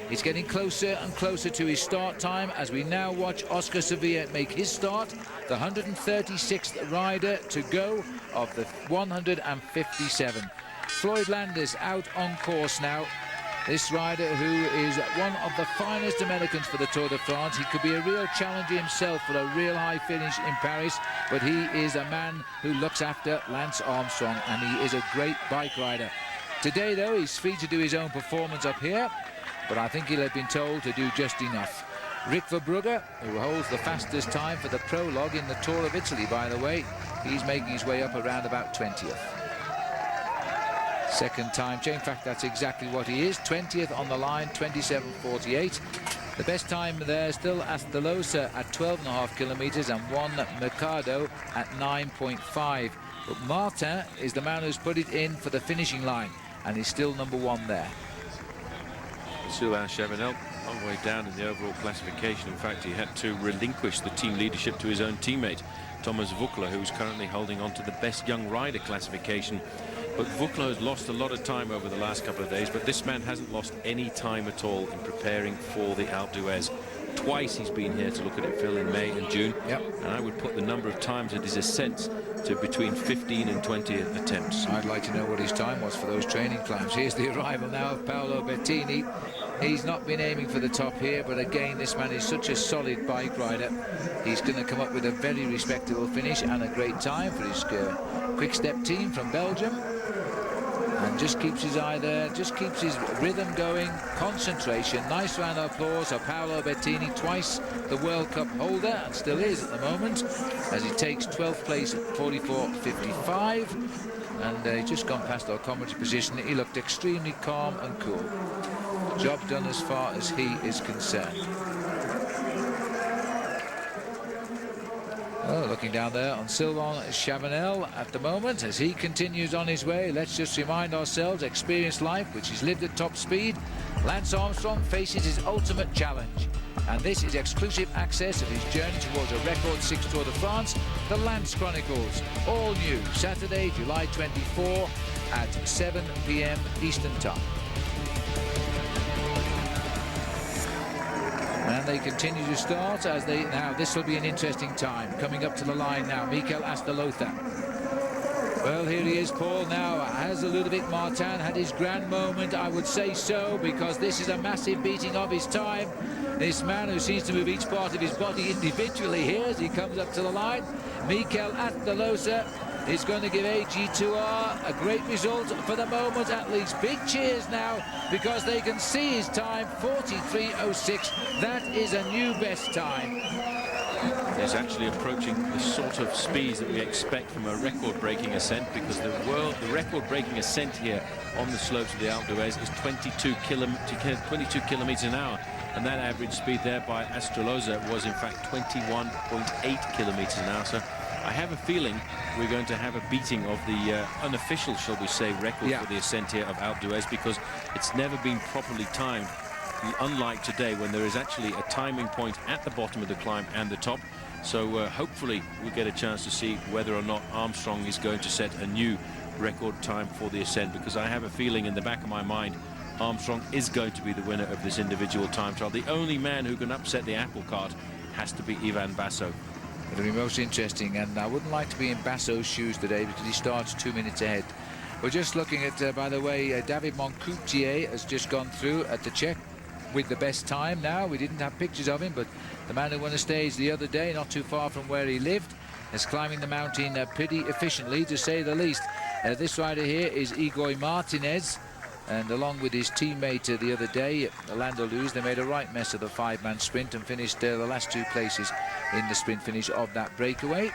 [SPEAKER 1] It's getting closer and closer to his start time as we now watch Oscar Sevilla make his start, the 136th rider to go of the 157. Floyd Landis out on course now. This rider, who is one of the finest Americans for the Tour de France. He could be a real challenger himself for a real high finish in Paris, but he is a man who looks after Lance Armstrong, and he is a great bike rider. Today, though, he's free to do his own performance up here, but I think he'll have been told to do just enough. Rick Verbrugge, who holds the fastest time for the prologue in the Tour of Italy, by the way, he's making his way up around about 20th. Second time change. In fact, that's exactly what he is. 20th on the line, 27.48. The best time there still Astolosa at 12.5 kilometers and Juan Mercado at 9.5. But Martin is the man who's put it in for the finishing line, and he's still number one there.
[SPEAKER 3] Sylvain Chavanel, long way down in the overall classification. In fact, he had to relinquish the team leadership to his own teammate, Thomas Vukla, who's currently holding on to the best young rider classification. But Vukla has lost a lot of time over the last couple of days, but this man hasn't lost any time at all in preparing for the Alpe d'Huez. Twice he's been here to look at it, Phil, in May and June.
[SPEAKER 1] Yep.
[SPEAKER 3] And I would put the number of times at his ascents to between 15 and 20 attempts.
[SPEAKER 1] I'd like to know what his time was for those training climbs. Here's the arrival now of Paolo Bettini. He's not been aiming for the top here, but again, this man is such a solid bike rider. He's going to come up with a very respectable finish and a great time for his quick-step team from Belgium. And just keeps his eye there, just keeps his rhythm going, concentration. Nice round of applause for Paolo Bettini, twice the World Cup holder, and still is at the moment, as he takes 12th place at 44.55. And he's just gone past our commentary position. He looked extremely calm and cool. Job done as far as he is concerned. Oh, looking down there on Sylvain Chavanel at the moment as he continues on his way. Let's just remind ourselves, experienced life, which he's lived at top speed. Lance Armstrong faces his ultimate challenge, and this is exclusive access of his journey towards a record 6 Tour de France, the Lance Chronicles. All new, Saturday, July 24 at 7 p.m. Eastern Time. And they continue to start as they now. This will be an interesting time. Coming up to the line now, Mikel Astolotha. Well, here he is, Paul. Now, has Ludovic Martin had his grand moment? I would say so, because this is a massive beating of his time. This man who seems to move each part of his body individually here as he comes up to the line. Mikel Astolotha is going to give AG2R a great result for the moment, at least. Big cheers now, because they can see his time, 43.06. That is a new best time.
[SPEAKER 3] He's actually approaching the sort of speeds that we expect from a record-breaking ascent, because the record-breaking ascent here on the slopes of the Alpe d'Huez is 22 kilometers an hour, and that average speed there by Astolotha was in fact 21.8 kilometers an hour. So I have a feeling we're going to have a beating of the unofficial, shall we say, record for the ascent here of Alpe d'Huez, because it's never been properly timed, unlike today when there is actually a timing point at the bottom of the climb and the top. So hopefully we get a chance to see whether or not Armstrong is going to set a new record time for the ascent, because I have a feeling in the back of my mind Armstrong is going to be the winner of this individual time trial. The only man who can upset the apple cart has to be Ivan Basso.
[SPEAKER 1] It'll be most interesting, and I wouldn't like to be in Basso's shoes today because he starts 2 minutes ahead. We're just looking at, by the way, David Moncoutier has just gone through at the check with the best time now. We didn't have pictures of him, but the man who won a stage the other day, not too far from where he lived, is climbing the mountain pretty efficiently, to say the least. This rider here is Igor Martinez, and along with his teammate the other day, Lando Luz, they made a right mess of the 5-man sprint and finished the last 2 places in the sprint finish of that breakaway.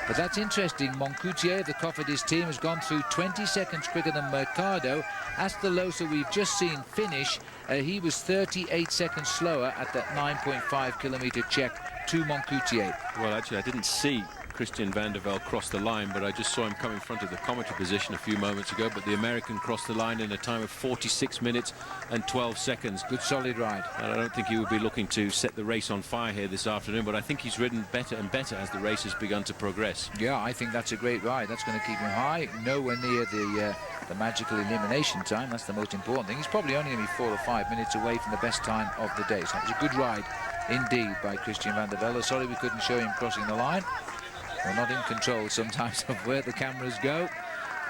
[SPEAKER 1] But that's interesting. Moncoutier, the Cofidis team, has gone through 20 seconds quicker than Mercado. Astolotha, we've just seen finish. He was 38 seconds slower at that 9.5 kilometer check to Moncoutier.
[SPEAKER 3] Well, actually, I didn't see Christian van der Velde crossed the line, but I just saw him come in front of the commentary position a few moments ago. But the American crossed the line in a time of 46 minutes and 12 seconds.
[SPEAKER 1] Good solid ride.
[SPEAKER 3] And I don't think he would be looking to set the race on fire here this afternoon, but I think he's ridden better and better as the race has begun to progress.
[SPEAKER 1] Yeah, I think that's a great ride. That's going to keep him high, nowhere near the magical elimination time. That's the most important thing. He's probably only going to be 4 or 5 minutes away from the best time of the day. So it was a good ride indeed by Christian van der Velde. Sorry we couldn't show him crossing the line. We're not in control sometimes of where the cameras go.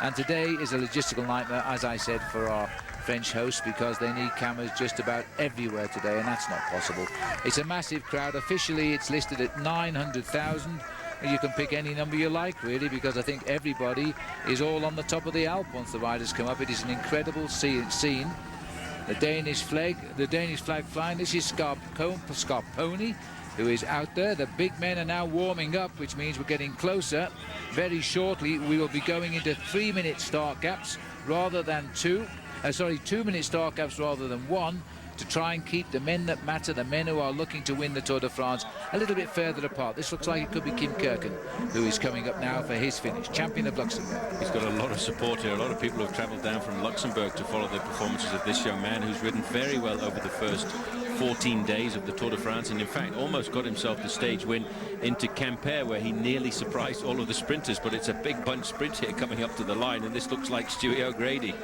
[SPEAKER 1] And today is a logistical nightmare, as I said, for our French hosts because they need cameras just about everywhere today, and that's not possible. It's a massive crowd. Officially, it's listed at 900,000. You can pick any number you like, really, because I think everybody is all on the top of the Alp once the riders come up. It is an incredible scene. The Danish flag flying. This is Scarponi, who is out there. The big men are now warming up, which means we're getting closer. Very shortly, we will be going into 3-minute start gaps rather than 2-minute start gaps rather than 1, to try and keep the men that matter, the men who are looking to win the Tour de France, a little bit further apart. This looks like it could be Kim Kirken, who is coming up now for his finish, champion of Luxembourg.
[SPEAKER 3] He's got a lot of support here. A lot of people have travelled down from Luxembourg to follow the performances of this young man, who's ridden very well over the first 14 days of the Tour de France, and in fact almost got himself the stage win into Quimper, where he nearly surprised all of the sprinters. But it's a big bunch sprint here coming up to the line, and this looks like Stewie O'Grady.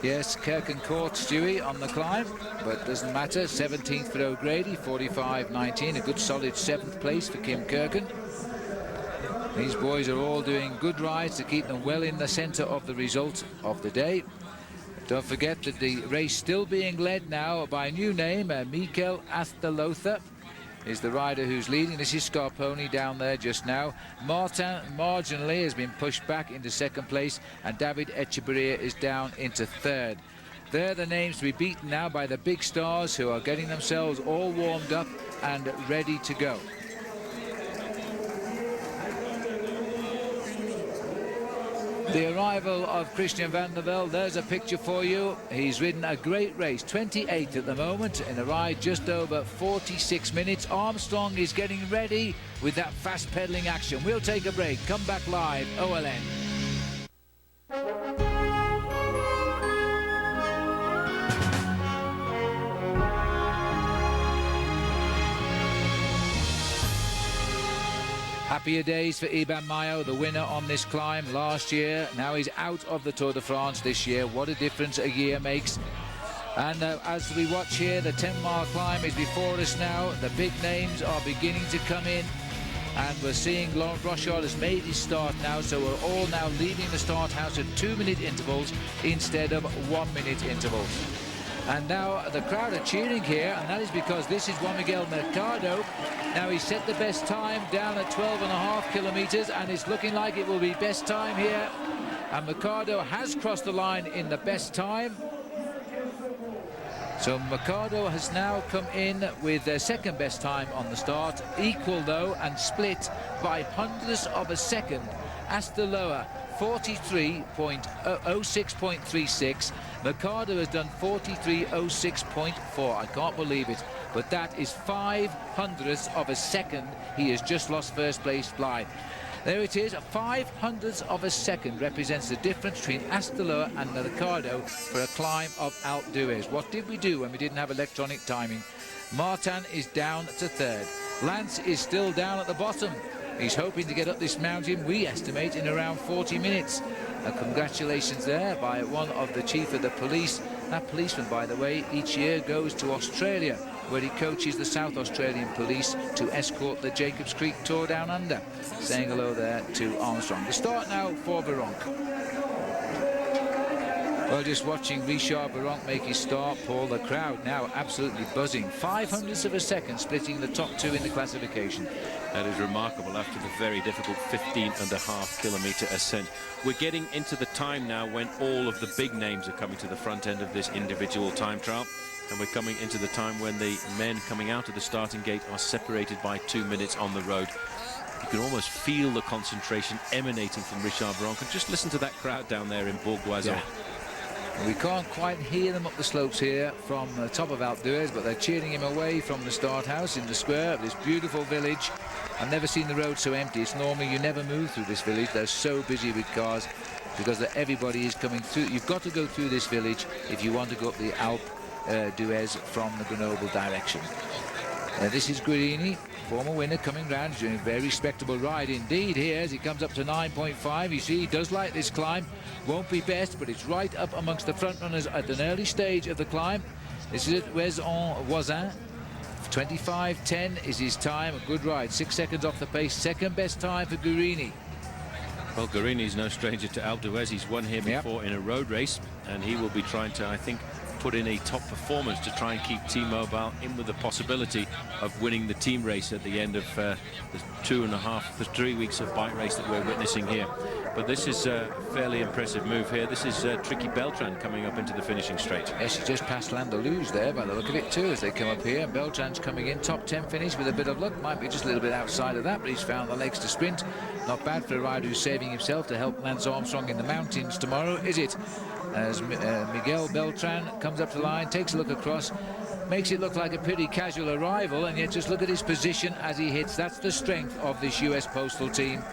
[SPEAKER 1] Yes, Kirken caught Stewie on the climb, but doesn't matter. 17th for O'Grady, 45.19, a good solid 7th place for Kim Kirken. These boys are all doing good rides to keep them well in the centre of the result of the day. Don't forget that the race still being led now by a new name, Mikel Astelotha is the rider who's leading. This is Scarponi down there just now. Martin marginally has been pushed back into 2nd place, and David Echeverria is down into 3rd. They're the names to be beaten now by the big stars, who are getting themselves all warmed up and ready to go. The arrival of Christian van der Velde, there's a picture for you. He's ridden a great race, 28th at the moment, in a ride just over 46 minutes. Armstrong is getting ready with that fast pedaling action. We'll take a break, come back live, OLN. Happier days for Iban Mayo, the winner on this climb last year. Now he's out of the Tour de France this year. What a difference a year makes. And as we watch here, the 10-mile climb is before us now. The big names are beginning to come in. And we're seeing Laurent Brochard has made his start now, so we're all now leaving the start house at 2-minute intervals instead of 1-minute intervals. And now the crowd are cheering here, and that is because this is Juan Miguel Mercado. Now he's set the best time down at 12.5 kilometers, and it's looking like it will be best time here. And Mercado has crossed the line in the best time. So Mercado has now come in with their 2nd best time on the start, equal though and split by hundredths of a second. Astelotha 43.06.36. Mercado has done 43.06.4. I can't believe it, but that is 5 hundredths of a second. He has just lost 1st place fly. There it is, 5 hundredths of a second represents the difference between Astelotha and Mercado for a climb of Alpe d'Huez. What did we do when we didn't have electronic timing? Martin is down to 3rd. Lance is still down at the bottom. He's hoping to get up this mountain, we estimate, in around 40 minutes. Congratulations there by one of the chief of the police. That policeman, by the way, each year goes to Australia, where he coaches the South Australian police to escort the Jacobs Creek Tour down under. Saying hello there to Armstrong. The start now for Vironk. Well, just watching Richard Vironk make his start, Paul, the crowd now absolutely buzzing. 5 hundredths of a second splitting the top 2 in the classification.
[SPEAKER 3] That is remarkable after the very difficult 15.5 kilometre ascent. We're getting into the time now when all of the big names are coming to the front end of this individual time trial. And we're coming into the time when the men coming out of the starting gate are separated by 2 minutes on the road. You can almost feel the concentration emanating from Richard Vironk. And just listen to that crowd down there in Bourg-d'Oisans.
[SPEAKER 1] Yeah. We can't quite hear them up the slopes here from the top of Alpe d'Huez, but they're cheering him away from the start house in the square of this beautiful village. I've never seen the road so empty. It's normally you never move through this village. They're so busy with cars because everybody is coming through. You've got to go through this village if you want to go up the Alpe d'Huez from the Grenoble direction. This is Guerini, former winner, coming round. He's doing a very respectable ride indeed here as he comes up to 9.5. You see, he does like this climb. Won't be best, but it's right up amongst the front runners at an early stage of the climb. This is at Voisin. 25.10 is his time. A good ride, 6 seconds off the pace. 2nd best time for Guerini.
[SPEAKER 3] Well, Guerini's no stranger to Alpe d'Huez. He's won here before in a road race, and he will be trying to, I think, put in a top performance to try and keep T-Mobile in with the possibility of winning the team race at the end of the 3 weeks of bike race that we're witnessing here. But this is a fairly impressive move here. This is Tricky Beltran coming up into the finishing straight.
[SPEAKER 1] Yes, he just passed Landaluz there by the look of it too as they come up here. Beltran's coming in, top 10 finish with a bit of luck. Might be just a little bit outside of that, but he's found the legs to sprint. Not bad for a rider who's saving himself to help Lance Armstrong in the mountains tomorrow, is it? As Miguel Beltran comes up the line, takes a look across, makes it look like a pretty casual arrival, and yet just look at his position as he hits. That's the strength of this US Postal team.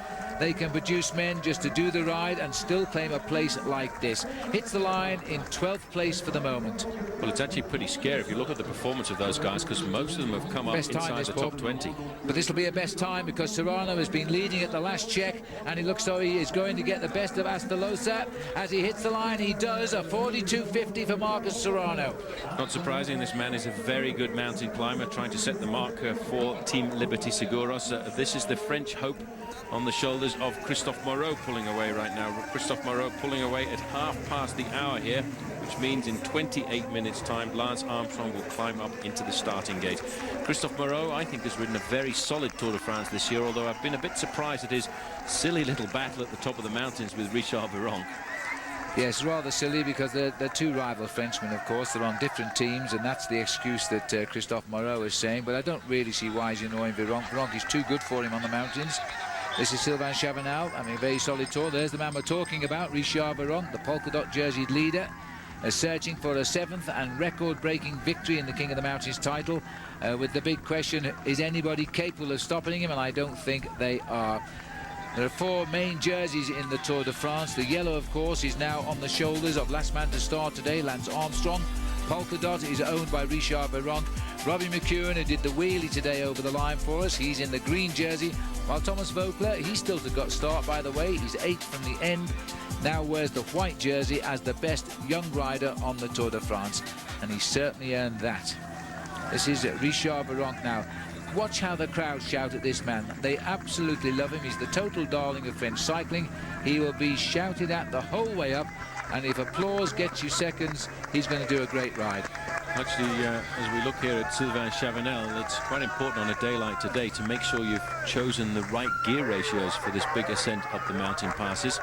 [SPEAKER 1] They can produce men just to do the ride and still claim a place like this. Hits the line in 12th place for the moment.
[SPEAKER 3] Well, it's actually pretty scary if you look at the performance of those guys, because most of them have come up inside the top 20.
[SPEAKER 1] But this will be a best time because Serrano has been leading at the last check, and he looks though he is going to get the best of Astalosa. As he hits the line, he does. A 42.50 for Marcus Serrano.
[SPEAKER 3] Not surprising, this man is a very good mountain climber, trying to set the mark for Team Liberty Seguros. This is the French hope on the shoulders of Christophe Moreau pulling away right now. Christophe Moreau pulling away at half past the hour here, which means in 28 minutes time Lance Armstrong will climb up into the starting gate. Christophe Moreau, I think, has ridden a very solid Tour de France this year, although I've been a bit surprised at his silly little battle at the top of the mountains with Richard Virenque.
[SPEAKER 1] Yes, rather silly because they're two rival Frenchmen, of course. They're on different teams, and that's the excuse that Christophe Moreau is saying. But I don't really see why he's annoying Virenque. Virenque is too good for him on the mountains. This is Sylvain Chavanel. I mean, very solid tour. There's the man we're talking about, Richard Virenque, the polka dot jerseyed leader, searching for a 7th and record-breaking victory in the King of the Mountains title. With the big question, is anybody capable of stopping him? And I don't think they are. There are 4 main jerseys in the Tour de France. The yellow, of course, is now on the shoulders of last man to start today, Lance Armstrong. Polka dot is owned by Richard Virenque. Robbie McEwen, who did the wheelie today over the line for us, he's in the green jersey, while Thomas Vogler, he's still to got start, by the way. He's 8th from the end, now wears the white jersey as the best young rider on the Tour de France, and he certainly earned that. This is Richard Virenque now. Watch how the crowd shout at this man. They absolutely love him. He's the total darling of French cycling. He will be shouted at the whole way up, and if applause gets you seconds, he's going to do a great ride.
[SPEAKER 3] Actually, as we look here at Sylvain Chavanel, it's quite important on a day like today to make sure you've chosen the right gear ratios for this big ascent up the mountain passes.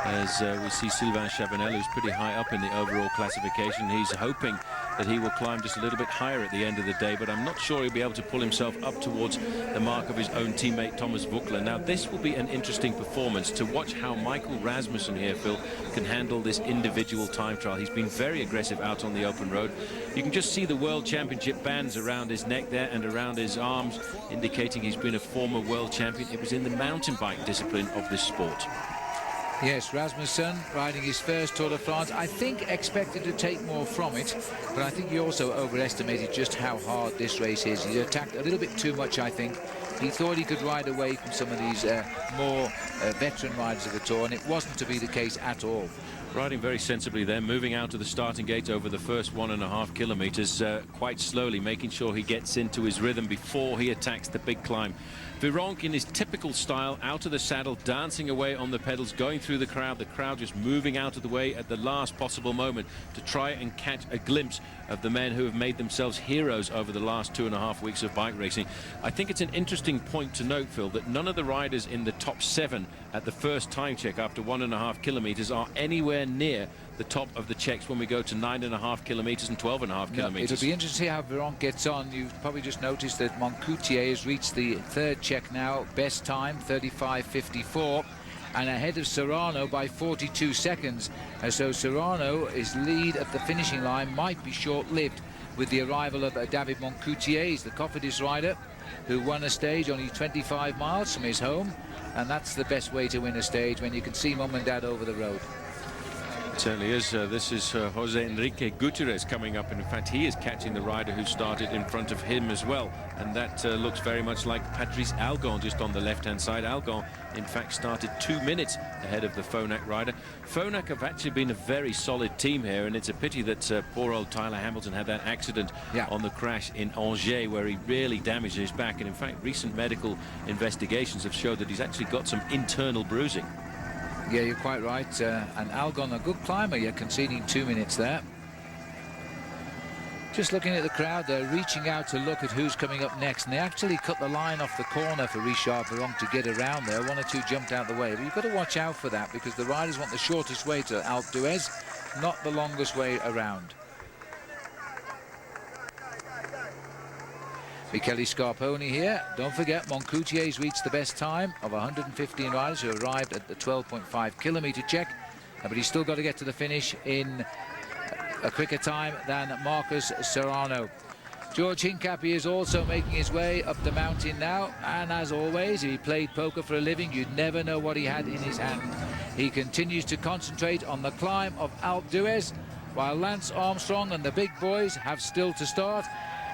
[SPEAKER 3] As we see Sylvain Chavanel, who's pretty high up in the overall classification. He's hoping that he will climb just a little bit higher at the end of the day, but I'm not sure he'll be able to pull himself up towards the mark of his own teammate Thomas Vogler. Now, this will be an interesting performance to watch how Michael Rasmussen here, Phil, can handle this individual time trial. He's been very aggressive out on the open road. You can just see the World Championship bands around his neck there and around his arms, indicating he's been a former world champion. It was in the mountain bike discipline of this sport.
[SPEAKER 1] Yes, Rasmussen riding his first Tour de France. I think expected to take more from it, but I think he also overestimated just how hard this race is. He attacked a little bit too much, I think. He thought he could ride away from some of these more veteran riders of the Tour, and it wasn't to be the case at all.
[SPEAKER 3] Riding very sensibly there, moving out of the starting gate over the first 1.5 kilometers quite slowly, making sure he gets into his rhythm before he attacks the big climb. Virenque in his typical style, out of the saddle, dancing away on the pedals, going through the crowd just moving out of the way at the last possible moment to try and catch a glimpse of the men who have made themselves heroes over the last 2.5 weeks of bike racing. I think it's an interesting point to note, Phil, that none of the riders in the top 7 at the first time check after 1.5 kilometers are anywhere near the top of the checks when we go to 9.5 kilometers and 12.5 kilometers.
[SPEAKER 1] It'll be interesting to see how Virenque gets on. You've probably just noticed that Moncoutier has reached the 3rd check now, best time 35.54, and ahead of Serrano by 42 seconds. So Serrano's lead at the finishing line might be short-lived with the arrival of David Moncoutier. He's the Cofidis rider who won a stage only 25 miles from his home, and that's the best way to win a stage, when you can see mum and dad over the road.
[SPEAKER 3] It certainly is. This is Jose Enrique Gutierrez coming up, and in fact he is catching the rider who started in front of him as well, and that looks very much like Patrice Algon just on the left-hand side. Algon in fact started 2 minutes ahead of the Phonak rider. Phonak have actually been a very solid team here, and it's a pity that poor old Tyler Hamilton had that accident on the crash in Angers where he really damaged his back, and in fact recent medical investigations have showed that he's actually got some internal bruising.
[SPEAKER 1] Yeah, you're quite right. And Algon, a good climber, you're conceding 2 minutes there. Just looking at the crowd, they're reaching out to look at who's coming up next, and they actually cut the line off the corner for Richard Viron to get around there. One or two jumped out the way, but you've got to watch out for that because the riders want the shortest way to Alpe d'Huez, not the longest way around. Michele Scarponi here. Don't forget, Moncoutier's reached the best time of 115 riders who arrived at the 12.5 kilometer check, but he's still got to get to the finish in a quicker time than Marcus Serrano. George Hincapie is also making his way up the mountain now, and as always, if he played poker for a living, you'd never know what he had in his hand. He continues to concentrate on the climb of Alpe d'Huez, while Lance Armstrong and the big boys have still to start.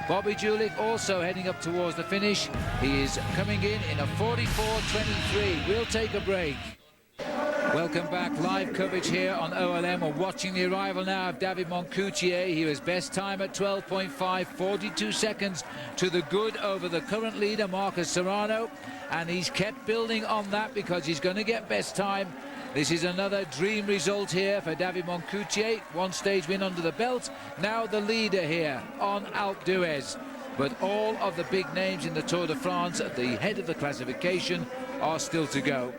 [SPEAKER 1] Bobby Julich also heading up towards the finish. He is coming in a 44.23. We'll take a break. Welcome back, live coverage here on OLM. We're watching the arrival now of David Moncoutier. He was best time at 12.5, 42 seconds to the good over the current leader, Marcus Serrano. And he's kept building on that because he's going to get best time. This is another dream result here for David Moncoutier. One stage win under the belt. Now the leader here on Alpe d'Huez. But all of the big names in the Tour de France at the head of the classification are still to go.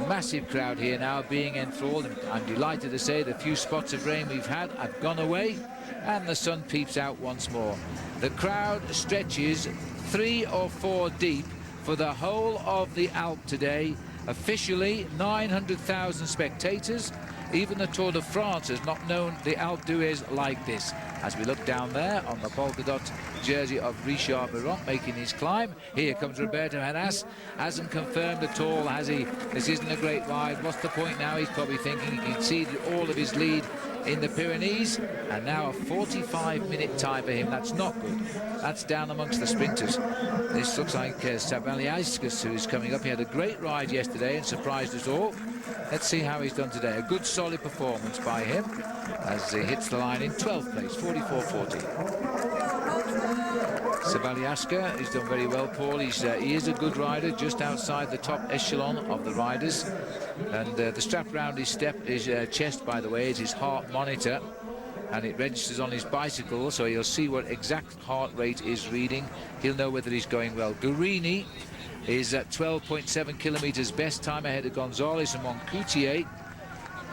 [SPEAKER 1] Massive crowd here now being enthralled, and I'm delighted to say the few spots of rain we've had have gone away and the sun peeps out once more. The crowd stretches 3 or 4 deep for the whole of the Alpe today. Officially 900,000 spectators. Even the Tour de France has not known the Alpe d'Huez like this. As we look down there on the polka dot jersey of Richard Viron making his climb. Here comes Roberto Heras. Hasn't confirmed at all, has he? This isn't a great ride. What's the point now? He's probably thinking he conceded all of his lead in the Pyrenees, and now a 45-minute time for him. That's not good. That's down amongst the sprinters. This looks like Sabaliauskas, who's coming up. He had a great ride yesterday and surprised us all. Let's see how he's done today. A good solid performance by him as he hits the line in 12th place, 44.40. Sabaliauskas has done very well, Paul. He is a good rider, just outside the top echelon of the riders. And the strap around his chest, by the way, is his heart monitor, and it registers on his bicycle, so he'll see what exact heart rate is reading. He'll know whether he's going well. Guerini is at 12.7 kilometers best time ahead of Gonzalez and Moncoutier.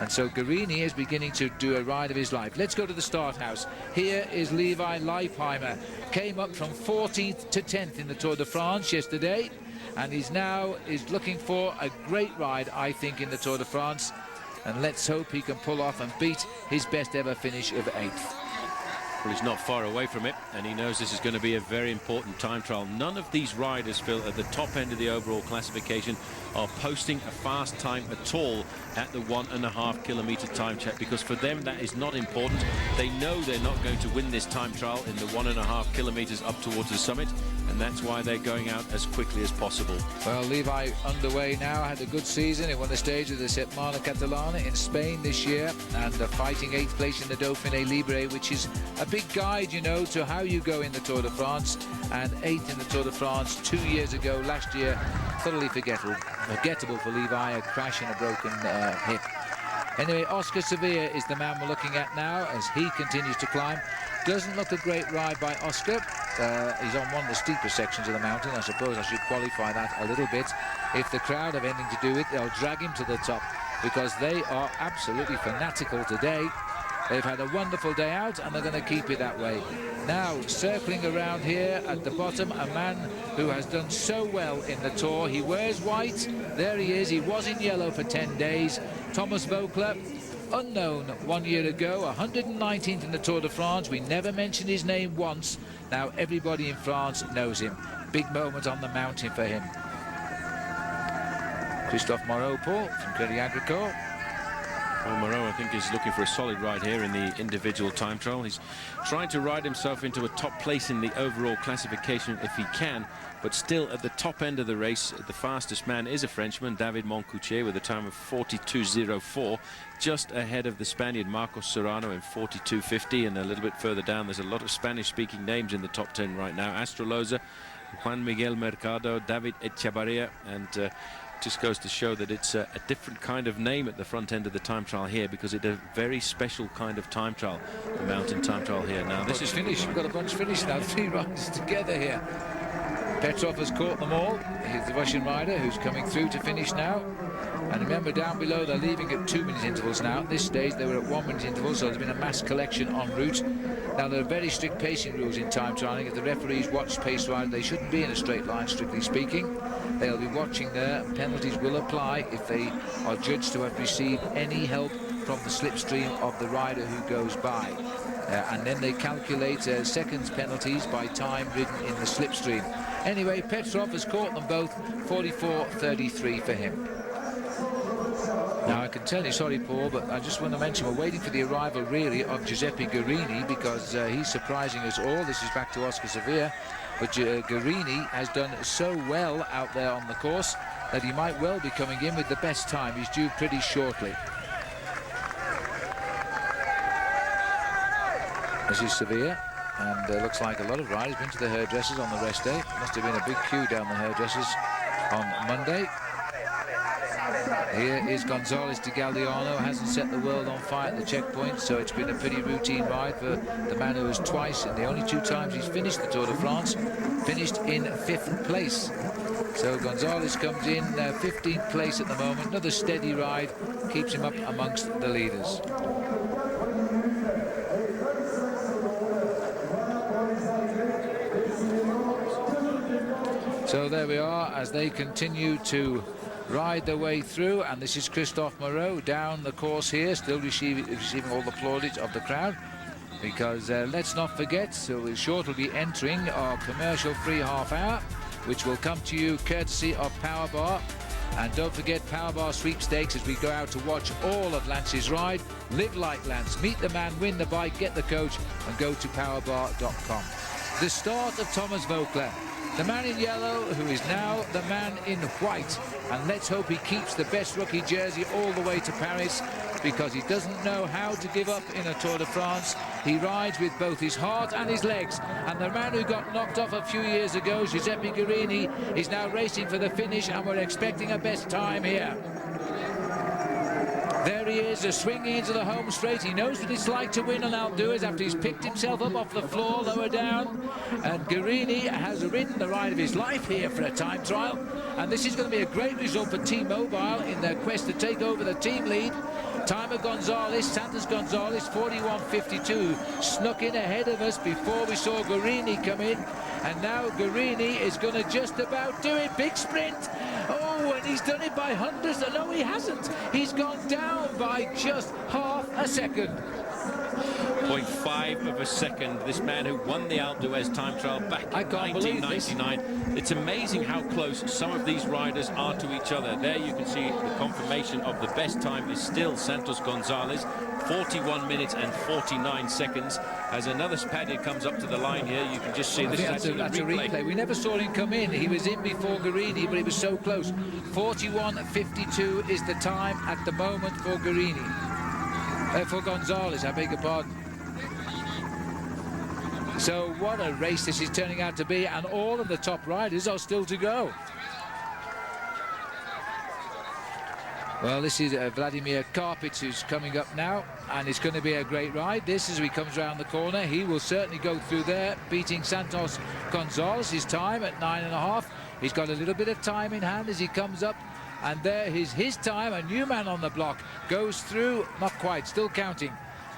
[SPEAKER 1] And so Guerini is beginning to do a ride of his life. Let's go to the start house. Here is Levi Leipheimer. Came up from 14th to 10th in the Tour de France yesterday, and he's now looking for a great ride, I think, in the Tour de France. And let's hope he can pull off and beat his best ever finish of 8th.
[SPEAKER 3] Well, he's not far away from it, and he knows this is going to be a very important time trial. None of these riders, Phil, at the top end of the overall classification are posting a fast time at all at the 1.5 kilometer time check, because for them that is not important. They know they're not going to win this time trial in the 1.5 kilometers up towards the summit, and that's why they're going out as quickly as possible.
[SPEAKER 1] Well, Levi underway now, had a good season. He won the stage of the Setmana Catalana in Spain this year, and fighting 8th place in the Dauphiné Libre, which is a big guide, you know, to how you go in the Tour de France. And 8th in the Tour de France 2 years ago, last year. Thoroughly forgettable for Levi, a crash and a broken hip. Anyway, Oscar Sevilla is the man we're looking at now as he continues to climb. Doesn't look a great ride by Oscar. He's on one of the steeper sections of the mountain. I suppose I should qualify that a little bit. If the crowd have anything to do with it, they'll drag him to the top, because they are absolutely fanatical today. They've had a wonderful day out, and they're going to keep it that way. Now, circling around here at the bottom, a man who has done so well in the Tour. He wears white. There he is. He was in yellow for 10 days. Thomas Voeckler, unknown 1 year ago, 119th in the Tour de France. We never mentioned his name once. Now everybody in France knows him. Big moment on the mountain for him. Christophe Moreau, Paul, from Crédit Agricole.
[SPEAKER 3] Well, Moreau, I think, is looking for a solid ride here in the individual time trial. He's trying to ride himself into a top place in the overall classification if he can, but still at the top end of the race. The fastest man is a Frenchman, David Moncoutier, with a time of 42.04, just ahead of the Spaniard Marcos Serrano in 42.50, and a little bit further down there's a lot of Spanish-speaking names in the top 10 right now. Astroloza, Juan Miguel Mercado, David Echavarria, and just goes to show that it's a different kind of name at the front end of the time trial here, because it's a very special kind of time trial, the mountain time trial here. Now this is
[SPEAKER 1] finished. We've got a bunch finished now. 3 riders together here. Petrov has caught them all. He's the Russian rider who's coming through to finish now. And remember, down below, they're leaving at 2-minute intervals now. At this stage, they were at 1-minute intervals, so there's been a mass collection en route. Now, there are very strict pacing rules in time trialing. If the referees watch pace riders, they shouldn't be in a straight line, strictly speaking. They'll be watching there. Penalties will apply if they are judged to have received any help from the slipstream of the rider who goes by. And then they calculate seconds penalties by time ridden in the slipstream. Anyway, Petrov has caught them both, 44.33 for him. Now, I can tell you, sorry, Paul, but I just want to mention we're waiting for the arrival, really, of Giuseppe Guerini, because he's surprising us all. This is back to Oscar Sevilla. But Guerini has done so well out there on the course that he might well be coming in with the best time. He's due pretty shortly. This is Sevilla, and looks like a lot of riders been to the hairdressers on the rest day. Must have been a big queue down the hairdressers on Monday. Here is Gonzalez de Galdiano, hasn't set the world on fire at the checkpoint, so it's been a pretty routine ride for the man who has twice, in the only 2 times he's finished the Tour de France, finished in 5th place. So Gonzalez comes in 15th place at the moment. Another steady ride, keeps him up amongst the leaders. So there we are as they continue to ride their way through, and this is Christophe Moreau down the course here, still receiving all the plaudits of the crowd, because let's not forget, so we're sure to be entering our commercial free half hour, which will come to you courtesy of Power Bar. And don't forget Power Bar sweepstakes as we go out to watch all of Lance's ride. Live like Lance, meet the man, win the bike, get the coach, and go to powerbar.com. The start of Thomas Vogler, the man in yellow, who is now the man in white. And let's hope he keeps the best rookie jersey all the way to Paris, because he doesn't know how to give up in a Tour de France. He rides with both his heart and his legs. And the man who got knocked off a few years ago, Giuseppe Guerini, is now racing for the finish, and we're expecting a best time here. There he is, swinging into the home straight. He knows what it's like to win on Alpe d'Huez after he's picked himself up off the floor lower down. And Guerini has ridden the ride of his life here for a time trial. And this is going to be a great result for T-Mobile in their quest to take over the team lead. Time of Gonzalez, Santos Gonzalez, 41.52, snuck in ahead of us before we saw Guerini come in. And now Guerini is going to just about do it. Big sprint. Oh, and he's done it by hundreds. No, he hasn't. He's gone down by just half a second.
[SPEAKER 3] 0.5 of a second. This man who won the Alpe d'Huez time trial back in 1999. It's amazing how close some of these riders are to each other. There you can see the confirmation of the best time is still Santos Gonzalez, 41 minutes and 49 seconds. As another Spaniard comes up to the line here, you can just see this is
[SPEAKER 1] that's a replay. We never saw him come in. He was in before Guerini, but he was so close. 41.52 is the time at the moment for Guerini. For Gonzalez, I beg your pardon. So what a race this is turning out to be, and all of the top riders are still to go. Well, this is Vladimir Karpitz who's coming up now, and it's going to be a great ride. This, as he comes around the corner, he will certainly go through there, beating Santos Gonzalez, his time at 9.5. He's got a little bit of time in hand as he comes up, and there is his time. A new man on the block goes through, not quite, still counting.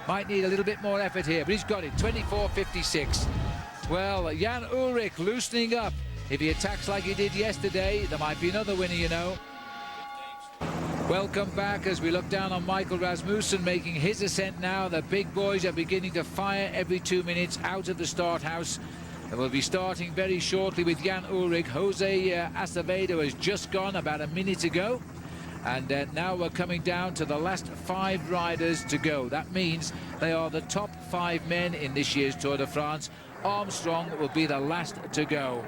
[SPEAKER 1] Might need a little bit more effort here, but he's got it, 24.56. Well, Jan Ullrich loosening up. If he attacks like he did yesterday, there might be another winner, you know. Welcome back as we look down on Michael Rasmussen making his ascent now. The big boys are beginning to fire every 2 minutes out of the start house. And we'll be starting very shortly with Jan Ullrich. Jose Acevedo has just gone about a minute ago. And now we're coming down to the last 5 riders to go. That means they are the top 5 men in this year's Tour de France. Armstrong will be the last to go.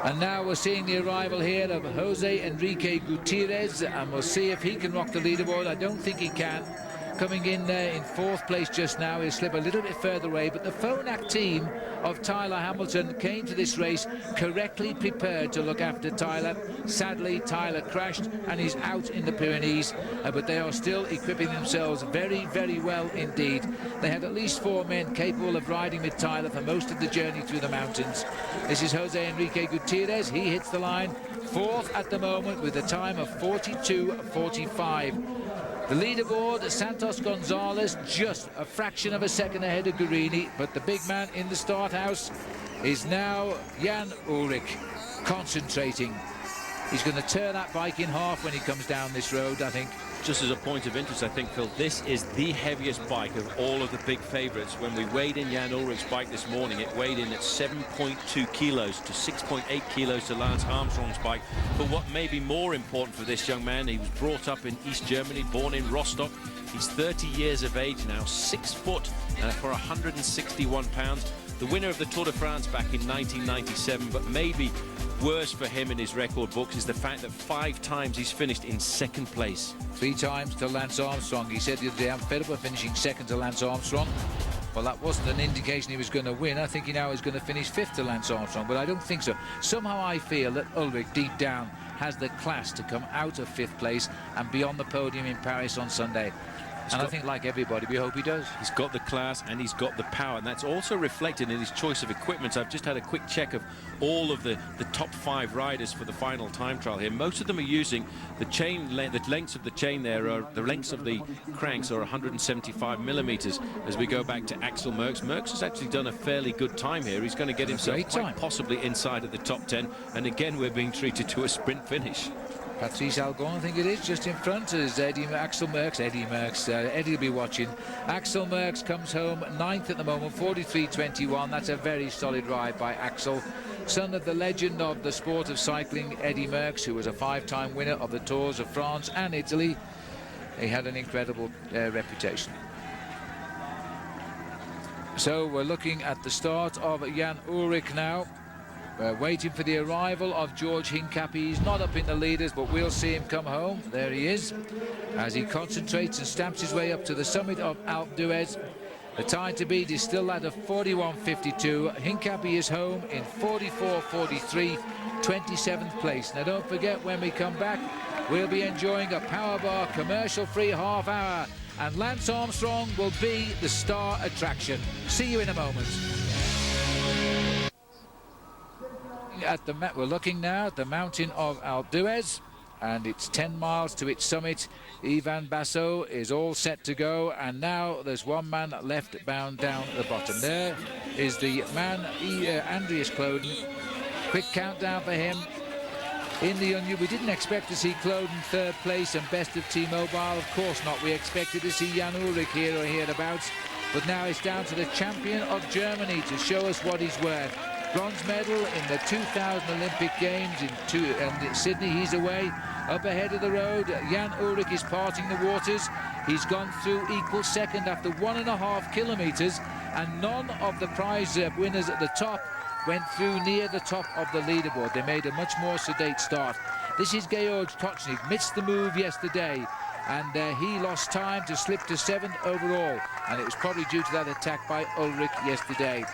[SPEAKER 1] And now we're seeing the arrival here of Jose Enrique Gutierrez, and we'll see if he can rock the leaderboard. I don't think he can. coming in there in 4th place just now. He'll slip a little bit further away, but the Phonak team of Tyler Hamilton came to this race correctly prepared to look after Tyler. Sadly, Tyler crashed and is out in the Pyrenees, but they are still equipping themselves very, very well indeed. They had at least 4 men capable of riding with Tyler for most of the journey through the mountains. This is Jose Enrique Gutierrez. He hits the line 4th at the moment with a time of 42.45. The leaderboard, Santos Gonzalez, just a fraction of a second ahead of Guarini, but the big man in the start house is now Jan Ullrich, concentrating. He's going to turn that bike in half when he comes down this road, I think.
[SPEAKER 3] Just as a point of interest, I think, Phil, this is the heaviest bike of all of the big favourites. When we weighed in Jan Ullrich's bike this morning, it weighed in at 7.2 kilos to 6.8 kilos to Lance Armstrong's bike. But what may be more important for this young man, he was brought up in East Germany, born in Rostock. He's 30 years of age now, 6 foot for 161 pounds. The winner of the Tour de France back in 1997, but maybe worse for him in his record books is the fact that 5 times he's finished in 2nd place.
[SPEAKER 1] 3 times to Lance Armstrong. He said the other day, I'm fed up with finishing 2nd to Lance Armstrong. Well, that wasn't an indication he was going to win. I think he now is going to finish 5th to Lance Armstrong, but I don't think so. Somehow I feel that Ullrich, deep down, has the class to come out of 5th place and be on the podium in Paris on Sunday. And I think, like everybody, we hope he does.
[SPEAKER 3] He's got the class and he's got the power, and that's also reflected in his choice of equipment. I've just had a quick check of all of the top 5 riders for the final time trial here. Most of them are using the chain, the lengths of the chain there, are the lengths of the cranks are 175 millimeters. As we go back to Axel Merckx, Merckx has actually done a fairly good time here. He's going to get himself quite possibly inside of the top 10, and again we're being treated to a sprint finish.
[SPEAKER 1] Patrice Algon, I think it is, just in front is Axel Merckx. Eddie will be watching. Axel Merckx comes home 9th at the moment, 43.21. That's a very solid ride by Axel, son of the legend of the sport of cycling, Eddie Merckx, who was a 5-time winner of the Tours of France and Italy. He had an incredible reputation. So we're looking at the start of Jan Ullrich now. We're waiting for the arrival of George Hincapie. He's not up in the leaders, but we'll see him come home. There he is, as he concentrates and stamps his way up to the summit of Alpe d'Huez. The time to beat is still that of 41.52. Hincapie is home in 44.43, 27th place. Now don't forget, when we come back, we'll be enjoying a Power Bar commercial-free half hour, and Lance Armstrong will be the star attraction. See you in a moment. We're looking now at the mountain of Alpe d'Huez, and it's 10 miles to its summit. Ivan Basso is all set to go, and now there's one man left bound down at the bottom. There is the man, Andreas Kloden. Quick countdown for him. In the we didn't expect to see Kloden 3rd place and best of T-Mobile. Of course not. We expected to see Jan Ullrich here or hereabouts, but now it's down to the champion of Germany to show us what he's worth. Bronze medal in the 2000 Olympic Games in Sydney. He's away. Up ahead of the road, Jan Ullrich is parting the waters. He's gone through equal second after 1.5 kilometers, and none of the prize winners at the top went through near the top of the leaderboard. They made a much more sedate start. This is Georg Tocznik, missed the move yesterday, and he lost time to slip to 7th overall, and it was probably due to that attack by Ullrich yesterday.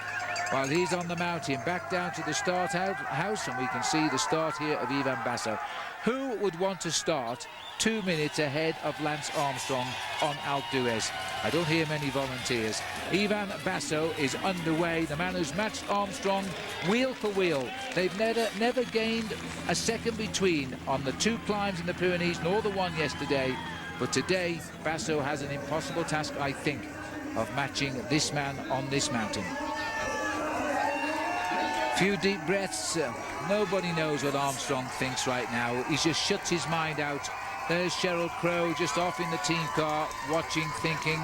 [SPEAKER 1] While he's on the mountain, back down to the start house, and we can see the start here of Ivan Basso. Who would want to start 2 minutes ahead of Lance Armstrong on Alpe d'Huez? I don't hear many volunteers. Ivan Basso is underway, the man who's matched Armstrong wheel for wheel. They've never gained a second between on the 2 climbs in the Pyrenees, nor the one yesterday. But today, Basso has an impossible task, I think, of matching this man on this mountain. Few deep breaths. Nobody knows what Armstrong thinks right now. He just shuts his mind out. There's Sheryl Crow just off in the team car, watching, thinking.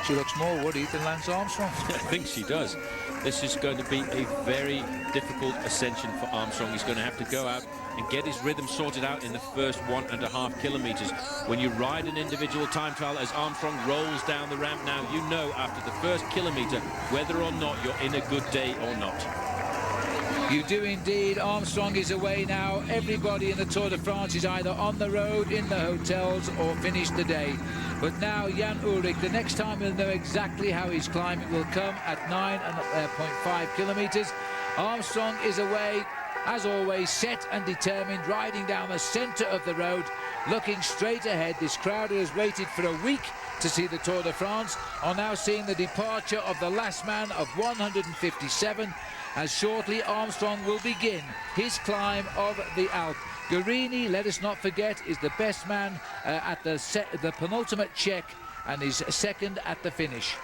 [SPEAKER 1] She looks more woody than Lance Armstrong.
[SPEAKER 3] I think she does. This is going to be a very difficult ascension for Armstrong. He's going to have to go out and get his rhythm sorted out in the first 1.5 kilometers. When you ride an individual time trial, as Armstrong rolls down the ramp now, you know after the first kilometer whether or not you're in a good day or not.
[SPEAKER 1] You do indeed. Armstrong is away now. Everybody in the Tour de France is either on the road, in the hotels, or finished the day. But now Jan Ullrich, the next time we'll know exactly how his climbing will come at 9.5 kilometers. Armstrong is away, as always, set and determined, riding down the center of the road, looking straight ahead. This crowd who has waited for a week to see the Tour de France are now seeing the departure of the last man of 157, as shortly Armstrong will begin his climb of the Alp. Guarini, let us not forget, is the best man at the penultimate check and is second at the finish.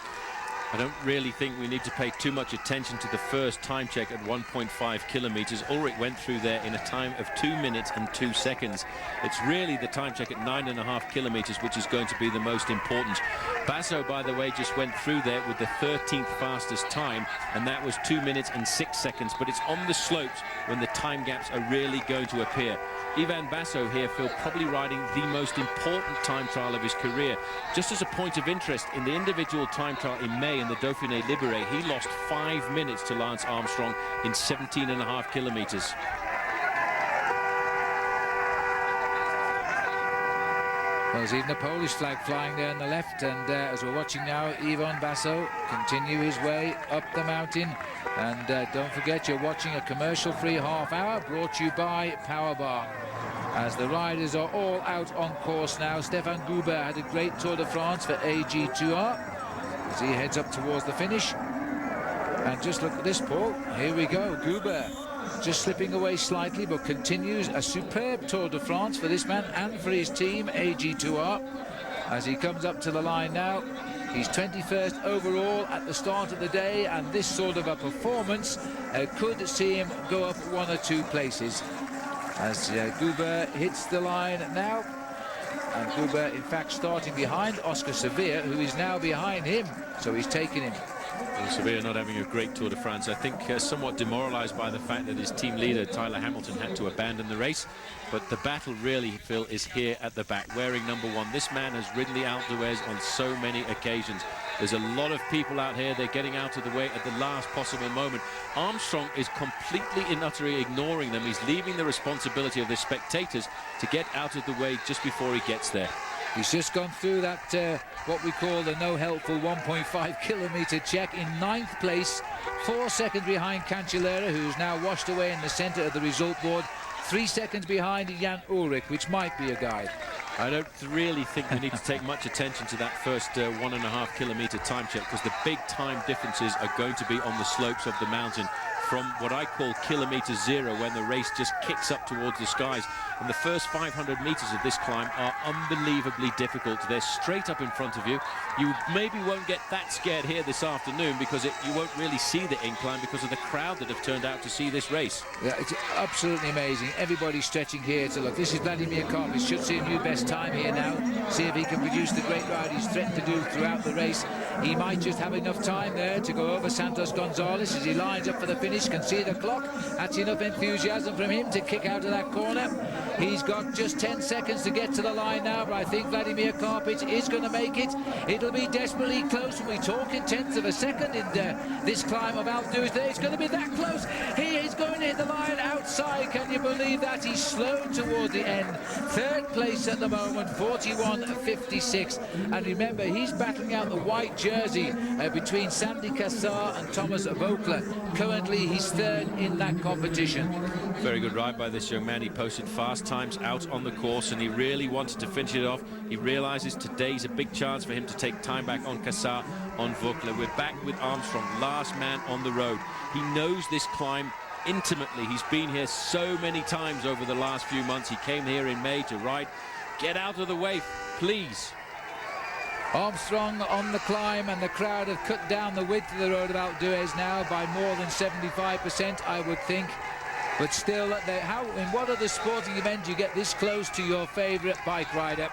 [SPEAKER 3] I don't really think we need to pay too much attention to the first time check at 1.5 kilometers. Ulrich went through there in a time of 2 minutes and 2 seconds. It's really the time check at 9.5 kilometers which is going to be the most important. Basso, by the way, just went through there with the 13th fastest time, and that was 2 minutes and 6 seconds. But it's on the slopes when the time gaps are really going to appear. Ivan Basso here, Phil, probably riding the most important time trial of his career. Just as a point of interest, in the individual time trial in May in the Dauphiné Libéré, he lost 5 minutes to Lance Armstrong in 17.5 kilometers.
[SPEAKER 1] Well, there's even a Polish flag flying there on the left, and as we're watching now, Ivan Basso continue his way up the mountain. And don't forget, you're watching a commercial-free half hour brought to you by Powerbar. As the riders are all out on course now, Stefan Guber had a great Tour de France for AG2R as he heads up towards the finish. And just look at this, Paul. Here we go, Guber just slipping away slightly, but continues a superb Tour de France for this man and for his team, AG2R. As he comes up to the line now, he's 21st overall at the start of the day, and this sort of a performance could see him go up 1 or 2 places. As Guber hits the line now, and Guber in fact starting behind Oscar Sevilla, who is now behind him, so he's taken him.
[SPEAKER 3] Well, Sevilla not having a great Tour de France. I think somewhat demoralised by the fact that his team leader Tyler Hamilton had to abandon the race. But the battle really, Phil, is here at the back, wearing number 1. This man has ridden the Alpe d'Huez on so many occasions. There's a lot of people out here. They're getting out of the way at the last possible moment. Armstrong is completely and utterly ignoring them. He's leaving the responsibility of the spectators to get out of the way just before he gets there.
[SPEAKER 1] He's just gone through that, what we call the no-helpful 1.5 kilometer check in 9th place, 4 seconds behind Cancellara, who's now washed away in the center of the result board, 3 seconds behind Jan Ullrich, which might be a guide.
[SPEAKER 3] I don't really think we need to take much attention to that first 1.5 kilometer time check, because the big time differences are going to be on the slopes of the mountain from what I call kilometer 0, when the race just kicks up towards the skies. And the first 500 meters of this climb are unbelievably difficult. They're straight up in front of you. You maybe won't get that scared here this afternoon, because you won't really see the incline because of the crowd that have turned out to see this race.
[SPEAKER 1] Yeah, it's absolutely amazing. Everybody's stretching here to look. This is Vladimir Karpis. Should see a new best time here now. See if he can produce the great ride he's threatened to do throughout the race. He might just have enough time there to go over Santos Gonzalez as he lines up for the finish. Can see the clock. That's enough enthusiasm from him to kick out of that corner. He's got just 10 seconds to get to the line now, but I think Vladimir Karpis is going to make it. It'll be desperately close when we talk in tenths of a second in this climb of Alpe d'Huez. It's going to be that close. He is going to hit the line outside. Can you believe that? He's slowed toward the end. 3rd place at the moment, 41.56. And remember, he's battling out the white jersey between Sandy Cassar and Thomas Vogler. Currently, he's 3rd in that competition.
[SPEAKER 3] Very good ride by this young man. He posted fast times out on the course, and he really wanted to finish it off. He realizes today's a big chance for him to take time back on Cassar, on Vogler. We're back with Armstrong, last man on the road. He knows this climb intimately. He's been here so many times over the last few months. He came here in May to ride. Get out of the way, please.
[SPEAKER 1] Armstrong on the climb, and the crowd have cut down the width of the road of Alpe d'Huez now by more than 75%, I would think. But still, in what other sporting event do you get this close to your favourite bike rider?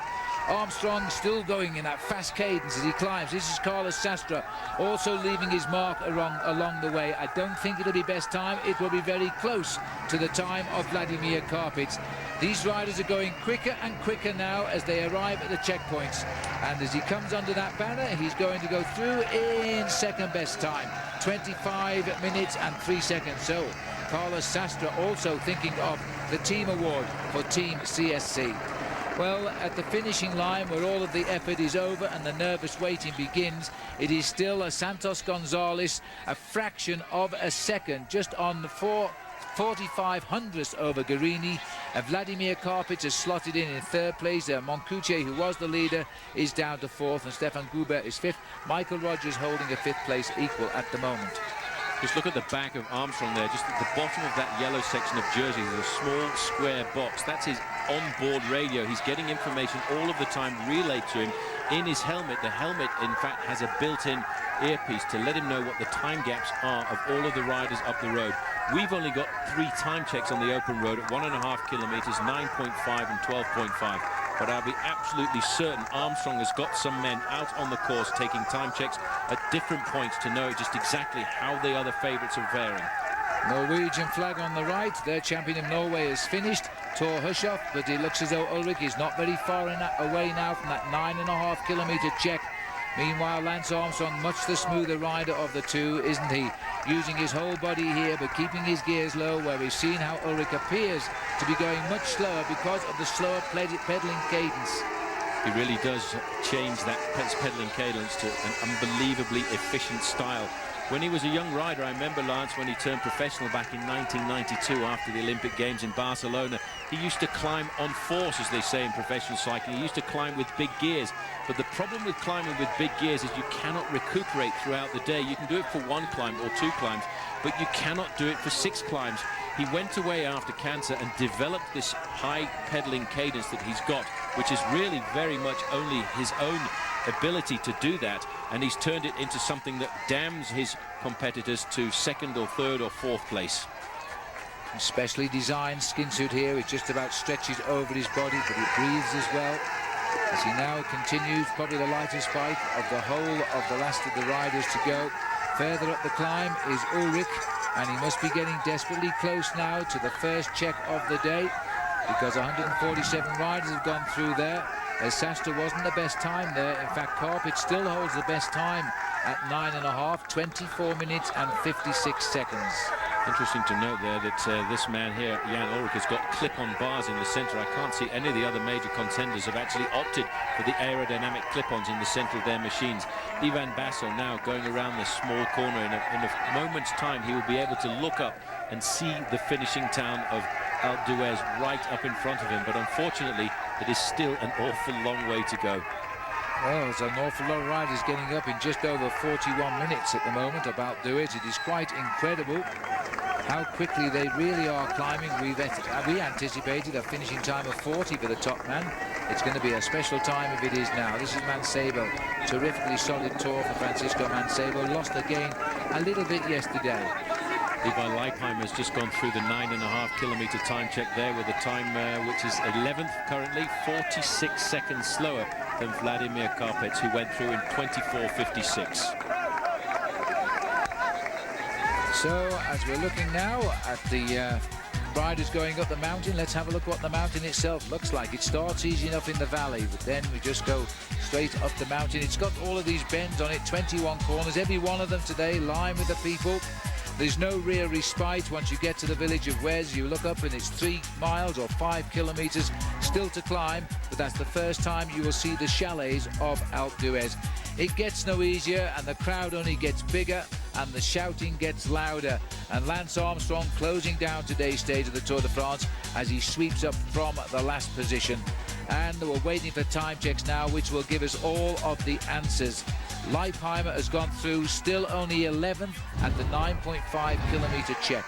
[SPEAKER 1] Armstrong still going in that fast cadence as he climbs. This is Carlos Sastre also leaving his mark along the way. I don't think it'll be best time. It will be very close to the time of Vladimir Karpis. These riders are going quicker and quicker now as they arrive at the checkpoints. And as he comes under that banner, he's going to go through in 2nd best time. 25 minutes and 3 seconds. So Carlos Sastre also thinking of the team award for Team CSC. Well, at the finishing line where all of the effort is over and the nervous waiting begins, it is still a Santos Gonzalez, a fraction of a second, just on the 45/100th over Guerini. Vladimir Karpitz has slotted in third place. Moncucci, who was the leader, is down to fourth, and Stefan Guber is fifth. Michael Rogers holding a fifth place equal at the moment.
[SPEAKER 3] Just look at the back of Armstrong there, just at the bottom of that yellow section of jersey. There's a small square box. That's his on-board radio. He's getting information all of the time relayed to him in his helmet. The helmet, in fact, has a built-in earpiece to let him know what the time gaps are of all of the riders up the road. We've only got 3 time checks on the open road at 1.5 kilometers, 9.5 and 12.5. But I'll be absolutely certain Armstrong has got some men out on the course taking time checks at different points to know just exactly how the other favourites are faring.
[SPEAKER 1] Norwegian flag on the right. Their champion of Norway is finished, Thor Hushoff, but it looks as though Ulrich is not very far away now from that 9.5 kilometre check. Meanwhile, Lance Armstrong, much the smoother rider of the two, isn't he? Using his whole body here, but keeping his gears low, where we've seen how Ulrich appears to be going much slower because of the slower pedalling cadence.
[SPEAKER 3] He really does change that pedalling cadence to an unbelievably efficient style. When he was a young rider, I remember Lance, when he turned professional back in 1992 after the Olympic Games in Barcelona, he used to climb on force, as they say in professional cycling. He used to climb with big gears. But the problem with climbing with big gears is you cannot recuperate throughout the day. You can do it for 1 climb or 2 climbs, but you cannot do it for 6 climbs. He went away after cancer and developed this high pedaling cadence that he's got, which is really very much only his own ability to do that, and he's turned it into something that damns his competitors to 2nd or 3rd or 4th place.
[SPEAKER 1] Specially designed skin suit here. It just about stretches over his body, but he breathes as well. As he now continues, probably the lightest bike of the whole of the last of the riders to go. Further up the climb is Ulrich, and he must be getting desperately close now to the first check of the day, because 147 riders have gone through there. As Sastre wasn't the best time there. In fact, Karpitz still holds the best time at 9.5, 24 minutes and 56 seconds.
[SPEAKER 3] Interesting to note there that this man here, Jan Ulrich, has got clip-on bars in the centre. I can't see any of the other major contenders have actually opted for the aerodynamic clip-ons in the centre of their machines. Ivan Basso now going around this small corner. In a moment's time, he will be able to look up and see the finishing town of Alpe d'Huez right up in front of him. But unfortunately, it is still an awful long way to go.
[SPEAKER 1] Well, there's an awful lot of riders getting up in just over 41 minutes at the moment about Duet. It is quite incredible how quickly they really are climbing. We anticipated a finishing time of 40 for the top man. It's going to be a special time if it is now. This is Mancebo. Terrifically solid tour for Francisco Mancebo. Lost again a little bit yesterday.
[SPEAKER 3] Levi Leipheimer has just gone through the 9.5 kilometre time check there with a time which is 11th currently, 46 seconds slower than Vladimir Karpitz, who went through in 24:56.
[SPEAKER 1] So, as we're looking now at the riders going up the mountain, let's have a look what the mountain itself looks like. It starts easy enough in the valley, but then we just go straight up the mountain. It's got all of these bends on it, 21 corners, every one of them today lined with the people. There's no real respite once you get to the village of Wes. You look up and it's 3 miles or 5 kilometres still to climb, but that's the first time you will see the chalets of Alpe d'Huez. It gets no easier, and the crowd only gets bigger and the shouting gets louder. And Lance Armstrong closing down today's stage of the Tour de France as he sweeps up from the last position. And we're waiting for time checks now, which will give us all of the answers. Leipheimer has gone through, still only 11th at the 9.5 kilometre check.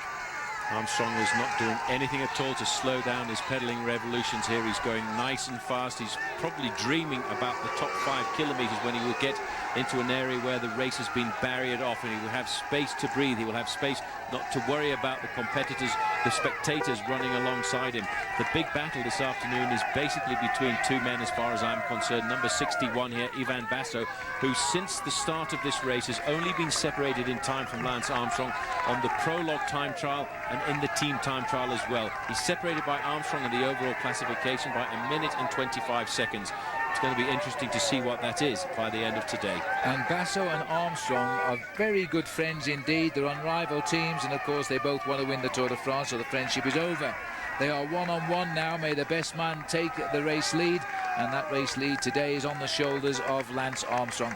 [SPEAKER 3] Armstrong is not doing anything at all to slow down his pedaling revolutions here. He's going nice and fast. He's probably dreaming about the top 5 kilometres when he will get into an area where the race has been barriered off, and he will have space to breathe. He will have space not to worry about the competitors, the spectators running alongside him. The big battle this afternoon is basically between 2 men as far as I'm concerned. Number 61 here, Ivan Basso, who since the start of this race has only been separated in time from Lance Armstrong on the prologue time trial and in the team time trial as well. He's separated by Armstrong in the overall classification by 1 minute and 25 seconds. It's going to be interesting to see what that is by the end of today.
[SPEAKER 1] And Basso and Armstrong are very good friends indeed. They're on rival teams, and of course they both want to win the Tour de France, so the friendship is over. They are one-on-one now. May the best man take the race lead, and that race lead today is on the shoulders of Lance Armstrong.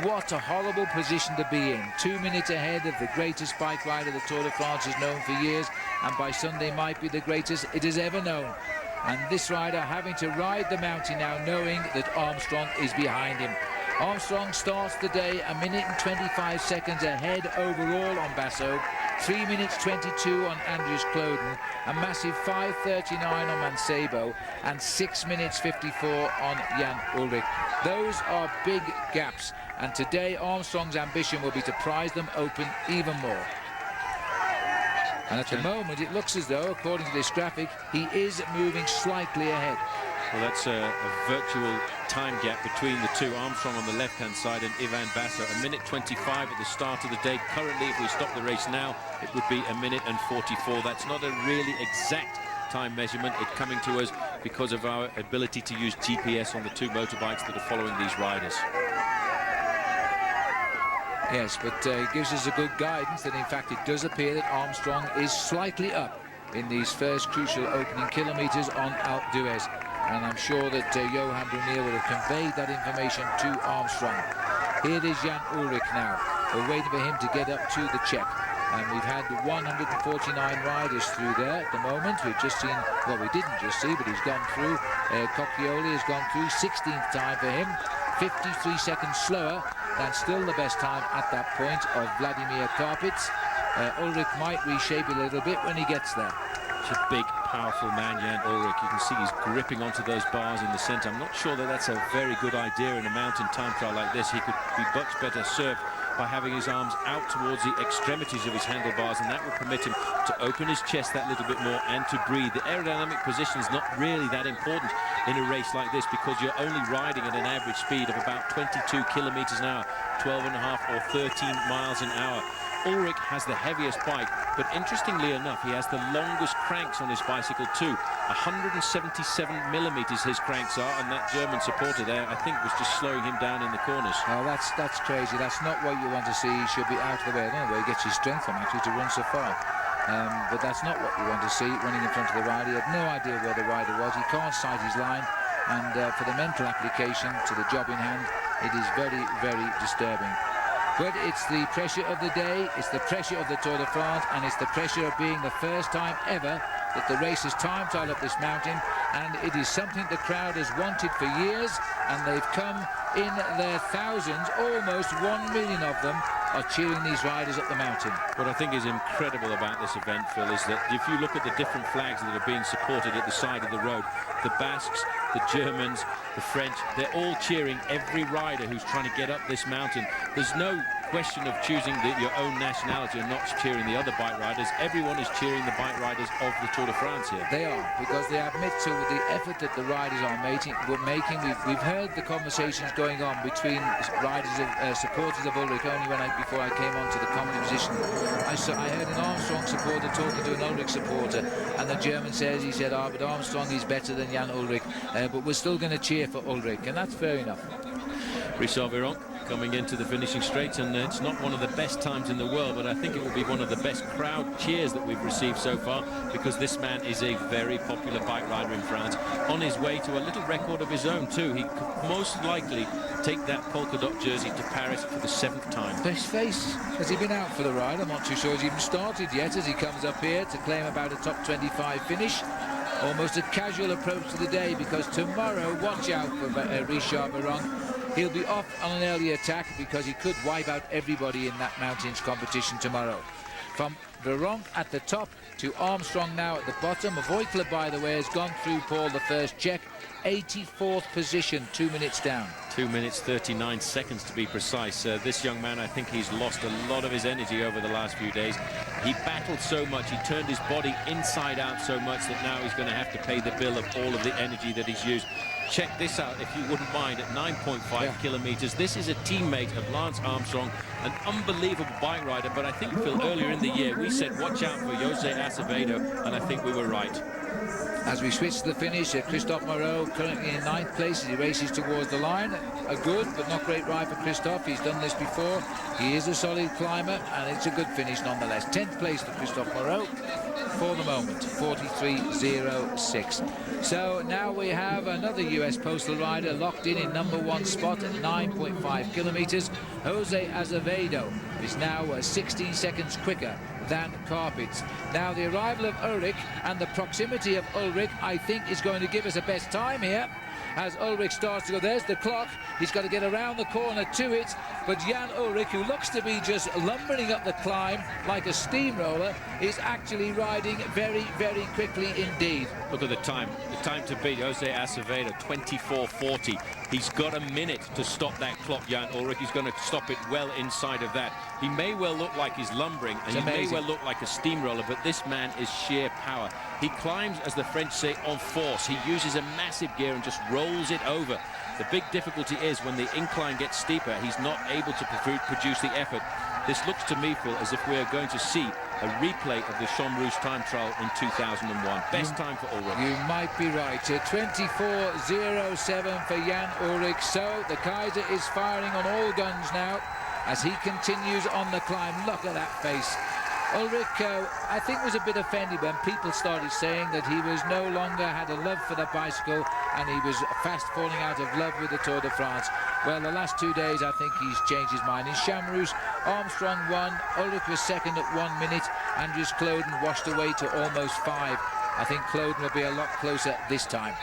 [SPEAKER 1] What a horrible position to be in. 2 minutes ahead of the greatest bike rider the Tour de France has known for years, and by Sunday might be the greatest it has ever known. And this rider having to ride the mountain now, knowing that Armstrong is behind him. Armstrong starts the day 1 minute and 25 seconds ahead overall on Basso, 3 minutes 22 on Andries Kloden, a massive 5:39 on Mancebo, and 6 minutes 54 on Jan Ullrich. Those are big gaps, and today Armstrong's ambition will be to prize them open even more. And at the moment it looks as though, according to this graphic, he is moving slightly ahead.
[SPEAKER 3] Well, that's a virtual time gap between the two. Armstrong on the left-hand side and Ivan Basso. 1 minute 25 at the start of the day. Currently, if we stop the race now, it would be 1 minute and 44. That's not a really exact time measurement. It's coming to us because of our ability to use GPS on the two motorbikes that are following these riders.
[SPEAKER 1] Yes, but it gives us a good guidance that, in fact, it does appear that Armstrong is slightly up in these first crucial opening kilometres on Alpe d'Huez. And I'm sure that Johan Brunel would have conveyed that information to Armstrong. Here is Jan Ullrich now. We're waiting for him to get up to the check. And we've had 149 riders through there at the moment. We've just seen, well, we didn't just see, but he's gone through. Cocchioli has gone through, 16th time for him. 53 seconds slower than still the best time at that point of Vladimir Karpitz. Ullrich might reshape it a little bit when he gets there.
[SPEAKER 3] It's a big, powerful man, Jan Ullrich. You can see he's gripping onto those bars in the centre. I'm not sure that that's a very good idea in a mountain time trial like this. He could be much better served by having his arms out towards the extremities of his handlebars, and that will permit him to open his chest that little bit more and to breathe. The aerodynamic position is not really that important in a race like this because you're only riding at an average speed of about 22 kilometres an hour, 12.5 or 13 miles an hour. Ullrich has the heaviest bike, but interestingly enough, he has the longest cranks on his bicycle too. 177 millimeters his cranks are, and that German supporter there, I think, was just slowing him down in the corners.
[SPEAKER 1] Oh, that's crazy. That's not what you want to see. He should be out of the way. I don't know where he gets his strength from, actually, to run so far. But that's not what you want to see, running in front of the rider. He had no idea where the rider was. He can't sight his line, and for the mental application to the job in hand, it is very, very disturbing. But it's the pressure of the day, it's the pressure of the Tour de France, and it's the pressure of being the first time ever that the race has time trial up this mountain, and it is something the crowd has wanted for years, and they've come in their thousands. Almost 1 million of them are cheering these riders up the mountain.
[SPEAKER 3] What I think is incredible about this event, Phil, is that if you look at the different flags that are being supported at the side of the road, the Basques, the Germans, the French, they're all cheering every rider who's trying to get up this mountain. There's no question of choosing your own nationality and not cheering the other bike riders. Everyone is cheering the bike riders of the Tour de France here.
[SPEAKER 1] They are, because they admit to the effort that the riders are making. We've heard the conversations going on between riders of supporters of Ullrich only before I came onto the comedy position. I heard an Armstrong supporter talking to an Ullrich supporter, and the German says, he said, but Armstrong is better than Jan Ullrich, but we're still going to cheer for Ullrich, and that's fair enough.
[SPEAKER 3] Richard Viron coming into the finishing straight, and it's not one of the best times in the world, but I think it will be one of the best crowd cheers that we've received so far, because this man is a very popular bike rider in France, on his way to a little record of his own too. He could most likely take that polka dot jersey to Paris for the 7th time.
[SPEAKER 1] His face, has he been out for the ride? I'm not too sure he's even started yet as he comes up here to claim about a top 25 finish. Almost a casual approach to the day, because tomorrow, watch out for Richard Viron. He'll be off on an early attack because he could wipe out everybody in that mountains competition tomorrow. From Viron at the top to Armstrong now at the bottom. Voigtler, by the way, has gone through Paul the first check. 84th position, 2 minutes down.
[SPEAKER 3] 2 minutes 39 seconds to be precise. This young man, I think he's lost a lot of his energy over the last few days. He battled so much, he turned his body inside out so much that now he's going to have to pay the bill of all of the energy that he's used. Check this out, if you wouldn't mind, at 9.5 kilometers. This is a teammate of Lance Armstrong, an unbelievable bike rider. But I think, Phil, earlier in the year, we said watch out for Jose Acevedo, and I think we were right.
[SPEAKER 1] As we switch to the finish, Christophe Moreau currently in 9th place as he races towards the line. A good but not great ride for Christophe. He's done this before. He is a solid climber, and it's a good finish nonetheless. 10th place for Christophe Moreau for the moment, 43.06. So now we have another US postal rider locked in number 1 spot at 9.5 kilometers. Jose Azevedo is now 16 seconds quicker than Carpets. Now the arrival of Ulrich and the proximity of Ulrich, I think, is going to give us a best time here. As Ulrich starts to go, there's the clock. He's got to get around the corner to it. But Jan Ulrich, who looks to be just lumbering up the climb like a steamroller, is actually riding very, very quickly indeed.
[SPEAKER 3] Look at the time to beat Jose Acevedo, 24.40. He's got a minute to stop that clock, Jan Ulrich. He's going to stop it well inside of that. He may well look like he's lumbering, and he may well look like a steamroller, but this man is sheer power. He climbs, as the French say, en force. He uses a massive gear and just rolls it over. The big difficulty is when the incline gets steeper, he's not able to produce the effort. This looks to me, Phil, as if we're going to see a replay of the Champs time trial in 2001. Best time for Ulrich.
[SPEAKER 1] You might be right. 24.07 for Jan Ulrich. So the Kaiser is firing on all guns now as he continues on the climb. Look at that face. Ulrich, I think, was a bit offended when people started saying that he was no longer had a love for the bicycle and he was fast falling out of love with the Tour de France. Well, the last 2 days, I think he's changed his mind. In Champs, Armstrong won, Ulrich was second at 1 minute, Andries Kloden washed away to almost 5. I think Kloden will be a lot closer this time.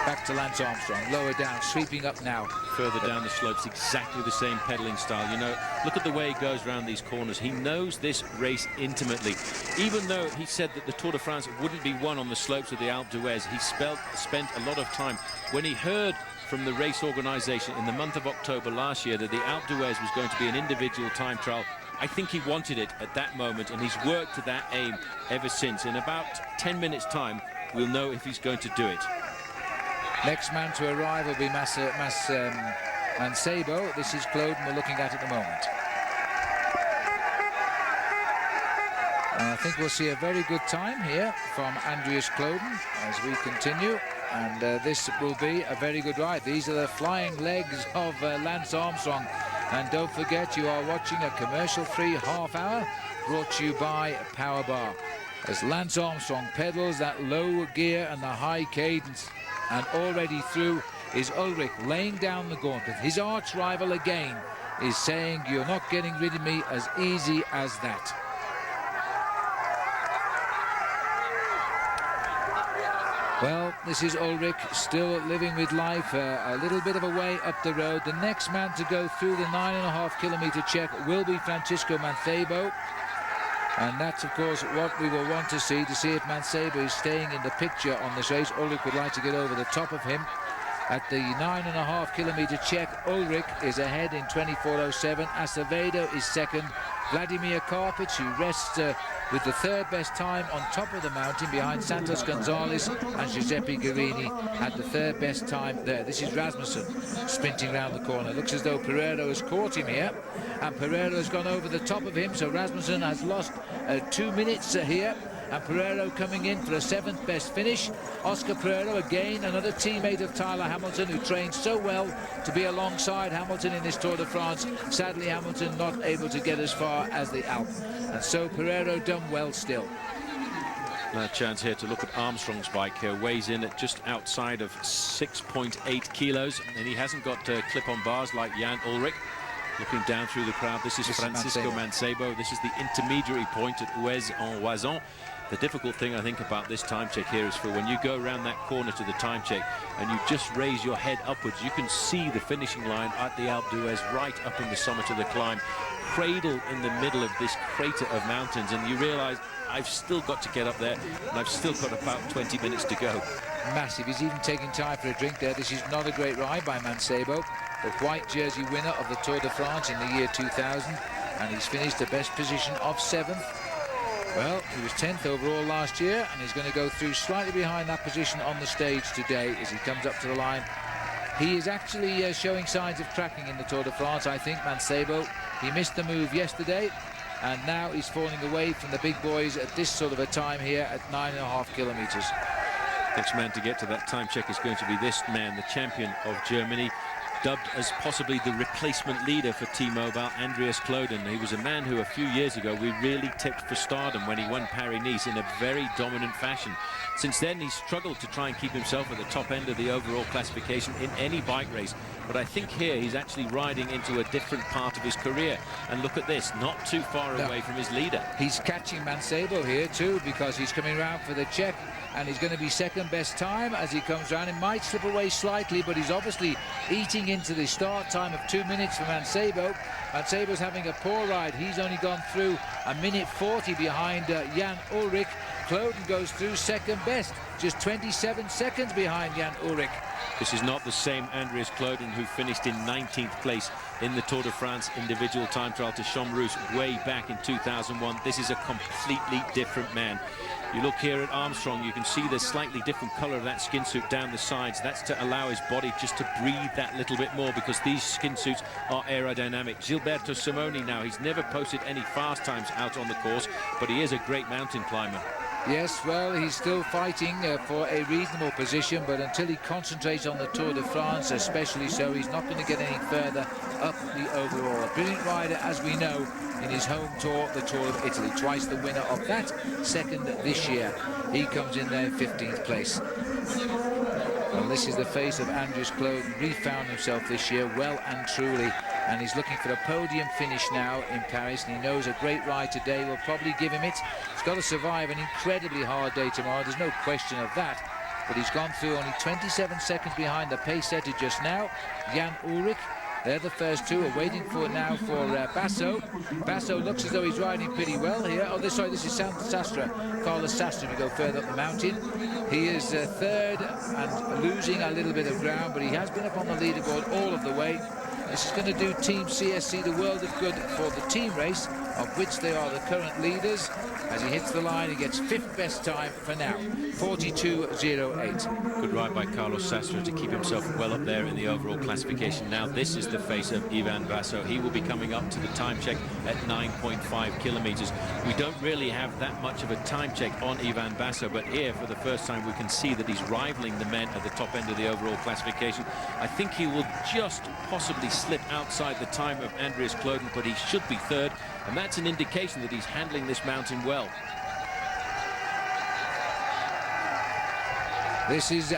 [SPEAKER 1] Back to Lance Armstrong, lower down, sweeping up now.
[SPEAKER 3] Further down the slopes, exactly the same pedaling style. You know, look at the way he goes around these corners. He knows this race intimately. Even though he said that the Tour de France wouldn't be won on the slopes of the Alpe d'Huez, he spent a lot of time. When he heard from the race organization in the month of October last year that the Alpe d'Huez was going to be an individual time trial, I think he wanted it at that moment, and he's worked to that aim ever since. In about 10 minutes' time, we'll know if he's going to do it.
[SPEAKER 1] Next man to arrive will be Mancebo. This is Kloden we're looking at the moment. And I think we'll see a very good time here from Andries Kloden as we continue. And this will be a very good ride. These are the flying legs of Lance Armstrong. And don't forget, you are watching a commercial-free half hour brought to you by Power Bar. As Lance Armstrong pedals that low gear and the high cadence. And already through is Ulrich laying down the gauntlet. His arch rival again is saying, you're not getting rid of me as easy as that. Well, this is Ulrich still living with life, a little bit of a way up the road. The next man to go through the 9.5 kilometer check will be Francisco Mancebo. And that's, of course, what we will want to see if Mancebo is staying in the picture on this race. Ulrich would like to get over the top of him. At the 9.5 kilometer check, Ulrich is ahead in 24.07. Acevedo is second. Vladimir Karpich, who rests with the third best time on top of the mountain behind Santos Gonzalez and Giuseppe Guerini, had the third best time there. This is Rasmussen sprinting round the corner. Looks as though Pereiro has caught him here, and Pereiro has gone over the top of him, so Rasmussen has lost 2 minutes here. And Pereiro coming in for a 7th best finish. Oscar Pereiro, again, another teammate of Tyler Hamilton, who trained so well to be alongside Hamilton in this Tour de France. Sadly, Hamilton not able to get as far as the Alps. And so Pereiro done well still.
[SPEAKER 3] A chance here to look at Armstrong's bike here. Weighs in at just outside of 6.8 kilos. And he hasn't got clip-on bars like Jan Ulrich. Looking down through the crowd, this is Francisco Mancebo. This is the intermediary point at Huez-en-Oison. The difficult thing, I think, about this time check here is, Phil, when you go around that corner to the time check and you just raise your head upwards, you can see the finishing line at the Alpe d'Huez right up in the summit of the climb, cradled in the middle of this crater of mountains, and you realize I've still got to get up there, and I've still got about 20 minutes to go.
[SPEAKER 1] Massive. He's even taking time for a drink there. This is not a great ride by Mancebo, the white jersey winner of the Tour de France in the year 2000, and he's finished the best position of 7th. Well, he was 10th overall last year, and he's going to go through slightly behind that position on the stage today as he comes up to the line. He is actually showing signs of cracking in the Tour de France, I think, Mancebo. He missed the move yesterday, and now he's falling away from the big boys at this sort of a time here at 9.5 kilometers.
[SPEAKER 3] Next man to get to that time check is going to be this man, the champion of Germany, dubbed as possibly the replacement leader for T-Mobile, Andreas Klöden. He was a man who a few years ago we really tipped for stardom when he won Paris-Nice in a very dominant fashion. Since then, he's struggled to try and keep himself at the top end of the overall classification in any bike race. But I think here he's actually riding into a different part of his career. And look at this, not too far away from his leader.
[SPEAKER 1] He's catching Mancebo here too, because he's coming round for the check, and he's going to be second best time as he comes round. It might slip away slightly, but he's obviously eating into the start time of 2 minutes for Mancebo. Mancebo's having a poor ride. He's only gone through a minute 40 behind Jan Ullrich. Klöden goes through second best, just 27 seconds behind Jan Ullrich.
[SPEAKER 3] This is not the same Andreas Klöden who finished in 19th place in the Tour de France individual time trial to Champs way back in 2001. This is a completely different man. You look here at Armstrong, you can see the slightly different color of that skin suit down the sides. That's to allow his body just to breathe that little bit more, because these skin suits are aerodynamic. Gilberto Simoni now, he's never posted any fast times out on the course, but he is a great mountain climber.
[SPEAKER 1] Yes, well, he's still fighting for a reasonable position, but until he concentrates on the Tour de France, especially so, he's not going to get any further up the overall. A brilliant rider, as we know, in his home tour, the Tour of Italy. Twice the winner of that, second this year. He comes in there in 15th place. Well, this is the face of Andreas Klöden. Refound himself this year, well and truly. And he's looking for a podium finish now in Paris, and he knows a great ride today will probably give him it. He's got to survive an incredibly hard day tomorrow, there's no question of that. But he's gone through only 27 seconds behind the pace setter just now, Jan Ullrich. They're the first two. We're waiting for now for Basso. Basso looks as though he's riding pretty well here. Oh, this is Sastre. Carlos Sastre. We go further up the mountain. He is third and losing a little bit of ground, but he has been up on the leaderboard all of the way. This is going to do Team CSC the world of good for the team race, of which they are the current leaders. As he hits the line, he gets fifth best time for now, 42.08.
[SPEAKER 3] Good ride by Carlos Sastre to keep himself well up there in the overall classification. Now this is the face of Ivan Basso. He will be coming up to the time check at 9.5 kilometers. We don't really have that much of a time check on Ivan Basso, but here for the first time we can see that he's rivaling the men at the top end of the overall classification. I think he will just possibly slip outside the time of Andreas Klöden, but he should be third, and that's an indication that he's handling this mountain well.
[SPEAKER 1] This is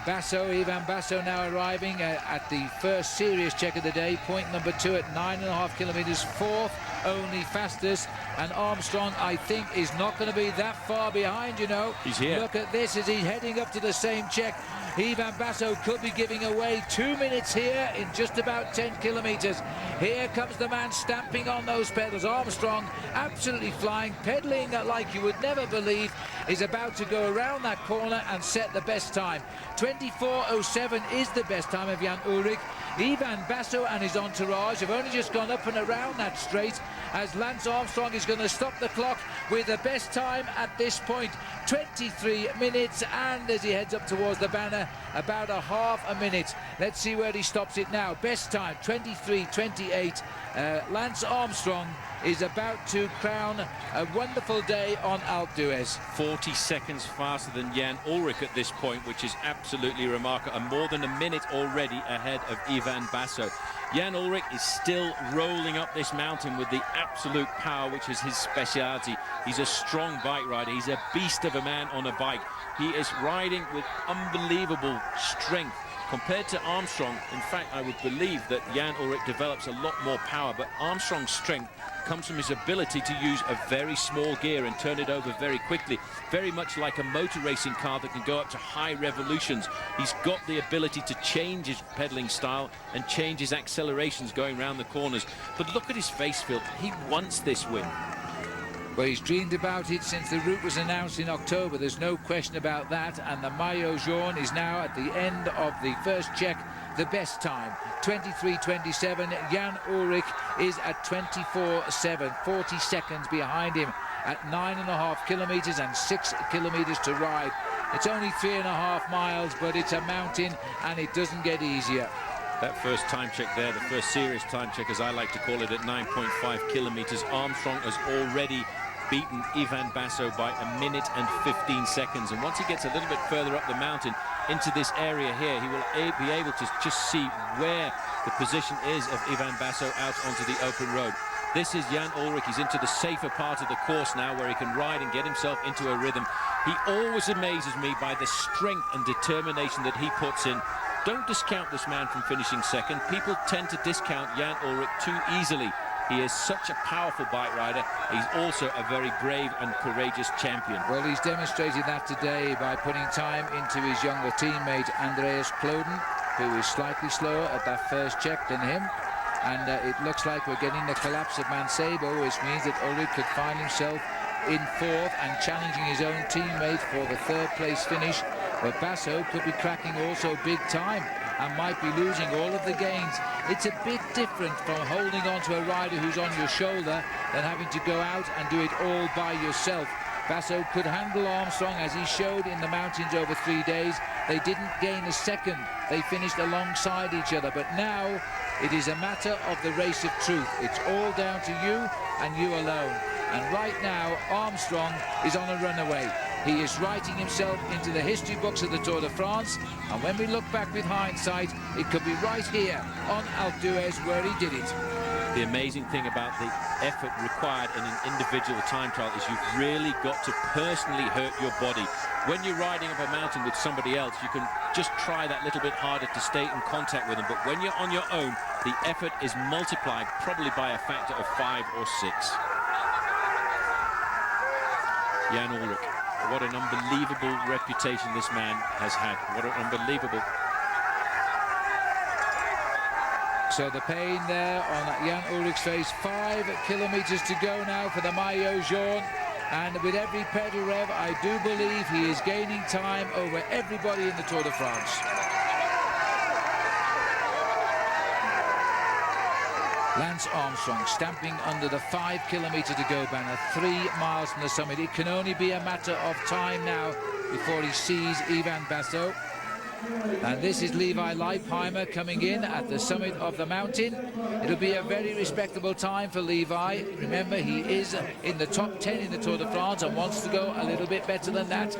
[SPEAKER 1] Basso, Ivan Basso now arriving at the first serious check of the day. Point number 2 at 9.5 kilometers, fourth only fastest. And Armstrong, I think, is not going to be that far behind, you know.
[SPEAKER 3] He's here.
[SPEAKER 1] Look at this as he's heading up to the same check. Ivan Basso could be giving away 2 minutes here in just about 10 kilometers. Here comes the man stamping on those pedals. Armstrong absolutely flying, pedaling like you would never believe. Is about to go around that corner and set the best time. 24.07 is the best time of Jan Ullrich. Ivan Basso and his entourage have only just gone up and around that straight, as Lance Armstrong is going to stop the clock with the best time at this point, 23 minutes, and as he heads up towards the banner, about a half a minute. Let's see where he stops it now. Best time, 23.28. Lance Armstrong is about to crown a wonderful day on Alpe d'Huez.
[SPEAKER 3] 40 seconds faster than Jan Ullrich at this point, which is absolutely remarkable, and more than a minute already ahead of Ivan Basso. Jan Ullrich is still rolling up this mountain with the absolute power, which is his speciality. He's a strong bike rider. He's a beast of a man on a bike. He is riding with unbelievable strength. Compared to Armstrong, in fact, I would believe that Jan Ullrich develops a lot more power, but Armstrong's strength comes from his ability to use a very small gear and turn it over very quickly, very much like a motor racing car that can go up to high revolutions. He's got the ability to change his pedaling style and change his accelerations going around the corners. But look at his face, Phil. He wants this win.
[SPEAKER 1] Well, he's dreamed about it since the route was announced in October. There's no question about that. And the Maillot Jaune is now at the end of the first check, the best time, 23.27. Jan Ullrich is at 24.7, 40 seconds behind him at 9.5 kilometers and 6 kilometers to ride. It's only 3.5 miles, but it's a mountain and it doesn't get easier.
[SPEAKER 3] That first time check there, the first serious time check, as I like to call it, at 9.5 kilometers. Armstrong has already beaten Ivan Basso by 1 minute and 15 seconds. And once he gets a little bit further up the mountain into this area here, he will be able to just see where the position is of Ivan Basso out onto the open road. This is Jan Ullrich. He's into the safer part of the course now, where he can ride and get himself into a rhythm. He always amazes me by the strength and determination that he puts in. Don't discount this man from finishing second. People tend to discount Jan Ullrich too easily. He is such a powerful bike rider. He's also a very brave and courageous champion.
[SPEAKER 1] Well, he's demonstrated that today by putting time into his younger teammate Andreas Kloden, who is slightly slower at that first check than him. And it looks like we're getting the collapse of Mancebo, which means that Ullrich could find himself in fourth and challenging his own teammate for the third place finish. But Basso could be cracking also big time and might be losing all of the gains. It's a bit different from holding on to a rider who's on your shoulder than having to go out and do it all by yourself. Basso could handle Armstrong, as he showed in the mountains over 3 days. They didn't gain a second. They finished alongside each other. But now it is a matter of the race of truth. It's all down to you and you alone. And right now, Armstrong is on a runaway. He is writing himself into the history books of the Tour de France. And when we look back with hindsight, it could be right here on Alpe d'Huez where he did it.
[SPEAKER 3] The amazing thing about the effort required in an individual time trial is you've really got to personally hurt your body. When you're riding up a mountain with somebody else, you can just try that little bit harder to stay in contact with them. But when you're on your own, the effort is multiplied probably by a factor of 5 or 6. Jan Ullrich, what an unbelievable reputation this man has had. What an unbelievable...
[SPEAKER 1] So the pain there on Jan Ullrich's face. 5 kilometers to go now for the Maillot Jaune. And with every pedal rev, I do believe he is gaining time over everybody in the Tour de France. Lance Armstrong stamping under the 5 kilometer to go banner, 3 miles from the summit. It can only be a matter of time now before he sees Ivan Basso. And this is Levi Leipheimer coming in at the summit of the mountain. It'll be a very respectable time for Levi. Remember, he is in the top 10 in the Tour de France and wants to go a little bit better than that.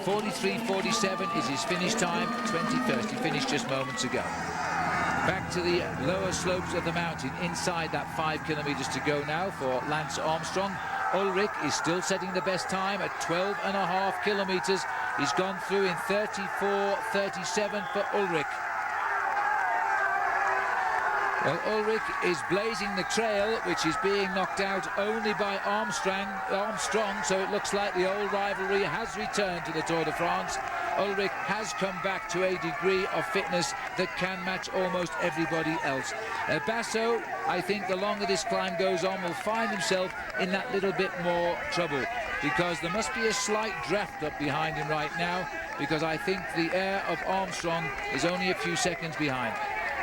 [SPEAKER 1] 43.47 is his finish time, 21st. He finished just moments ago. Back to the lower slopes of the mountain, inside that 5 kilometers to go now for Lance Armstrong. Ullrich is still setting the best time at 12.5 kilometers. He's gone through in 34.37 for Ullrich. Well, Ullrich is blazing the trail, which is being knocked out only by Armstrong, so it looks like the old rivalry has returned to the Tour de France. Ullrich has come back to a degree of fitness that can match almost everybody else. Basso, I think the longer this climb goes on, will find himself in that little bit more trouble, because there must be a slight draft up behind him right now, because I think the air of Armstrong is only a few seconds behind.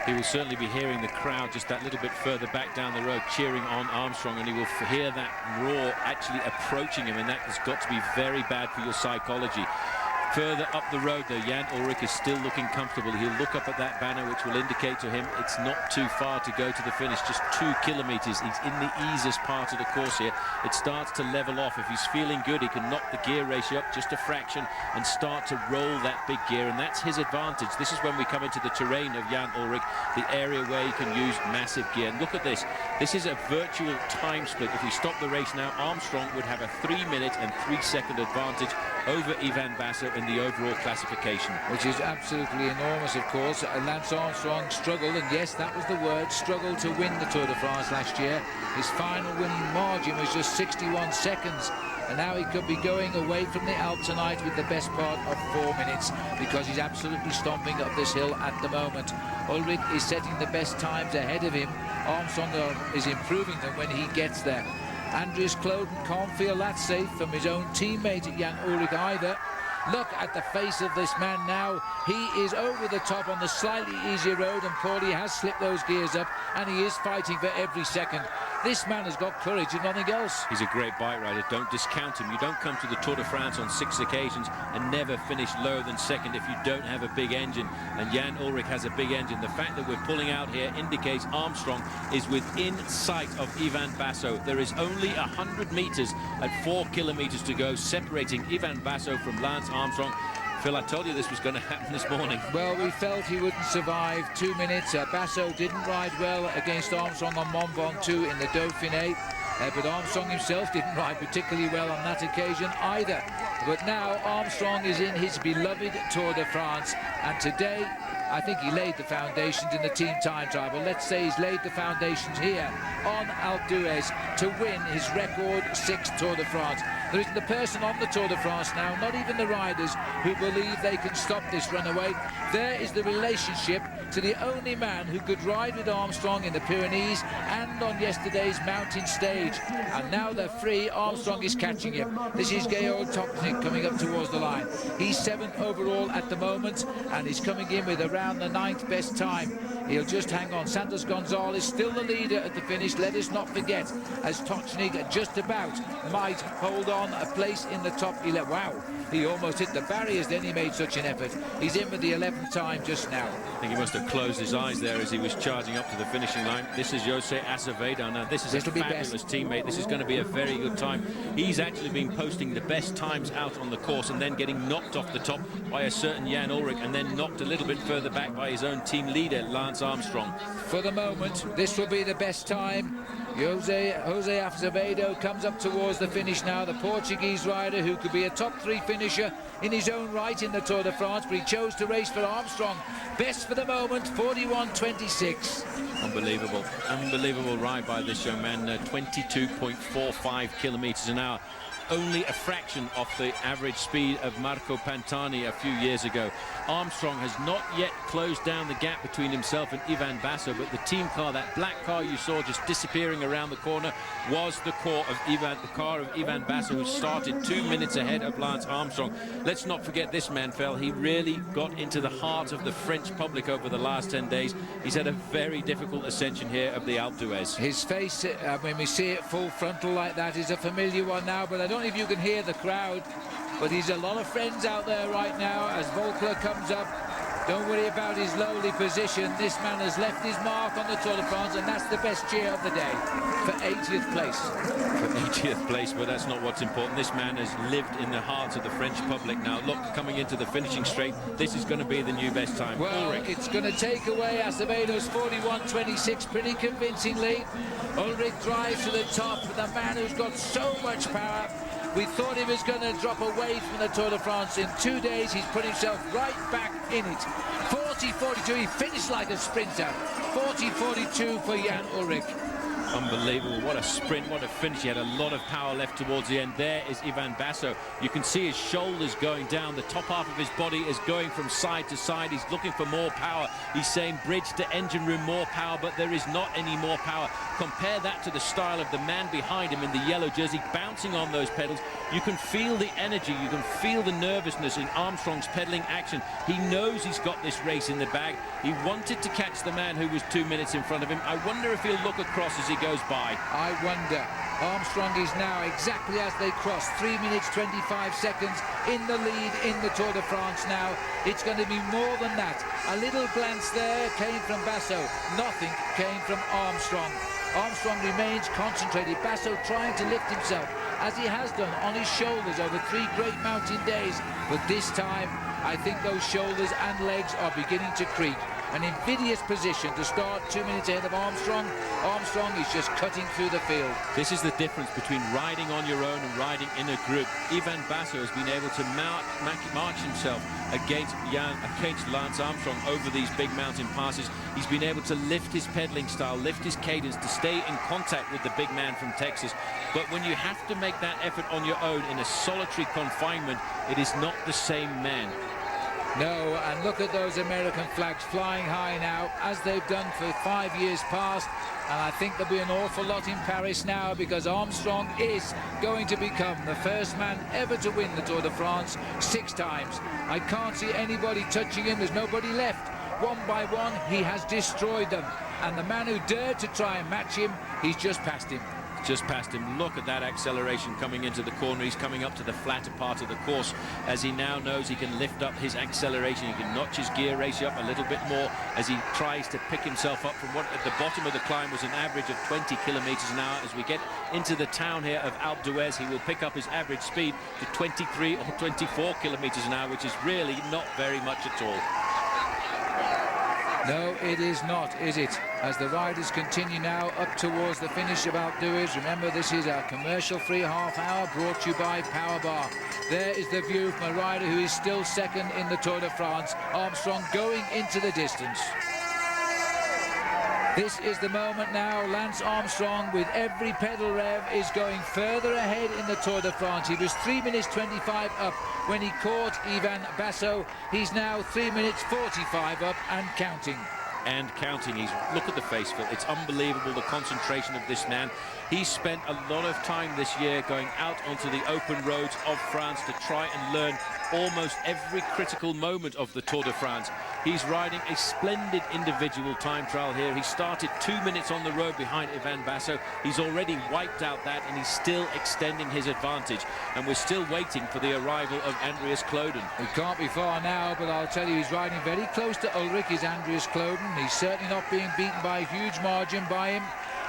[SPEAKER 3] He will certainly be hearing the crowd just that little bit further back down the road cheering on Armstrong, and he will hear that roar actually approaching him, and that has got to be very bad for your psychology. Further up the road, though, Jan Ullrich is still looking comfortable. He'll look up at that banner, which will indicate to him it's not too far to go to the finish, just 2 kilometers. He's in the easiest part of the course here. It starts to level off. If he's feeling good, he can knock the gear ratio up just a fraction and start to roll that big gear, and that's his advantage. This is when we come into the terrain of Jan Ullrich, the area where he can use massive gear. And look at this. This is a virtual time split. If we stop the race now, Armstrong would have a 3-minute and 3-second advantage over Ivan Basso in the overall classification.
[SPEAKER 1] Which is absolutely enormous, of course. Lance Armstrong struggled, and yes, that was the word, struggled to win the Tour de France last year. His final winning margin was just 61 seconds. And now he could be going away from the Alpe tonight with the best part of 4 minutes, because he's absolutely stomping up this hill at the moment. Ullrich is setting the best times ahead of him. Armstrong is improving them when he gets there. Andreas Kloden can't feel that safe from his own teammate Jan Ullrich either. Look at the face of this man now. He is over the top on the slightly easier road, and Paulie has slipped those gears up, and he is fighting for every second. This man has got courage if nothing else.
[SPEAKER 3] He's a great bike rider. Don't discount him. You don't come to the Tour de France on 6 occasions and never finish lower than second if you don't have a big engine. And Jan Ullrich has a big engine. The fact that we're pulling out here indicates Armstrong is within sight of Ivan Basso. There is only 100 meters at 4 kilometers to go, separating Ivan Basso from Lance Armstrong. Phil, I told you this was going to happen this morning.
[SPEAKER 1] Well, we felt he wouldn't survive 2 minutes. Basso didn't ride well against Armstrong on Mont Ventoux in the Dauphiné. But Armstrong himself didn't ride particularly well on that occasion either. But now Armstrong is in his beloved Tour de France, and today I think he laid the foundations in the team time trial. But let's say he's laid the foundations here on Alpe d'Huez to win his record 6th Tour de France. There isn't a person on the Tour de France now, not even the riders, who believe they can stop this runaway. There is the relationship to the only man who could ride with Armstrong in the Pyrenees and on yesterday's mountain stage. And now they're free. Armstrong is catching him. This is Georg Topnik coming up towards the line. He's 7th overall at the moment, and he's coming in with around the 9th best time. He'll just hang on. Santos Gonzalez still the leader at the finish. Let us not forget, as Topnik just about might hold on a place in the top 11. Wow, he almost hit the barriers, then he made such an effort. He's in with the 11th time just now.
[SPEAKER 3] I think he must have closed his eyes there as he was charging up to the finishing line. This is Jose Acevedo. Now, this is a fabulous teammate. This is going to be a very good time. He's actually been posting the best times out on the course and then getting knocked off the top by a certain Jan Ullrich and then knocked a little bit further back by his own team leader, Lance Armstrong.
[SPEAKER 1] For the moment, this will be the best time. Jose Acevedo comes up towards the finish now, the Portuguese rider who could be a top 3 finisher in his own right in the Tour de France, but he chose to race for Armstrong. Best for the moment, 41.26.
[SPEAKER 3] Unbelievable, unbelievable ride by this young man, 22.45 kilometers an hour. Only a fraction of the average speed of Marco Pantani a few years ago. Armstrong has not yet closed down the gap between himself and Ivan Basso, but the team car, that black car you saw just disappearing around the corner, was the car of Ivan Basso, who started 2 minutes ahead of Lance Armstrong. Let's not forget this man, Phil. He really got into the heart of the French public over the last 10 days. He's had a very difficult ascension here of the Alpe d'Huez.
[SPEAKER 1] His face, when we see it full frontal like that, is a familiar one now, but I don't know if you can hear the crowd, but he's a lot of friends out there right now as Volkler comes up. Don't worry about his lowly position. This man has left his mark on the Tour de France, and that's the best cheer of the day for 80th place.
[SPEAKER 3] For 80th place, but that's not what's important. This man has lived in the heart of the French public. Now, look, coming into the finishing straight, this is going to be the new best time.
[SPEAKER 1] Well,
[SPEAKER 3] Ullrich.
[SPEAKER 1] It's going to take away Acevedo's 41.26 pretty convincingly. Ullrich drives to the top for the man who's got so much power. We thought he was going to drop away from the Tour de France. In 2 days, he's put himself right back in it. 40.42, he finished like a sprinter. 40.42 for Jan Ullrich.
[SPEAKER 3] Unbelievable. What a sprint, what a finish. He had a lot of power left towards the end. There is Ivan Basso. You can see his shoulders going down. The top half of his body is going from side to side. He's looking for more power. He's saying bridge to engine room, more power, but there is not any more power. Compare that to the style of the man behind him in the yellow jersey, bouncing on those pedals. You can feel the energy. You can feel the nervousness in Armstrong's pedaling action. He knows he's got this race in the bag. He wanted to catch the man who was 2 minutes in front of him. I wonder if he'll look across as he goes by.
[SPEAKER 1] I wonder. Armstrong is now exactly as they cross, 3 minutes 25 seconds in the lead in the Tour de France now. It's going to be more than that. A little glance there came from Basso. Nothing came from Armstrong. Armstrong remains concentrated. Basso trying to lift himself, as he has done on his shoulders over 3 great mountain days. But this time, I think those shoulders and legs are beginning to creak. An invidious position to start 2 minutes ahead of Armstrong. Armstrong is just cutting through the field.
[SPEAKER 3] This is the difference between riding on your own and riding in a group. Ivan Basso has been able to march himself against Lance Armstrong over these big mountain passes. He's been able to lift his pedaling style, lift his cadence, to stay in contact with the big man from Texas. But when you have to make that effort on your own in a solitary confinement, it is not the same man.
[SPEAKER 1] No, and look at those American flags flying high now, as they've done for 5 years past. And I think there'll be an awful lot in Paris now, because Armstrong is going to become the first man ever to win the Tour de France 6 times. I can't see anybody touching him. There's nobody left. one by one, he has destroyed them. And the man who dared to try and match him, he's just passed him.
[SPEAKER 3] Just past him. Look at that acceleration coming into the corner. He's coming up to the flatter part of the course as he now knows he can lift up his acceleration. He can notch his gear ratio up a little bit more as he tries to pick himself up from what at the bottom of the climb was an average of 20 kilometers an hour. As we get into the town here of Alpe d'Huez, he will pick up his average speed to 23 or 24 kilometers an hour, which is really not very much at all.
[SPEAKER 1] No, it is not, is it? As the riders continue now up towards the finish of Alpe d'Huez. Remember, this is a commercial-free half hour brought to you by Power Bar. There is the view from a rider who is still second in the Tour de France, Armstrong, going into the distance. This is the moment now. Lance Armstrong, with every pedal rev, is going further ahead in the Tour de France. He was 3 minutes 25 up when he caught Ivan Basso. He's now 3 minutes 45 up and counting.
[SPEAKER 3] And counting. Look at the face, Phil. It's unbelievable, the concentration of this man. He spent a lot of time this year going out onto the open roads of France to try and learn almost every critical moment of the Tour de France. He's riding a splendid individual time trial here. He started 2 minutes on the road behind Ivan Basso. He's already wiped out that, and he's still extending his advantage. And we're still waiting for the arrival of Andreas Kloden.
[SPEAKER 1] It can't be far now, but I'll tell you, he's riding very close to Ulrich, is Andreas Kloden. He's certainly not being beaten by a huge margin by him.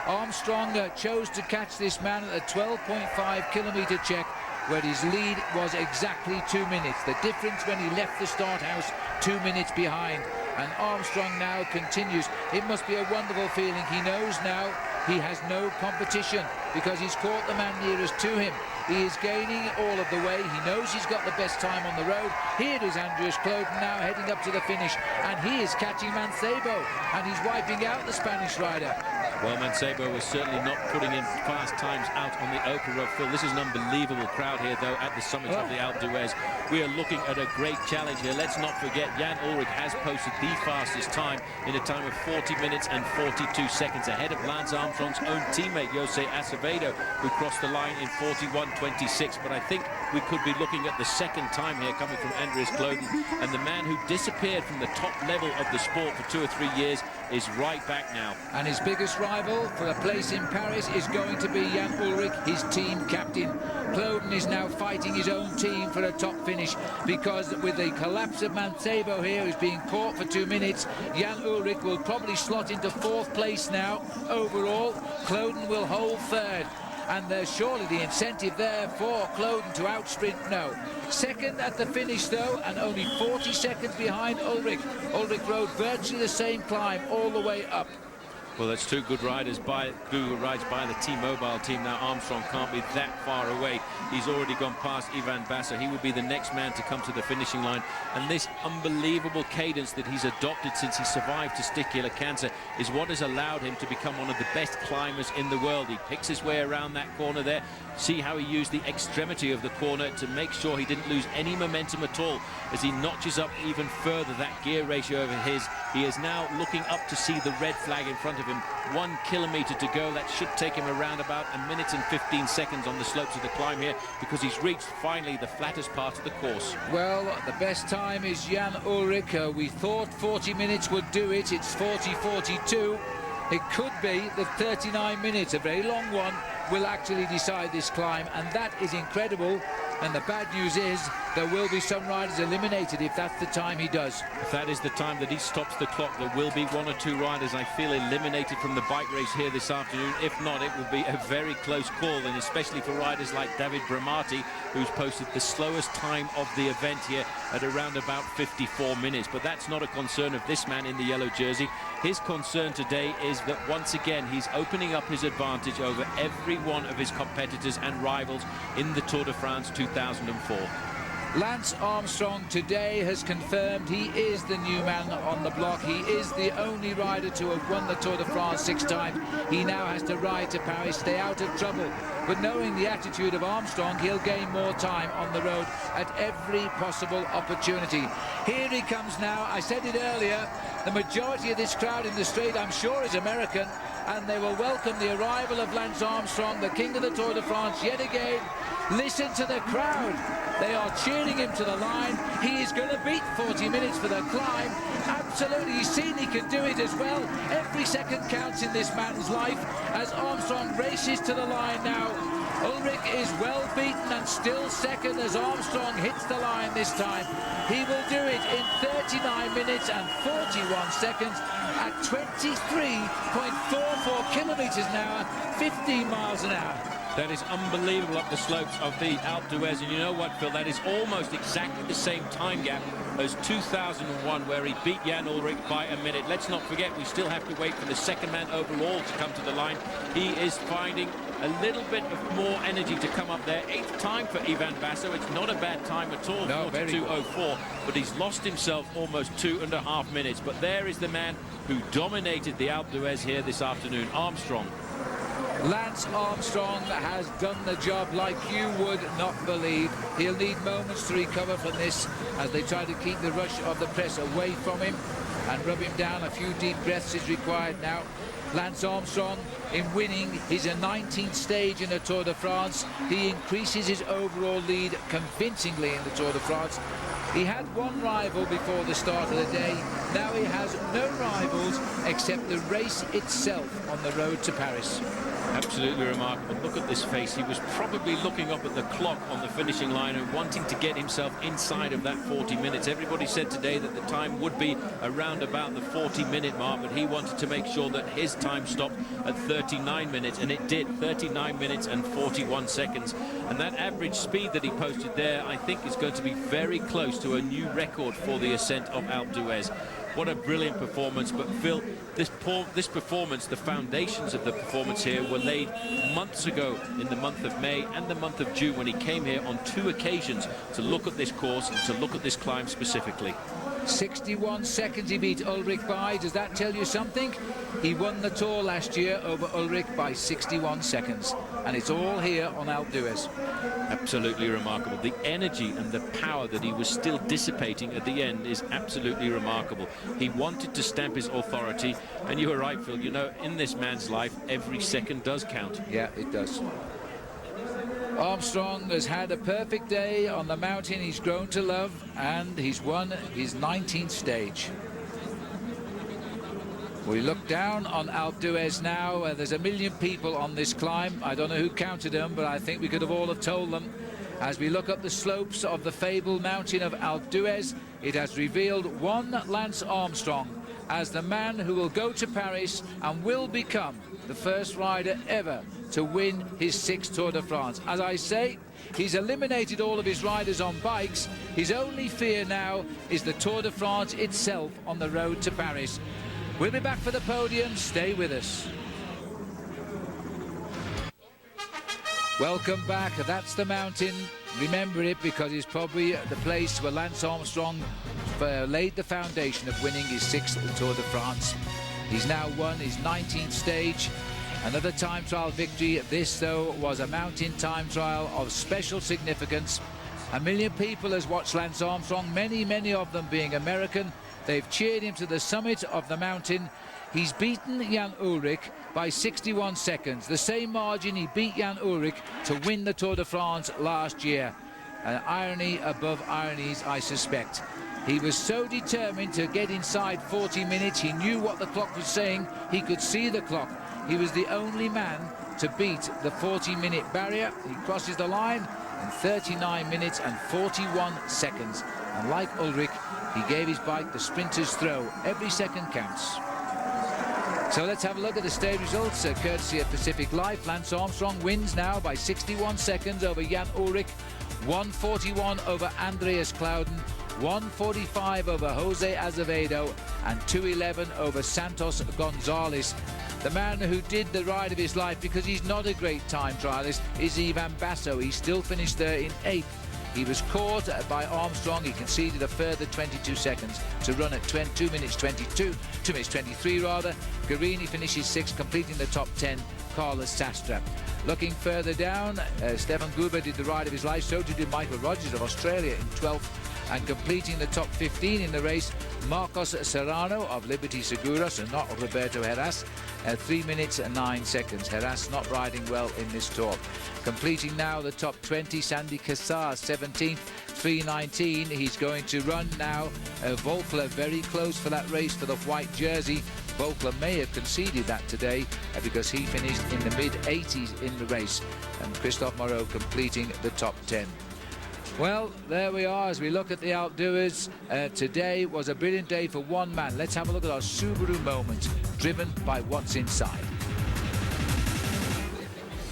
[SPEAKER 1] Armstrong chose to catch this man at a 12.5 kilometer check, where his lead was exactly 2 minutes. The difference when he left the start house, 2 minutes behind. And Armstrong now continues. It must be a wonderful feeling. He knows now he has no competition because he's caught the man nearest to him. He is gaining all of the way. He knows he's got the best time on the road. Here is Andreas Kloden now heading up to the finish, and he is catching Mancebo, and he's wiping out the Spanish rider.
[SPEAKER 3] Well, Mancebo was certainly not putting in fast times out on the open road, Phil. This is an unbelievable crowd here, though, at the summit of the Alpe d'Huez. We are looking at a great challenge here. Let's not forget, Jan Ullrich has posted the fastest time in a time of 40 minutes and 42 seconds, ahead of Lance Armstrong's own teammate, Jose Acevedo, who crossed the line in 41.26. But I think we could be looking at the second time here coming from Andreas Kloden, and the man who disappeared from the top level of the sport for 2 or 3 years is right back now.
[SPEAKER 1] And his biggest rival for a place in Paris is going to be Jan Ullrich, his team captain. Kloden is now fighting his own team for a top finish, because with the collapse of Mancebo here, who's being caught for 2 minutes, Jan Ullrich will probably slot into 4th place now overall. Kloden will hold 3rd. And there's surely the incentive there for Kloden to outsprint. No. Second at the finish, though, and only 40 seconds behind Ullrich. Ullrich rode virtually the same climb all the way up.
[SPEAKER 3] Well, that's two good rides by the T-Mobile team. Now Armstrong can't be that far away. He's already gone past Ivan Basso. He will be the next man to come to the finishing line. And this unbelievable cadence that he's adopted since he survived testicular cancer is what has allowed him to become one of the best climbers in the world. He picks his way around that corner there. See how he used the extremity of the corner to make sure he didn't lose any momentum at all as he notches up even further that gear ratio of his. He is now looking up to see the red flag in front of him. 1 kilometer to go. That should take him around about 1 minute and 15 seconds on the slopes of the climb here, because he's reached finally the flattest part of the course.
[SPEAKER 1] Well, the best time is Jan Ullrich. We thought 40 minutes would do it. It's 40:42. It could be the 39 minutes, a very long one, will actually decide this climb, and that is incredible. And the bad news is there will be some riders eliminated if that's the time he does.
[SPEAKER 3] If that is the time that he stops the clock, there will be 1 or 2 riders, I feel, eliminated from the bike race here this afternoon. If not, it will be a very close call, and especially for riders like David Bramati, who's posted the slowest time of the event here at around about 54 minutes. But that's not a concern of this man in the yellow jersey. His concern today is that once again he's opening up his advantage over every one of his competitors and rivals in the Tour de France 2004.
[SPEAKER 1] Lance Armstrong today has confirmed he is the new man on the block. He is the only rider to have won the Tour de France 6 times. He now has to ride to Paris, stay out of trouble. But knowing the attitude of Armstrong, he'll gain more time on the road at every possible opportunity. Here he comes now. I said it earlier, The majority of this crowd in the straight, I'm sure, is American, and they will welcome the arrival of Lance Armstrong, the king of the Tour de France, yet again. Listen to the crowd. They are cheering him to the line. He is going to beat 40 minutes for the climb. Absolutely, he's seen he can do it as well. Every second counts in this man's life as Armstrong races to the line now. Ulrich is well beaten and still second as Armstrong hits the line this time. He will do it in 39 minutes and 41 seconds at 23.44 kilometers an hour, 15 miles an hour.
[SPEAKER 3] That is unbelievable up the slopes of the Alpe d'Huez. And you know what, Phil? That is almost exactly the same time gap as 2001, where he beat Jan Ullrich by a minute. Let's not forget, we still have to wait for the second man overall to come to the line. He is finding a little bit of more energy to come up there. 8th time for Ivan Basso. It's not a bad time at all,
[SPEAKER 1] no,
[SPEAKER 3] 42.04, but he's lost himself almost 2.5 minutes. But there is the man who dominated the Alpe d'Huez here this afternoon, Armstrong.
[SPEAKER 1] Lance Armstrong has done the job like you would not believe. He'll need moments to recover from this as they try to keep the rush of the press away from him and rub him down. A few deep breaths is required now. Lance Armstrong, in winning his 19th stage in the Tour de France, he increases his overall lead convincingly in the Tour de France. He had one rival before the start of the day. Now he has no rivals except the race itself on the road to Paris.
[SPEAKER 3] Absolutely remarkable. Look at this face. He was probably looking up at the clock on the finishing line and wanting to get himself inside of that 40 minutes. Everybody said today that the time would be around about the 40-minute mark, but he wanted to make sure that his time stopped at 39 minutes, and it did. 39 minutes and 41 seconds. And that average speed that he posted there, I think, is going to be very close to a new record for the ascent of Alpe d'Huez. What a brilliant performance. But Phil, this performance, the foundations of the performance here were laid months ago in the month of May and the month of June, when he came here on 2 occasions to look at this course and to look at this climb specifically.
[SPEAKER 1] 61 seconds he beat Ullrich by. Does that tell you something? He won the Tour last year over Ullrich by 61 seconds. And it's all here on Alpe d'Huez.
[SPEAKER 3] Absolutely remarkable. The energy and the power that he was still dissipating at the end is absolutely remarkable. He wanted to stamp his authority. And you were right, Phil. You know, in this man's life, every second does count.
[SPEAKER 1] Yeah, it does. Armstrong has had a perfect day on the mountain he's grown to love, and he's won his 19th stage. We look down on Alpe d'Huez now. There's 1 million people on this climb. I don't know who counted them, but I think we could have all have told them. As we look up the slopes of the fabled mountain of Alpe d'Huez, it has revealed one Lance Armstrong as the man who will go to Paris and will become the first rider ever to win his 6th Tour de France. As I say, he's eliminated all of his riders on bikes. His only fear now is the Tour de France itself on the road to Paris. We'll be back for the podium. Stay with us. Welcome back. That's the mountain. Remember it, because it's probably the place where Lance Armstrong laid the foundation of winning his 6th Tour de France. He's now won his 19th stage. Another time trial victory. This, though, was a mountain time trial of special significance. 1 million people has watched Lance Armstrong, many of them being American. They've cheered him to the summit of the mountain. He's beaten Jan Ullrich by 61 seconds, the same margin he beat Jan Ullrich to win the Tour de France last year. An irony above ironies, I suspect. He was so determined to get inside 40 minutes. He knew what the clock was saying. He could see the clock. He was the only man to beat the 40-minute barrier. He crosses the line in 39 minutes and 41 seconds. And like Ullrich, he gave his bike the sprinter's throw. Every second counts. So let's have a look at the stage results, courtesy of Pacific Life. Lance Armstrong wins now by 61 seconds over Jan Ullrich, 141 over Andreas Clauden, 145 over Jose Azevedo, and 211 over Santos Gonzalez. The man who did the ride of his life, because he's not a great time trialist, is Ivan Basso. He still finished there in 8th. He was caught by Armstrong. He conceded a further 22 seconds to run at 2 minutes 23 rather. Guarini finishes 6th, completing the top 10. Carlos Sastre. Looking further down, Stefan Gruber did the ride of his life. So did Michael Rogers of Australia in 12th. And completing the top 15 in the race, Marcos Serrano of Liberty Seguros, and not Roberto Heras, 3 minutes and 9 seconds. Heras not riding well in this tour. Completing now the top 20, Sandy Cassar, 17th, 3:19. He's going to run now. Volkler very close for that race for the white jersey. Volkler may have conceded that today because he finished in the mid-80s in the race. And Christophe Moreau completing the top 10. Well, there we are as we look at the Alpe d'Huez. Today was a brilliant day for one man. Let's have a look at our Subaru moment, driven by what's inside.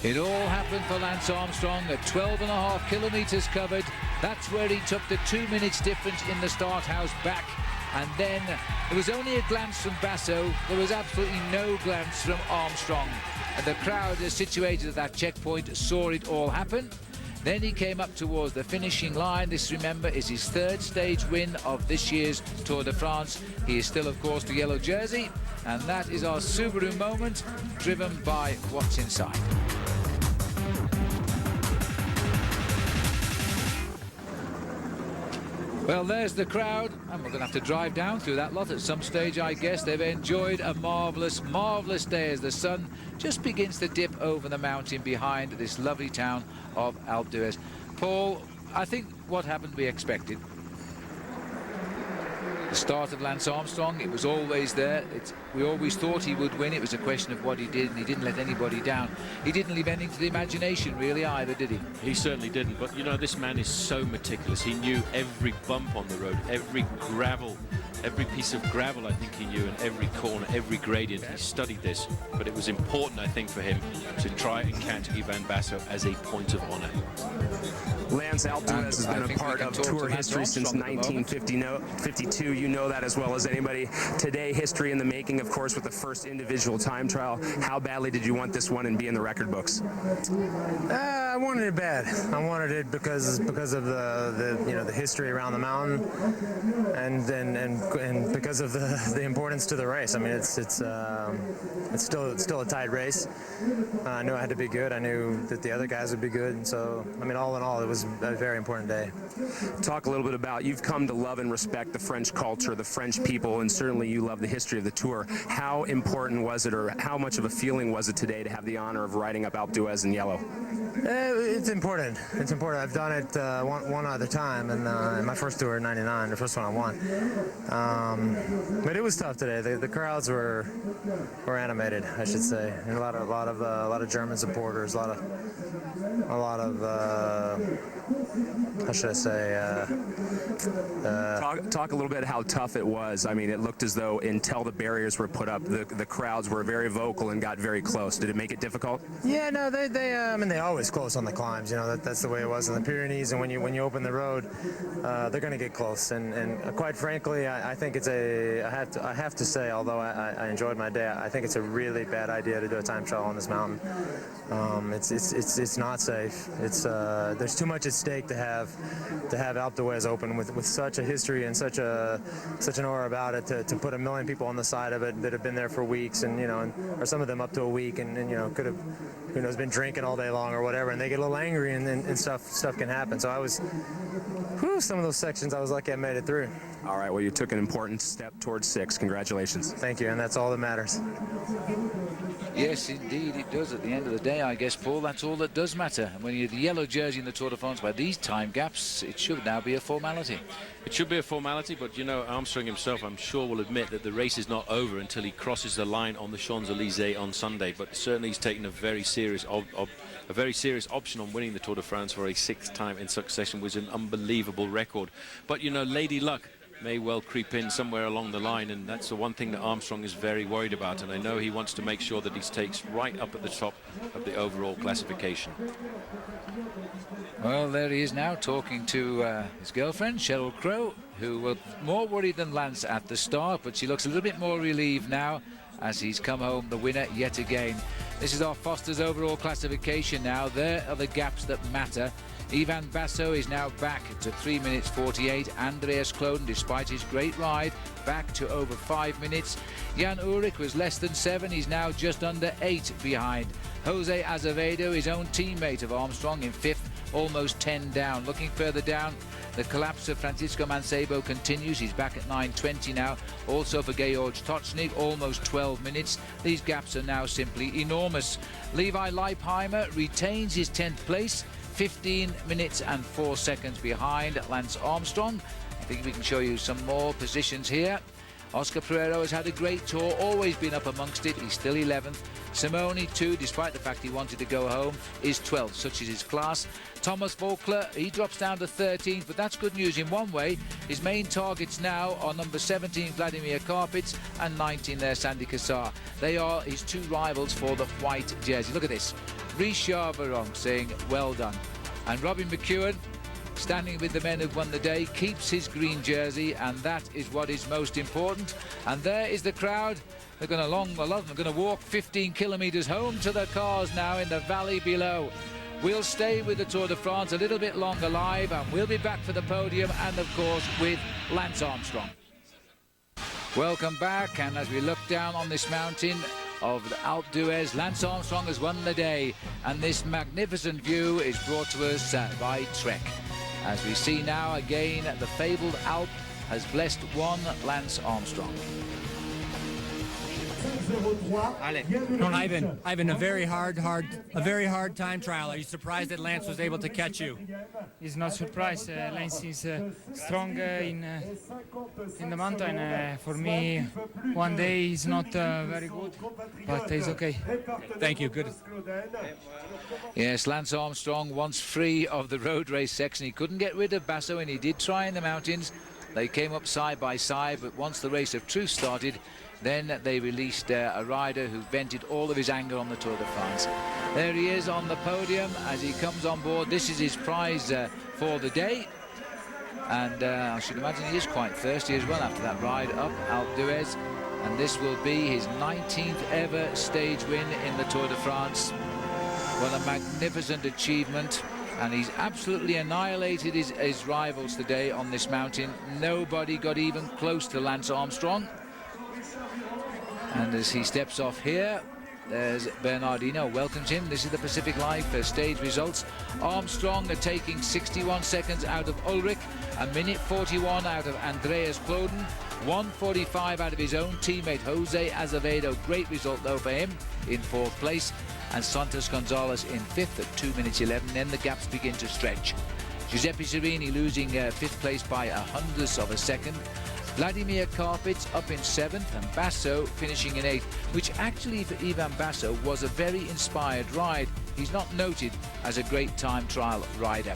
[SPEAKER 1] It all happened for Lance Armstrong at 12.5 kilometers covered. That's where he took the 2 minutes difference in the start house back. And then there was only a glance from Basso. There was absolutely no glance from Armstrong. And the crowd situated at that checkpoint saw it all happen. Then he came up towards the finishing line. This, remember, is his third stage win of this year's Tour de France. He is still, of course, the yellow jersey. And that is our Subaru moment, driven by what's inside. Well, there's the crowd, and we're going to have to drive down through that lot at some stage, I guess. They've enjoyed a marvellous, marvellous day as the sun just begins to dip over the mountain behind this lovely town of Alpe d'Huez. Paul, I think what happened we expected. The start of Lance Armstrong, it was always there. We always thought he would win. It was a question of what he did, and he didn't let anybody down. He didn't leave anything to the imagination, really, either, did he?
[SPEAKER 3] He certainly didn't. But, you know, this man is so meticulous. He knew every bump on the road, every gravel, every piece of gravel, I think he knew, and every corner, every gradient. He studied this. But it was important, I think, for him to try and catch Ivan Basso as a point of honour.
[SPEAKER 13] Lance, Alpe d'Huez has been a part of Tour history since 1952. You know that as well as anybody. Today, history in the making, of course, with the first individual time trial. How badly did you want this one and be in the record books?
[SPEAKER 14] I wanted it bad. I wanted it because of the history around the mountain, and because of the importance to the race. I mean, it's still a tight race. I knew I had to be good. I knew that the other guys would be good, and so I mean, all in all, it was a very important day.
[SPEAKER 13] Talk a little bit about, you've come to love and respect the French culture, the French people, and certainly you love the history of the Tour. How important was it, or how much of a feeling was it today to have the honor of riding up Alpe d'Huez in yellow?
[SPEAKER 14] It's important. It's important. I've done it one other time, and in my first Tour in '99, the first one I won. But it was tough today. The crowds were animated, I should say, and a lot of German supporters, a lot of how should I say?
[SPEAKER 13] Talk a little bit how tough it was. I mean, it looked as though until the barriers were put up, the crowds were very vocal and got very close. Did it make it difficult?
[SPEAKER 14] Yeah, no, I mean, they're always close on the climbs. You know, that's the way it was in the Pyrenees. And when you open the road, they're going to get close. And quite frankly, I think it's I have to say, although I enjoyed my day, I think it's a really bad idea to do a time trial on this mountain. It's not safe. There's too much at stake to have Alpe d'Huez open with such a history and such an aura about it, to put 1 million people on the side of it that have been there for weeks, and or some of them up to a week, and could have, who knows, been drinking all day long or whatever, and they get a little angry, and stuff can happen. So some of those sections I was lucky I made it through.
[SPEAKER 13] All right, well, you took an important step towards 6. Congratulations.
[SPEAKER 14] Thank you, and that's all that matters.
[SPEAKER 1] Yes, indeed, it does. At the end of the day, I guess, Paul, that's all that does matter. And when you're the yellow jersey in the Tour de France, by these time gaps, it should now be a formality.
[SPEAKER 3] It should be a formality, but, Armstrong himself, I'm sure, will admit that the race is not over until he crosses the line on the Champs-Élysées on Sunday. But certainly he's taken a very serious option on winning the Tour de France for a 6th time in succession, which is an unbelievable record. But, Lady Luck may well creep in somewhere along the line, and that's the one thing that Armstrong is very worried about, and I know he wants to make sure that he takes right up at the top of the overall classification.
[SPEAKER 1] Well, there he is now talking to his girlfriend, Sheryl Crow, who was more worried than Lance at the start, but she looks a little bit more relieved now as he's come home the winner yet again. This is our Foster's overall classification now. There are the gaps that matter. Ivan Basso is now back to 3 minutes 48. Andreas Kloden, despite his great ride, back to over 5 minutes. Jan Ullrich was less than 7. He's now just under 8 behind. Jose Azevedo, his own teammate of Armstrong, in 5th, almost 10 down. Looking further down, the collapse of Francisco Mancebo continues. He's back at 9:20 now. Also for Georg Tocznik, almost 12 minutes. These gaps are now simply enormous. Levi Leipheimer retains his 10th place, 15 minutes and 4 seconds behind Lance Armstrong. I think we can show you some more positions here. Oscar Pereiro has had a great tour, always been up amongst it. He's still 11th. Simone, too, despite the fact he wanted to go home, is 12th. Such is his class. Thomas Volkler, he drops down to 13th, but that's good news in one way. His main targets now are number 17, Vladimir Karpitz, and 19 there, Sandy Kassar. They are his two rivals for the white jersey. Look at this. Richard Varong saying, well done. And Robin McEwen, standing with the men who've won the day, keeps his green jersey, and that is what is most important. And there is the crowd. They're going along, a lot of them are going to walk 15 kilometres home to their cars now in the valley below. We'll stay with the Tour de France a little bit longer live, and we'll be back for the podium and, of course, with Lance Armstrong. Welcome back, and as we look down on this mountain of the Alpe d'Huez, Lance Armstrong has won the day, and this magnificent view is brought to us by Trek. As we see now again, the fabled Alp has blessed one Lance Armstrong.
[SPEAKER 12] Ivan, a very hard time trial. Are you surprised that Lance was able to catch you?
[SPEAKER 15] He's not surprised. Lance is strong in the mountain. For me, one day he's not very good, but he's okay.
[SPEAKER 12] Thank you. Good.
[SPEAKER 1] Yes, Lance Armstrong, once free of the road race section, he couldn't get rid of Basso, and he did try in the mountains. They came up side by side, but once the race of truth started, then they released a rider who vented all of his anger on the Tour de France. There he is on the podium as he comes on board. This is his prize for the day. And I should imagine he is quite thirsty as well after that ride up Alpe d'Huez. And this will be his 19th ever stage win in the Tour de France. What a magnificent achievement. And he's absolutely annihilated his rivals today on this mountain. Nobody got even close to Lance Armstrong. And as he steps off here, there's Bernardino, welcomes him. This is the Pacific Life stage results. Armstrong are taking 61 seconds out of Ulrich, a minute 41 out of Andreas Kloden, 1:45 out of his own teammate Jose Azevedo. Great result though for him in 4th place, and Santos Gonzalez in 5th at 2 minutes 11. Then the gaps begin to stretch. Giuseppe Serini losing 5th place by 100th of a second. Vladimir Karpitz up in 7th, and Basso finishing in 8th, which actually for Ivan Basso was a very inspired ride. He's not noted as a great time trial rider.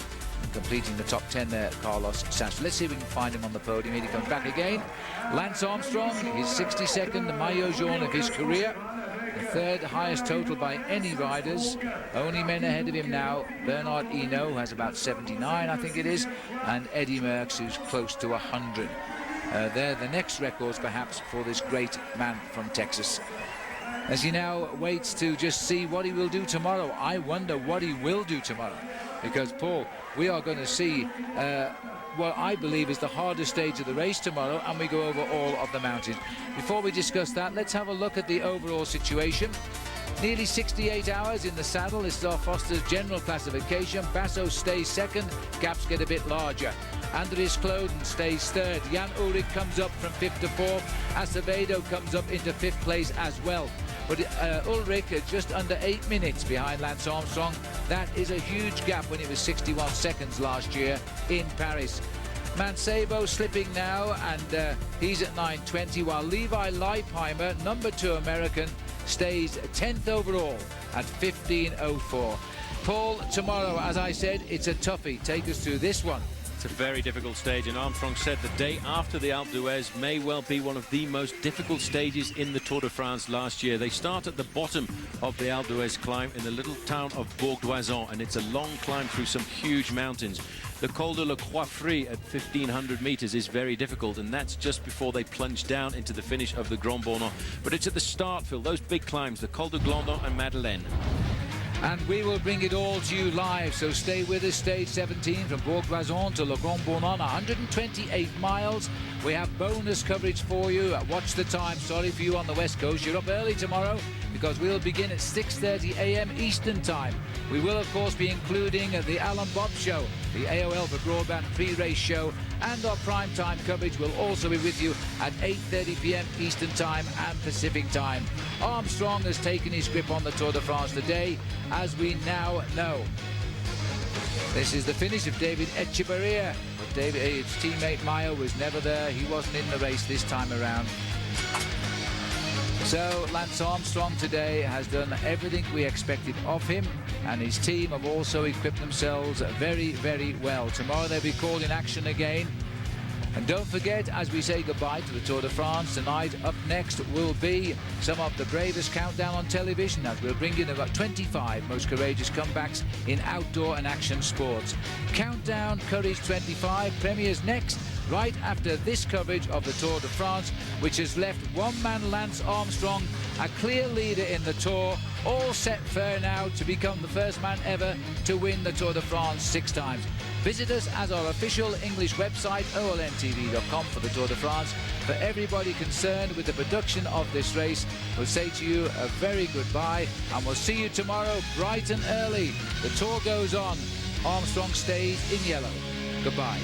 [SPEAKER 1] Completing the top 10 there, Carlos Sainz. Let's see if we can find him on the podium. Here he comes back again. Lance Armstrong, his 62nd maillot jaune of his career. The 3rd highest total by any riders. Only men ahead of him now. Bernard Hinault has about 79, I think it is, and Eddie Merckx, who's close to 100. They're the next records, perhaps, for this great man from Texas. As he now waits to just see what he will do tomorrow. I wonder what he will do tomorrow. Because, Paul, we are going to see what I believe is the hardest stage of the race tomorrow, and we go over all of the mountains. Before we discuss that, let's have a look at the overall situation. Nearly 68 hours in the saddle. This is our Foster's general classification. Basso stays 2nd. Gaps get a bit larger. Andreas Kloden stays 3rd. Jan Ullrich comes up from 5th to 4th. Acevedo comes up into 5th place as well. But Ullrich just under 8 minutes behind Lance Armstrong. That is a huge gap when it was 61 seconds last year in Paris. Mancebo slipping now, and he's at 9:20, while Levi Leipheimer, number 2 American, stays 10th overall at 15:04. Paul, tomorrow, as I said, it's a toughie. Take us through this one.
[SPEAKER 3] It's a very difficult stage, and Armstrong said the day after the Alpe d'Huez may well be one of the most difficult stages in the Tour de France last year. They start at the bottom of the Alpe d'Huez climb in the little town of Bourg d'Oisans, and it's a long climb through some huge mountains. The Col de la Croix-Frie at 1,500 meters is very difficult, and that's just before they plunge down into the finish of the Grand Bornand. But it's at the start, Phil, those big climbs, the Col de Glandon and Madeleine.
[SPEAKER 1] And we will bring it all to you live, so stay with us. Stage 17 from Bourg d'Oisans to Le Grand Bornand, 128 miles. We have bonus coverage for you. Watch the time. Sorry for you on the West Coast. You're up early tomorrow because we'll begin at 6:30 a.m. Eastern Time. We will, of course, be including the Alan Bob Show, the AOL for Broadband pre-race show, and our prime time coverage will also be with you at 8:30 p.m. Eastern Time and Pacific Time. Armstrong has taken his grip on the Tour de France today, as we now know. This is the finish of David Echeverria, but his teammate Mayo was never there. He wasn't in the race this time around. So Lance Armstrong today has done everything we expected of him, and his team have also equipped themselves very, very well. Tomorrow they'll be called in action again. And don't forget, as we say goodbye to the Tour de France tonight, up next will be some of the bravest countdown on television, as we'll bring in about 25 most courageous comebacks in outdoor and action sports. Countdown Courage 25 premieres next, right after this coverage of the Tour de France, which has left one-man Lance Armstrong a clear leader in the Tour, all set fair now to become the first man ever to win the Tour de France 6 times. Visit us as our official English website, olntv.com, for the Tour de France. For everybody concerned with the production of this race, we'll say to you a very goodbye, and we'll see you tomorrow bright and early. The Tour goes on. Armstrong stays in yellow. Goodbye.